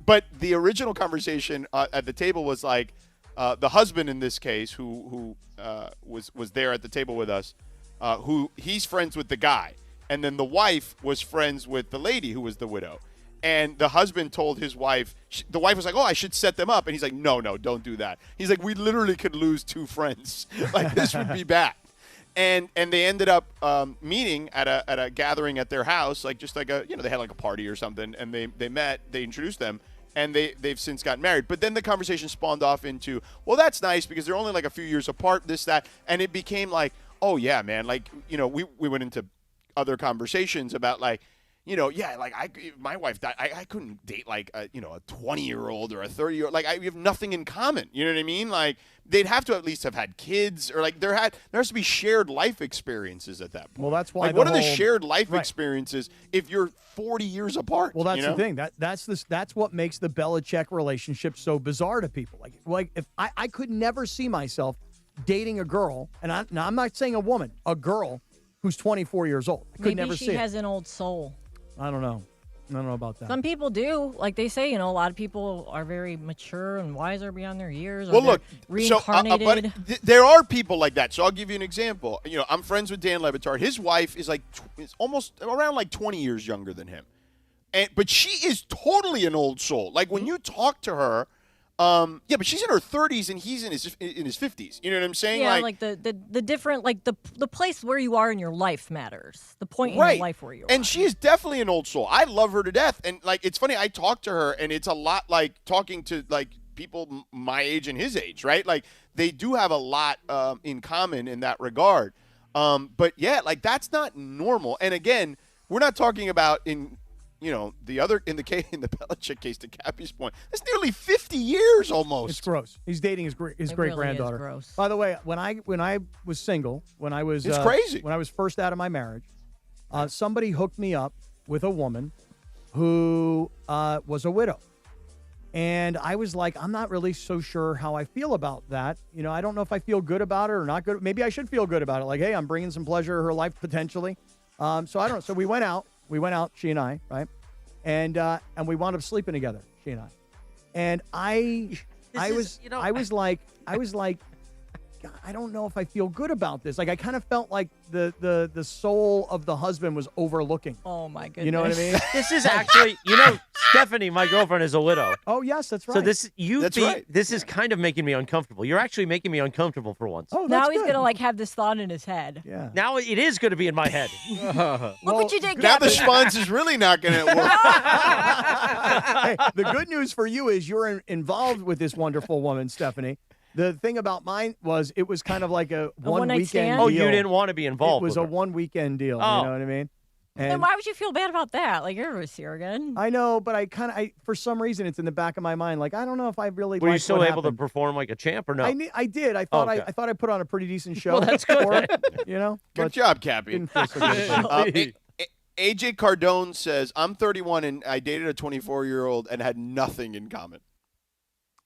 S1: But the original conversation at the table was like the husband in this case, who was there at the table with us, who he's friends with the guy, and then the wife was friends with the lady who was the widow. And the husband told his wife, the wife was like, oh, I should set them up. And he's like, no, don't do that. He's like, we literally could lose 2 friends. Like, this would be bad. And they ended up meeting at a gathering at their house, like just like they had like a party or something. And they met, they introduced them, and they've since gotten married. But then the conversation spawned off into, well, that's nice because they're only like a few years apart, this, that. And it became like, oh, yeah, man. Like, we went into other conversations about like, my wife died. I couldn't date like a 20-year-old or a 30-year-old. Like we have nothing in common. You know what I mean? Like they'd have to at least have had kids or like there has to be shared life experiences at that point.
S10: Well, that's why.
S1: Like, what are the shared life experiences if you're 40 years apart?
S10: Well, that's the thing. That's what makes the Belichick relationship so bizarre to people. Like if I could never see myself dating a girl, and I'm not saying a woman, a girl who's 24 years old. I could never see it.
S12: Maybe she has an old soul.
S10: I don't know. I don't know about that.
S12: Some people do. Like they say, a lot of people are very mature and wiser beyond their years.
S1: Well, look,
S12: reincarnated.
S1: there are people like that. So I'll give you an example. I'm friends with Dan Levitard. His wife is almost around like 20 years younger than him. But she is totally an old soul. Like when you talk to her, but she's in her 30s and he's in his 50s. You know what I'm saying?
S12: Yeah, like the different, like the place where you are in your life matters. The point in
S1: right.
S12: your life where you are.
S1: And she is definitely an old soul. I love her to death. And like it's funny, I talk to her and it's a lot like talking to like people my age and his age, right? Like they do have a lot in common in that regard. But yeah, like that's not normal. And again, we're not talking about in the Belichick case, to Cappy's point, that's nearly 50 years almost.
S10: It's gross. He's dating his great granddaughter.
S12: Really is gross.
S10: By the way, when I was single,
S1: it's crazy.
S10: When I was first out of my marriage, somebody hooked me up with a woman who was a widow. And I was like, I'm not really so sure how I feel about that. I don't know if I feel good about it or not good. Maybe I should feel good about it. Like, hey, I'm bringing some pleasure to her life potentially. So I don't know. So we went out. She and I, right? And we wound up sleeping together, she and I. And I was like, God, I don't know if I feel good about this. Like I kind of felt like the soul of the husband was overlooking.
S12: Oh my goodness.
S10: You know what I mean?
S2: This is actually, Stephanie, my girlfriend, is a widow.
S10: Oh yes, that's right.
S2: So this
S1: right.
S2: This is kind of making me uncomfortable. You're actually making me uncomfortable for once.
S10: Oh,
S12: now he's gonna have this thought in his head.
S10: Yeah.
S2: Now it is going to be in my head.
S12: Look what you did,
S1: Now
S12: Cappy.
S1: the spawns is really not going to work.
S10: Hey, the good news for you is you're involved with this wonderful woman, Stephanie. The thing about mine was it was kind of like a one
S12: one-night
S10: weekend
S12: stand?
S10: deal.
S2: Oh, you didn't want to be involved.
S10: It was
S2: with
S10: a
S2: her.
S10: one weekend deal.
S2: Oh.
S10: You know what I mean?
S12: Then
S10: And
S12: why would you feel bad about that? Like, you're a again.
S10: I know, but I for some reason it's in the back of my mind. Like I don't know if I really.
S2: Were you
S10: liked
S2: still
S10: what
S2: able to
S10: happened.
S2: perform like a champ or no?
S10: I did. I thought
S2: Okay.
S10: I thought I put on a pretty decent show.
S2: Well, that's good.
S10: for it, you know.
S1: Good
S10: but
S1: job, Cappy.
S10: didn't feel so good about it.
S1: AJ Cardone says, I'm 31 and I dated a 24-year-old and had nothing in common.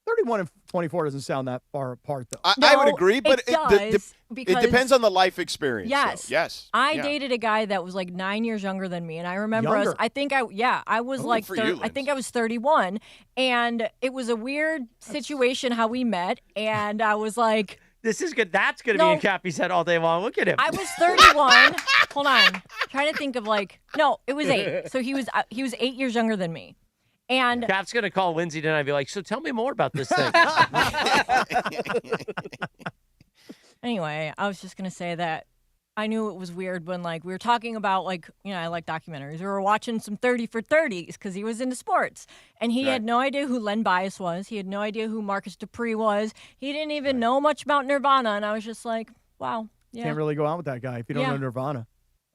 S10: 31 and 24 doesn't sound that far apart, though.
S1: I would agree, but
S12: it does, because
S1: it depends on the life experience.
S12: Yes.
S1: Though. Yes.
S12: I
S1: Yeah.
S12: dated a guy that was like 9 years younger than me, and I remember
S10: Younger?
S12: I was
S1: Ooh,
S12: like
S1: for you,
S12: I think I was 31, and it was a weird situation how we met, and I was like,
S2: This is good. That's going to be
S12: No.
S2: in Cappy's head all day long. Look at him.
S12: I was 31. Hold on, trying to think of it was 8. So he was 8 years younger than me, and
S2: Cap's going to call Lindsay tonight and be like, so tell me more about this thing.
S12: anyway, I was just gonna say that I knew it was weird when we were talking about I like documentaries. We were watching some 30 for 30s because he was into sports, and he had no idea who Len Bias was. He had no idea who Marcus Dupree was. He didn't even know much about Nirvana, and I was just like, wow, yeah.
S10: Can't really go out with that guy if you don't know Nirvana.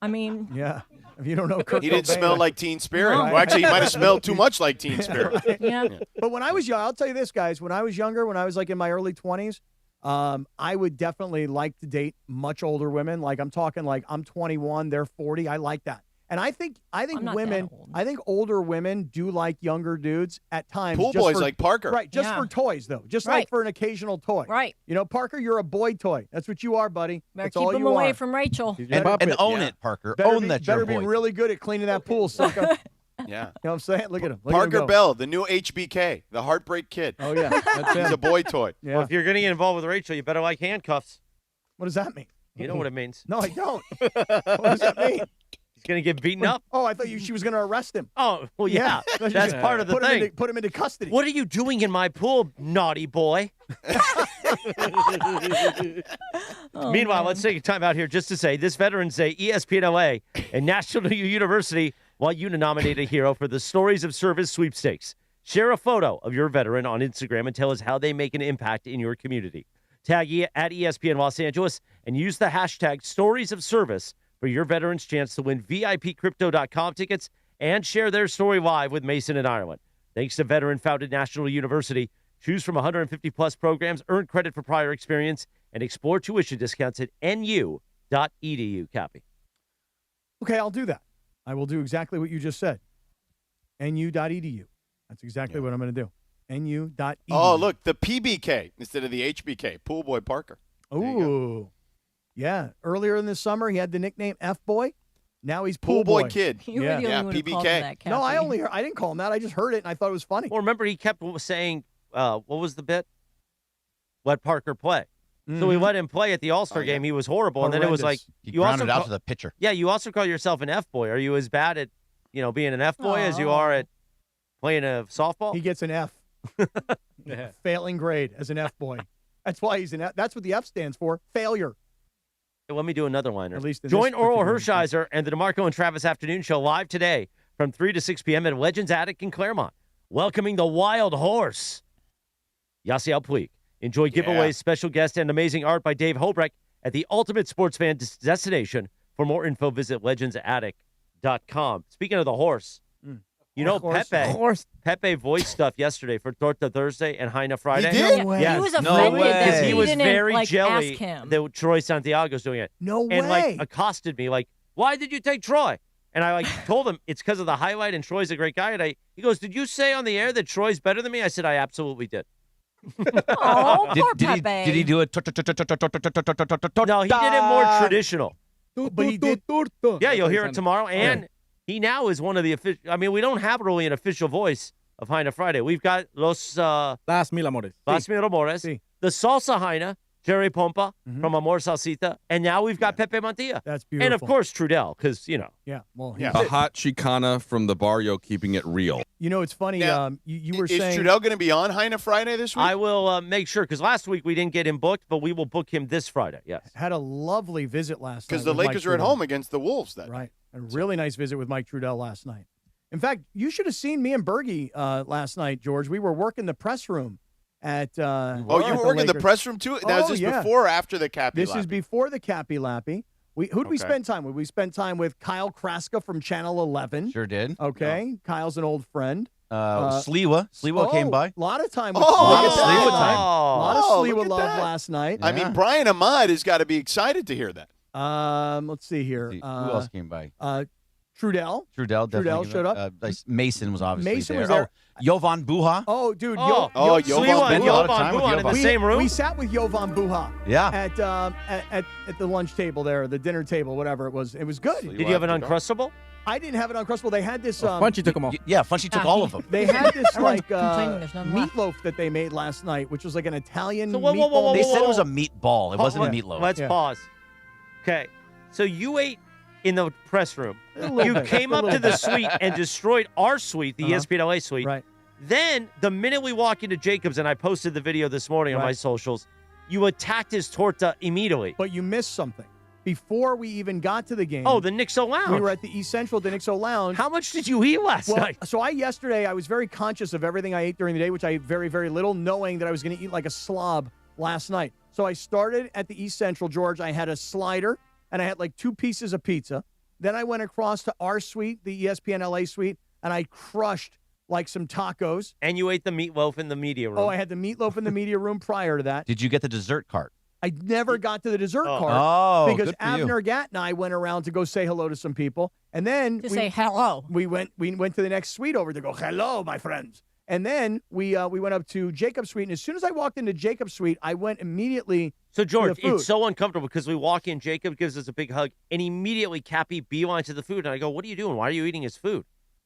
S12: I mean,
S10: Yeah, if you don't know Kurt
S1: He didn't
S10: Cobain.
S1: smell like Teen Spirit.
S12: No.
S1: Well, actually, he might have smelled too much like Teen Spirit.
S12: yeah.
S10: But when I was young, I'll tell you this, guys. When I was younger, when I was like in my early 20s, I would definitely like to date much older women. Like I'm talking like I'm 21, they're 40. I like that. And I think
S12: I'm not that
S10: women,
S12: old.
S10: I think older women do like younger dudes at times.
S1: Pool
S10: just
S1: boys
S10: for-
S1: like Parker.
S10: Right, just
S12: Yeah.
S10: for toys though. Just like
S12: Right.
S10: for an occasional toy.
S12: Right.
S10: You know, Parker, you're a boy toy. That's what you are, buddy.
S12: Better
S10: That's
S12: keep
S10: all
S12: him
S10: you
S12: away
S10: are.
S12: from Rachel.
S7: And own it, Parker.
S10: Better
S7: Own
S10: be,
S7: that you're
S10: better
S7: a
S10: be
S7: boy.
S10: really good at cleaning that pool, sucker. You know
S1: Yeah.
S10: what I'm saying? Look at him. Look at him
S1: Parker
S10: go.
S1: Bell, the new HBK, the Heartbreak Kid.
S10: Oh yeah, that's
S1: He's
S10: him.
S1: a boy toy.
S10: Yeah.
S2: Well, if you're going to get involved with Rachel, you better like handcuffs.
S10: What does that mean?
S2: You know what it means.
S10: No, I don't. What does that mean?
S2: He's going to get beaten up.
S10: Oh, I thought she was going to arrest him.
S2: Oh, well, yeah. That's part of the
S10: put
S2: thing.
S10: Put him into custody.
S2: What are you doing in my pool, naughty boy? Meanwhile, let's take a time out here just to say this Veterans Day, ESPN LA and National University want you to nominate a hero for the Stories of Service sweepstakes. Share a photo of your veteran on Instagram and tell us how they make an impact in your community. Tag at ESPN Los Angeles and use the hashtag Stories of Service for your veteran's chance to win VIPcrypto.com tickets and share their story live with Mason and Ireland. Thanks to veteran-founded National University. Choose from 150-plus programs, earn credit for prior experience, and explore tuition discounts at nu.edu, Cappy.
S10: Okay, I'll do that. I will do exactly what you just said. nu.edu. That's exactly what I'm going to do. nu.edu.
S1: Oh, look, the PBK instead of the HBK. Pool Boy Parker.
S10: Ooh. Yeah. Earlier in the summer, he had the nickname F-Boy. Now he's
S1: Pool
S10: Boy.
S1: Boy Kid.
S12: You were
S10: Yeah.
S12: the only
S1: Yeah,
S12: one who called
S1: PBK.
S12: him that,
S10: No, I
S12: Cappy.
S10: I didn't call him that. I just heard it and I thought it was funny.
S2: Well, remember, he kept saying, what was the bit? Let Parker play. So we let him play at the All-Star game. He was horrible. And then it was like,
S7: He
S2: you also
S7: grounded out
S2: call-
S7: to the pitcher.
S2: Yeah, you also call yourself an F-boy. Are you as bad at, being an F-boy as you are at playing a softball?
S10: He gets an F. Failing grade as an F-boy. That's why he's an F. That's what the F stands for. Failure.
S2: Let me do another liner.
S10: At least in
S2: Join
S10: this
S2: Oral
S10: particular
S2: Hershiser and the DeMarco and Travis Afternoon Show live today from 3 to 6 p.m. at Legends Attic in Claremont. Welcoming the Wild Horse, Yasiel Puig. Enjoy giveaways, special guests, and amazing art by Dave Hobrecht at the ultimate sports fan destination. For more info, visit legendsattic.com. Speaking of the horse, Pepe voiced stuff yesterday for Torta Thursday and Heina Friday.
S1: He did?
S10: No way.
S2: Yes.
S12: He was
S7: No
S12: offended
S7: way.
S12: that
S2: He
S12: we
S2: was
S12: didn't,
S2: very jelly
S12: ask him.
S2: that Troy Santiago's doing it.
S10: No
S2: And
S10: way.
S2: accosted me why did you take Troy? And I told him it's because of the highlight and Troy's a great guy. And he goes, did you say on the air that Troy's better than me? I said, I absolutely did.
S12: Oh, poor
S7: Did
S12: Pepe.
S7: he do it?
S2: No, he did it more traditional.
S10: But he did.
S2: Yeah, you'll hear it tomorrow. And he now is one of the official. I mean, we don't have really an official voice of Heina Friday. We've got
S15: Las Mil Amores.
S2: Mil Amores,
S10: Sí.
S2: the Salsa Heina, Jerry Pompa from Amor Salsita, and now we've got Pepe Mantilla.
S10: That's beautiful.
S2: And of course Trudell, because
S10: Yeah. Well,
S1: Yeah.
S8: A hot Chicana from the barrio, keeping it real.
S10: it's funny.
S1: Now,
S10: You were
S1: Is
S10: saying.
S1: Trudell going to be on Heina Friday this week?
S2: I will make sure, because last week we didn't get him booked, but we will book him this Friday. Yes.
S10: Had a lovely visit last night.
S1: Because the
S10: with Mike
S1: Lakers are at
S10: Trudell.
S1: home against the Wolves then.
S10: Right. A really nice visit with Mike Trudell last night. In fact, you should have seen me and Bergie last night, George. We were working the press room at.
S1: You were working in the press room too. Now, is this before or after the Cappy?
S10: This is before the Cappy Lappy. Who'd we spend time with? We spent time with Kyle Kraska from Channel 11.
S7: Sure did.
S10: Okay, Kyle's an old friend.
S7: Sliwa came by.
S10: A lot of time with
S7: a lot of
S10: Sliwa.
S7: time.
S10: A lot of Sliwa love
S1: that.
S10: last night.
S1: I mean, Brian Ahmad has got to be excited to hear that.
S10: Let's see here.
S7: Who else came by?
S10: Trudell.
S7: Trudell
S10: showed up.
S7: Mason was obviously
S10: Mason
S7: there.
S10: was there.
S7: Jovan Buha.
S10: Oh, dude.
S1: Jovan
S2: Buha in the same room.
S10: We sat with Jovan Buha.
S7: Yeah.
S10: At the lunch table there, the dinner table, whatever it was. It was good.
S2: Did you have an Uncrustable?
S10: I didn't have an Uncrustable. They had this.
S15: Funchy took them all.
S7: Yeah, Funchy took all of them.
S10: They had this
S12: complaining there's none left.
S10: meatloaf that they made last night, which was like an Italian
S2: So, whoa,
S10: meatball.
S7: They said it was a meatball. It wasn't a meatloaf.
S2: Let's pause. Okay, so you ate in the press room. You came up to the suite and destroyed our suite, the ESPN LA suite.
S10: Right.
S2: Then, the minute we walk into Jacobs, and I posted the video this morning on my socials, you attacked his torta immediately.
S10: But you missed something. Before we even got to the game.
S2: Oh, the Nixo Lounge.
S10: We were at the East Central, the Nixo Lounge.
S2: How much did you eat last night?
S10: So yesterday, I was very conscious of everything I ate during the day, which I ate very, very little, knowing that I was going to eat like a slob last night. So I started at the East Central, George. I had a slider, and I had like 2 pieces of pizza. Then I went across to our suite, the ESPN LA suite, and I crushed like some tacos.
S2: And you ate the meatloaf in the media room.
S10: Oh, I had the meatloaf in the media room prior to that.
S7: Did you get the dessert cart?
S10: I never got to the dessert cart because
S7: good for you.
S10: Avner Gatt and I went around to go say hello to some people, and then
S12: say hello.
S10: We went to the next suite over to go hello, my friends, and then we went up to Jacob's suite. And as soon as I walked into Jacob's suite, I went immediately.
S2: So George,
S10: to the food.
S2: it's so uncomfortable because we walk in, Jacob gives us a big hug, and immediately Cappy beelines to the food, and I go, "What are you doing? Why are you eating his food?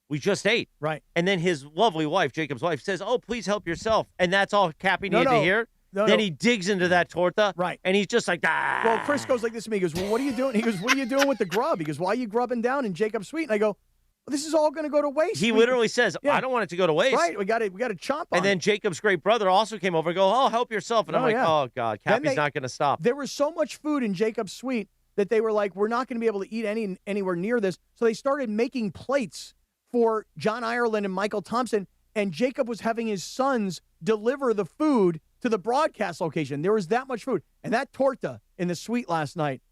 S2: We just ate."
S10: Right.
S2: And then his lovely wife, Jacob's wife, says, "Oh, please help yourself," and that's all Cappy needed to hear. Then he digs into that torta,
S10: right?
S2: And he's just like, ah.
S10: Well, Chris goes like this to me. He goes, "Well, what are you doing?" He goes, "What are you doing with the grub?" He goes, "Why are you grubbing down in Jacob's suite?" And I go, "Well, this is all going to go to waste."
S2: He literally says, "I don't want it to go to waste."
S10: Right? We got to chomp on.
S2: And then Jacob's great brother also came over and go, "Oh, help yourself," and I'm like, "Oh God, Cappy's not going to stop."
S10: There was so much food in Jacob's suite that they were like, "We're not going to be able to eat anywhere near this." So they started making plates for John Ireland and Michael Thompson, and Jacob was having his sons deliver the food to the broadcast location. There was that much food. And that torta in the suite last night.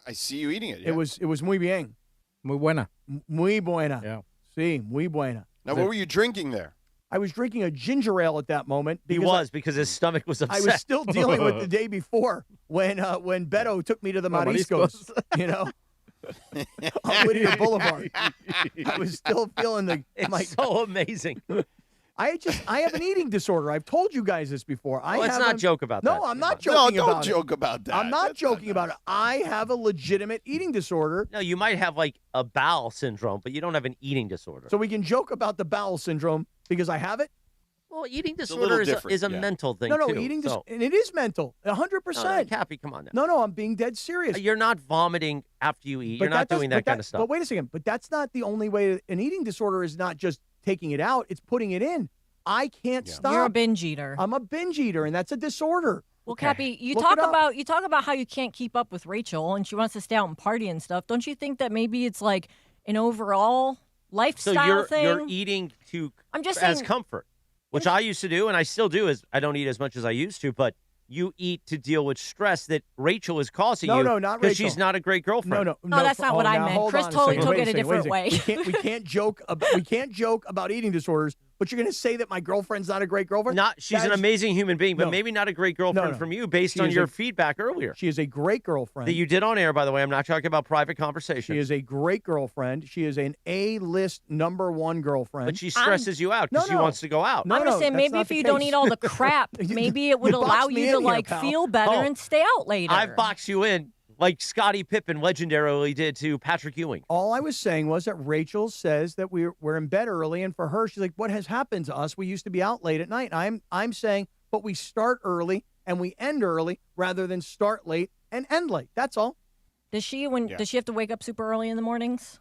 S1: I see you eating it. Yeah.
S10: It was muy bien.
S15: Muy buena.
S10: Muy buena.
S15: Yeah.
S10: Sí, muy buena.
S1: Now, what were you drinking there?
S10: I was drinking a ginger ale at that moment.
S2: Because his stomach was upset.
S10: I was still dealing with the day before when Beto took me to the Mariscos, you know, on Whittier Boulevard. I was still feeling
S2: It's so amazing.
S10: I have an eating disorder. I've told you guys this before.
S2: Let's not joke about that.
S10: No, I'm not joking about it.
S1: Don't joke about that.
S10: I'm not joking about it. I have a legitimate eating disorder.
S2: No, you might have like a bowel syndrome, but you don't have an eating disorder.
S10: So we can joke about the bowel syndrome because I have it?
S2: Well, eating disorder is a mental thing,
S10: No,
S2: too.
S10: eating disorder, and it is mental, 100%.
S2: Cappy, come on now.
S10: No, I'm being dead serious.
S2: You're not vomiting after you eat. You're not doing that kind of stuff.
S10: But wait a second. But that's not the only way. An eating disorder is not just taking it out. It's putting it in. I can't stop.
S12: You're a binge eater.
S10: I'm a binge eater, and that's a disorder.
S12: Well, Cappy, you talk about how you can't keep up with Rachel, and she wants to stay out and party and stuff. Don't you think that maybe it's like an overall lifestyle thing?
S2: So you're eating as
S12: saying,
S2: comfort, which I used to do, and I still do. Is I don't eat as much as I used to, but you eat to deal with stress that Rachel is causing you.
S10: No, not Rachel.
S2: Because she's not a great girlfriend.
S12: No, that's not what I meant. Chris totally took it a different way.
S10: We can't joke about eating disorders. But you're going to say that my girlfriend's not a great girlfriend?
S2: She's an amazing human being, but maybe not a great girlfriend from you based on your feedback earlier.
S10: She is a great girlfriend.
S2: That you did on air, by the way. I'm not talking about private conversations.
S10: She is a great girlfriend. She is an A-list #1 girlfriend.
S2: But she stresses you out because she wants to go out.
S12: I'm just saying maybe if you don't eat all the crap, maybe it would allow you to feel better and stay out later.
S2: I've boxed you in. Like Scottie Pippen legendarily did to Patrick Ewing.
S10: All I was saying was that Rachel says that we're in bed early, and for her, she's like, what has happened to us? We used to be out late at night. I'm saying, but we start early and we end early rather than start late and end late. That's all.
S12: Does she does she have to wake up super early in the mornings?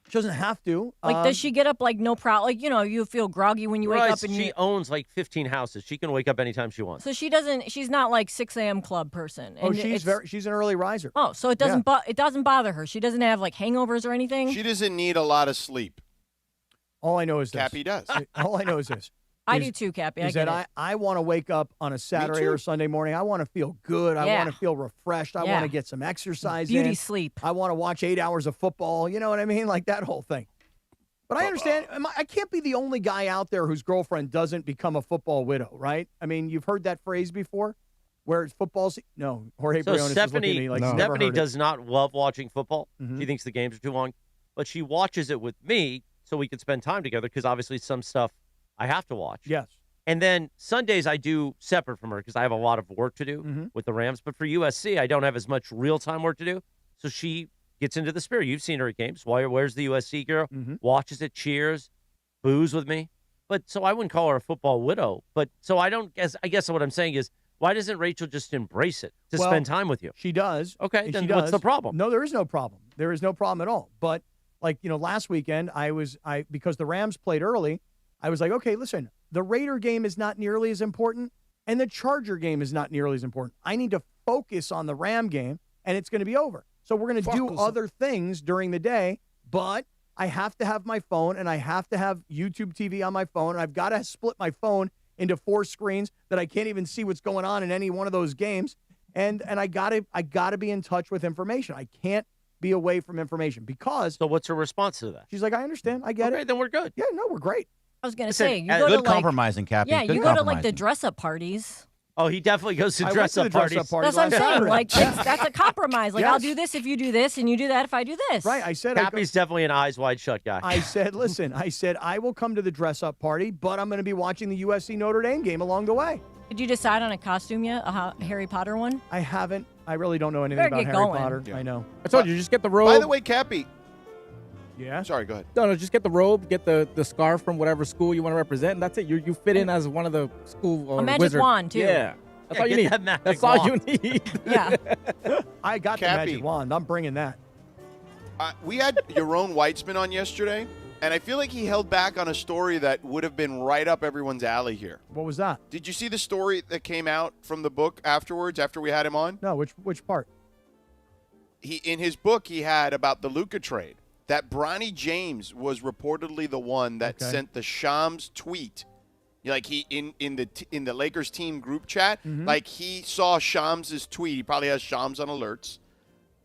S10: She doesn't have to.
S12: Like, does she get up like no problem? Like, you feel groggy when you wake up. And
S2: she owns like 15 houses. She can wake up anytime she wants.
S12: So she's not like 6 a.m. club person.
S10: And she's an early riser.
S12: Oh, so it doesn't it doesn't bother her. She doesn't have like hangovers or anything.
S1: She doesn't need a lot of sleep.
S10: All I know is this.
S1: Cappy does.
S10: All I know is this.
S12: I do too, Cappy. I
S10: is
S12: get
S10: that
S12: it.
S10: I want to wake up on a Saturday or Sunday morning. I want to feel good. I want to feel refreshed. I want to get some exercise
S12: Beauty
S10: in.
S12: sleep.
S10: I want to watch 8 hours of football. You know what I mean? Like that whole thing. But I understand. I can't be the only guy out there whose girlfriend doesn't become a football widow, right? I mean, you've heard that phrase before, where football's no. Jorge
S2: So
S10: Briones is looking at me like he's never
S2: Stephanie
S10: heard it.
S2: does not love watching football.
S10: Mhm.
S2: She thinks the games are too long, but she watches it with me so we can spend time together because obviously some stuff I have to watch.
S10: Yes.
S2: And then Sundays I do separate from her because I have a lot of work to do with the Rams. But for USC, I don't have as much real-time work to do. So she gets into the spirit. You've seen her at games. Where's the USC girl? Watches it, cheers, boos with me. But so I wouldn't call her a football widow. But so I guess what I'm saying is, why doesn't Rachel just embrace it to spend time with you?
S10: She does.
S2: Okay, then
S10: she
S2: what's the problem?
S10: No, there is no problem. There is no problem at all. But last weekend because the Rams played early, I was like, okay, listen, the Raider game is not nearly as important, and the Charger game is not nearly as important. I need to focus on the Ram game, and it's going to be over. So we're going to do other things during the day, but I have to have my phone, and I have to have YouTube TV on my phone, and I've got to split my phone into 4 screens that I can't even see what's going on in any one of those games. And I gotta be in touch with information. I can't be away from information because.
S2: So what's her response to that?
S10: She's like, I understand. I get it.
S2: Okay, then we're good.
S10: Yeah, no, we're great.
S12: I was going to say, you go
S7: good
S12: to
S7: compromising, Cappy.
S12: Yeah,
S7: Good
S12: you go to
S7: compromising.
S12: the dress-up parties.
S2: Oh, he definitely goes to
S10: I went
S2: dress-up
S10: to the
S2: parties.
S10: dress-up party
S12: That's what I'm
S10: last
S12: saying.
S10: Saturday.
S12: Like, that's a compromise. Like, I'll do this if you do this, and you do that if I do this.
S10: Right, I said.
S2: Cappy's definitely an eyes wide shut guy.
S10: I said, listen, I will come to the dress-up party, but I'm going to be watching the USC Notre Dame game along the way.
S12: Did you decide on a costume yet? A Harry Potter one?
S10: I haven't. I really don't know anything
S12: Better
S10: about
S12: get
S10: Harry
S12: going.
S10: Potter.
S1: Yeah.
S10: I know.
S15: I told you, just get the robe.
S1: By the way, Cappy.
S10: Yeah.
S1: Sorry, go ahead.
S15: No, just get the robe, get the scarf from whatever school you want to represent, and that's it. You fit in as one of the school
S12: A magic
S15: wizard.
S12: wand, too.
S15: Yeah. That's all you
S2: get
S15: need.
S2: that magic
S15: That's all you
S2: wand.
S15: need.
S12: Yeah.
S10: I got the
S1: Cappy.
S10: magic wand. I'm bringing that.
S1: We had Yaron Weitzman on yesterday, and I feel like he held back on a story that would have been right up everyone's alley here.
S10: What was that?
S1: Did you see the story that came out from the book afterwards, after we had him on?
S10: No, which part?
S1: In his book, he had about the Luka trade, that Bronny James was reportedly the one that sent the Shams tweet. Like he in the Lakers team group chat, like he saw Shams' tweet. He probably has Shams on alerts,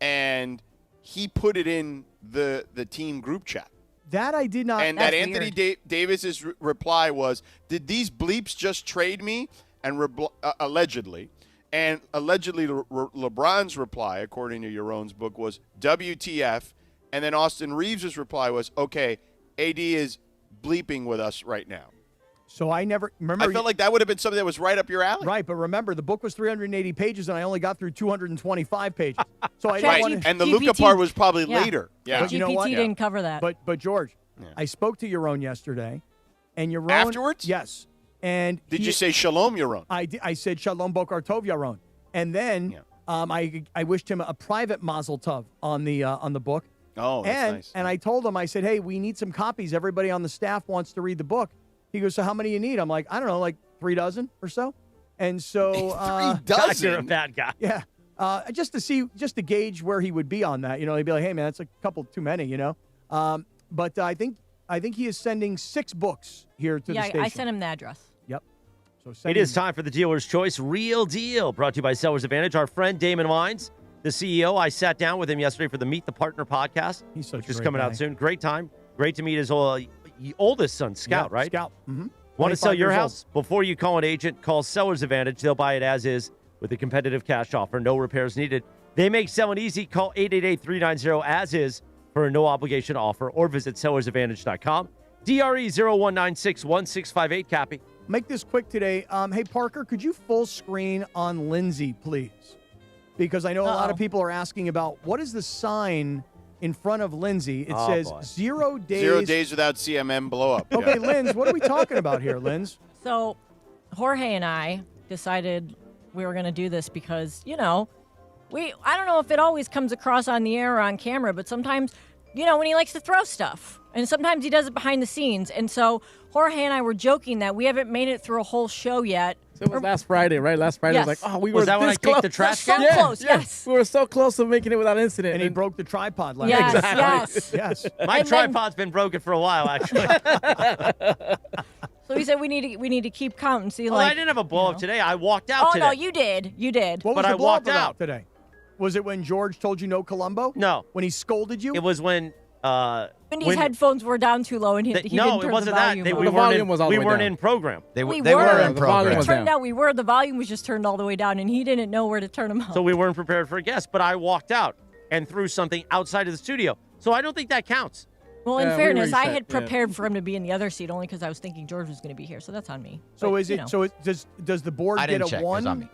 S1: and he put it in the team group chat.
S10: That I did not.
S1: And that Anthony Davis's reply was, "Did these bleeps just trade me?" And allegedly, LeBron's reply, according to Yaron's book, was WTF. And then Austin Reeves' reply was, "Okay, AD is bleeping with us right now."
S10: So I never remember.
S1: I felt like that would have been something that was right up your alley.
S10: Right, but remember, the book was 380 pages, and I only got through 225 pages. So I
S1: Right,
S10: didn't want to.
S1: and the Luka part was probably
S12: Yeah.
S1: later. Yeah,
S10: But you know what?
S12: GPT didn't cover that.
S10: But George, I spoke to Yaron yesterday, and Yaron
S1: Afterwards?
S10: yes. And
S1: Did you say shalom, Yaron?
S10: I said shalom bokar tov Yaron, and then I wished him a private mazel tov on the book.
S1: Oh, that's nice.
S10: And I told him, I said, hey, we need some copies. Everybody on the staff wants to read the book. He goes, so how many you need? I'm like, I don't know, like 3 dozen or so. And so
S1: 3 dozen.
S2: You're a bad guy.
S10: yeah, just to gauge where he would be on that. You know, he'd be like, hey man, that's a couple too many. You know, but I think he is sending 6 books here to the station.
S12: Yeah, I sent him the address.
S10: Yep. So
S2: It is time for the Dealer's Choice Real Deal, brought to you by Sellers Advantage. Our friend Damon Wines, the CEO, I sat down with him yesterday for the Meet the Partner podcast,
S10: He's such
S2: which
S10: a
S2: is
S10: great
S2: coming
S10: guy.
S2: out soon. Great time. Great to meet his oldest son, Scout,
S10: Yeah,
S2: right?
S10: Scout. Mm-hmm.
S2: Want to sell
S10: 25
S2: your
S10: years old.
S2: house? Before you call an agent, call Sellers Advantage. They'll buy it as is with a competitive cash offer. No repairs needed. They make selling easy. Call 888-390-AS-IS for a no-obligation offer or visit sellersadvantage.com. DRE 0196-1658, Cappy.
S10: Make this quick today. Hey, Parker, could you full screen on Lindsay, please? Because I know a lot of people are asking about what is the sign in front of Lindsay. It says
S2: boy.
S10: 0 days.
S1: 0 days without CMM blow up.
S10: Okay,
S1: Yeah.
S10: Linz, what are we talking about here, Linz?
S12: So Jorge and I decided we were going to do this because, I don't know if it always comes across on the air or on camera, but sometimes, when he likes to throw stuff. And sometimes he does it behind the scenes. And so Jorge and I were joking that we haven't made it through a whole show yet.
S15: So it was last Friday, right? Last Friday
S12: Yes.
S15: was like, we
S2: Was
S15: were
S2: that when
S15: this
S2: I kicked
S15: close.
S2: the trash
S12: So
S2: can?
S12: close, yes.
S15: We were so close to making it without incident.
S10: And he broke the tripod last
S12: Yes,
S10: night.
S12: yes.
S10: Yes.
S2: My
S12: And then-
S2: tripod's been broken for a while, actually.
S12: So he said we need to keep count and see.
S2: Well,
S12: like
S2: I didn't have a blow up today. I walked out
S12: Oh
S2: today.
S12: no, you did. You did.
S10: What was
S2: But
S10: the
S2: I
S10: blow-up
S2: walked out
S10: today. Was it when George told you no Columbo?
S2: No.
S10: When he scolded you?
S2: It was when.
S12: Wendy's headphones were down too low, and he didn't
S2: No,
S12: turn
S2: it wasn't
S12: the
S2: that.
S12: volume
S2: We
S12: up.
S15: The volume was all the
S2: we
S15: way
S2: weren't
S15: down.
S2: in program.
S7: They
S12: We
S7: were
S12: were.
S7: in
S15: The volume
S7: program.
S12: It
S15: was
S12: turned
S15: down.
S12: out we were. The volume was just turned all the way down, and he didn't know where to turn them up.
S2: So we weren't prepared for a guest. But I walked out and threw something outside of the studio. So I don't think that counts.
S12: Well, in
S15: Yeah, we
S12: fairness, I
S15: reset,
S12: had
S15: yeah.
S12: prepared for him to be in the other seat only because I was thinking George was going to be here. So that's on me.
S10: So
S12: But,
S10: is
S12: you
S10: it?
S12: know.
S10: So does the board
S7: I
S10: get
S7: didn't
S10: a
S7: check. It was on
S10: one?
S7: me.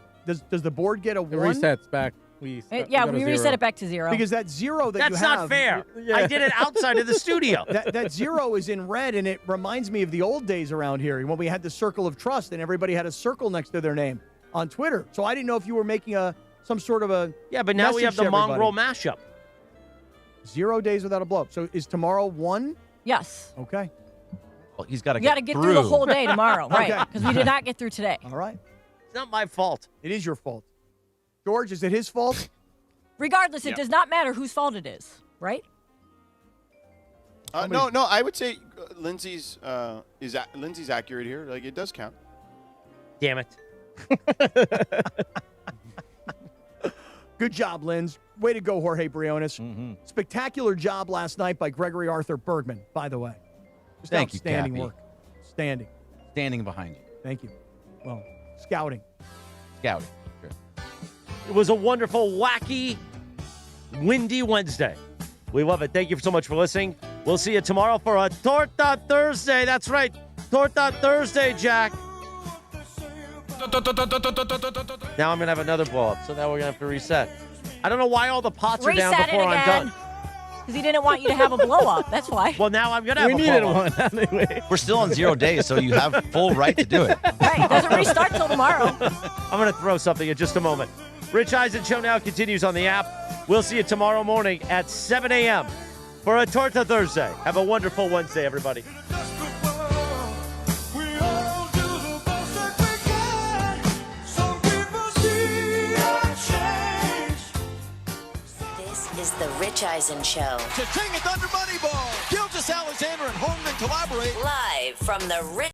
S10: Does the board get a
S15: It
S10: one?
S15: resets back. We
S12: Yeah, we reset it back to 0.
S10: Because that 0 that you
S2: That's
S10: have.
S2: not fair. I did it outside of the studio.
S10: That 0 is in red, and it reminds me of the old days around here when we had the circle of trust, and everybody had a circle next to their name on Twitter. So I didn't know if you were making some sort of a
S2: Yeah, but now we have
S10: message
S2: the
S10: to everybody.
S2: mongrel mashup.
S10: 0 days without a blow up. So is tomorrow 1?
S12: Yes.
S10: Okay.
S7: Well, he's got to
S12: You got to get through the whole day tomorrow, right?
S10: Okay.
S12: Because we did not get through today.
S10: All right.
S2: It's not my fault.
S10: It is your fault. George, is it his fault?
S12: Regardless,
S2: Yeah.
S12: it does not matter whose fault it is, right?
S1: No, I would say Lindsay's Lindsay's accurate here. Like, it does count.
S2: Damn it.
S10: Good job, Linz. Way to go, Jorge Briones. Spectacular job last night by Gregory Arthur Bergman, by the way. Just
S7: Thank you,
S10: outstanding
S7: Cappy.
S10: work. Standing.
S7: Standing behind you.
S10: Thank you. Well, scouting.
S7: Scouting. Sure.
S2: It was a wonderful, wacky, windy Wednesday. We love it. Thank you so much for listening. We'll see you tomorrow for a Torta Thursday. That's right. Torta Thursday, Jack. Now I'm going to have another blow up, so now we're going to have to reset. I don't know why all the pots are down
S12: Reset it
S2: before I'm
S12: again.
S2: done.
S12: Because he didn't want you to have a blow up. That's why.
S2: Well, now I'm going to have
S15: We
S2: a
S15: needed
S2: blow up.
S15: one anyway.
S7: We're still on 0 days, so you have full right to do it.
S12: Right. It doesn't restart till tomorrow.
S2: I'm going to throw something in just a moment. Rich Eisen Show now continues on the app. We'll see you tomorrow morning at 7 a.m. for a Torta Thursday. Have a wonderful Wednesday, everybody.
S17: This is the Rich Eisen Show.
S18: Cha-ching, Thunder Moneyball. Gilgis Alexander and Holmgren collaborate.
S17: Live from the Rich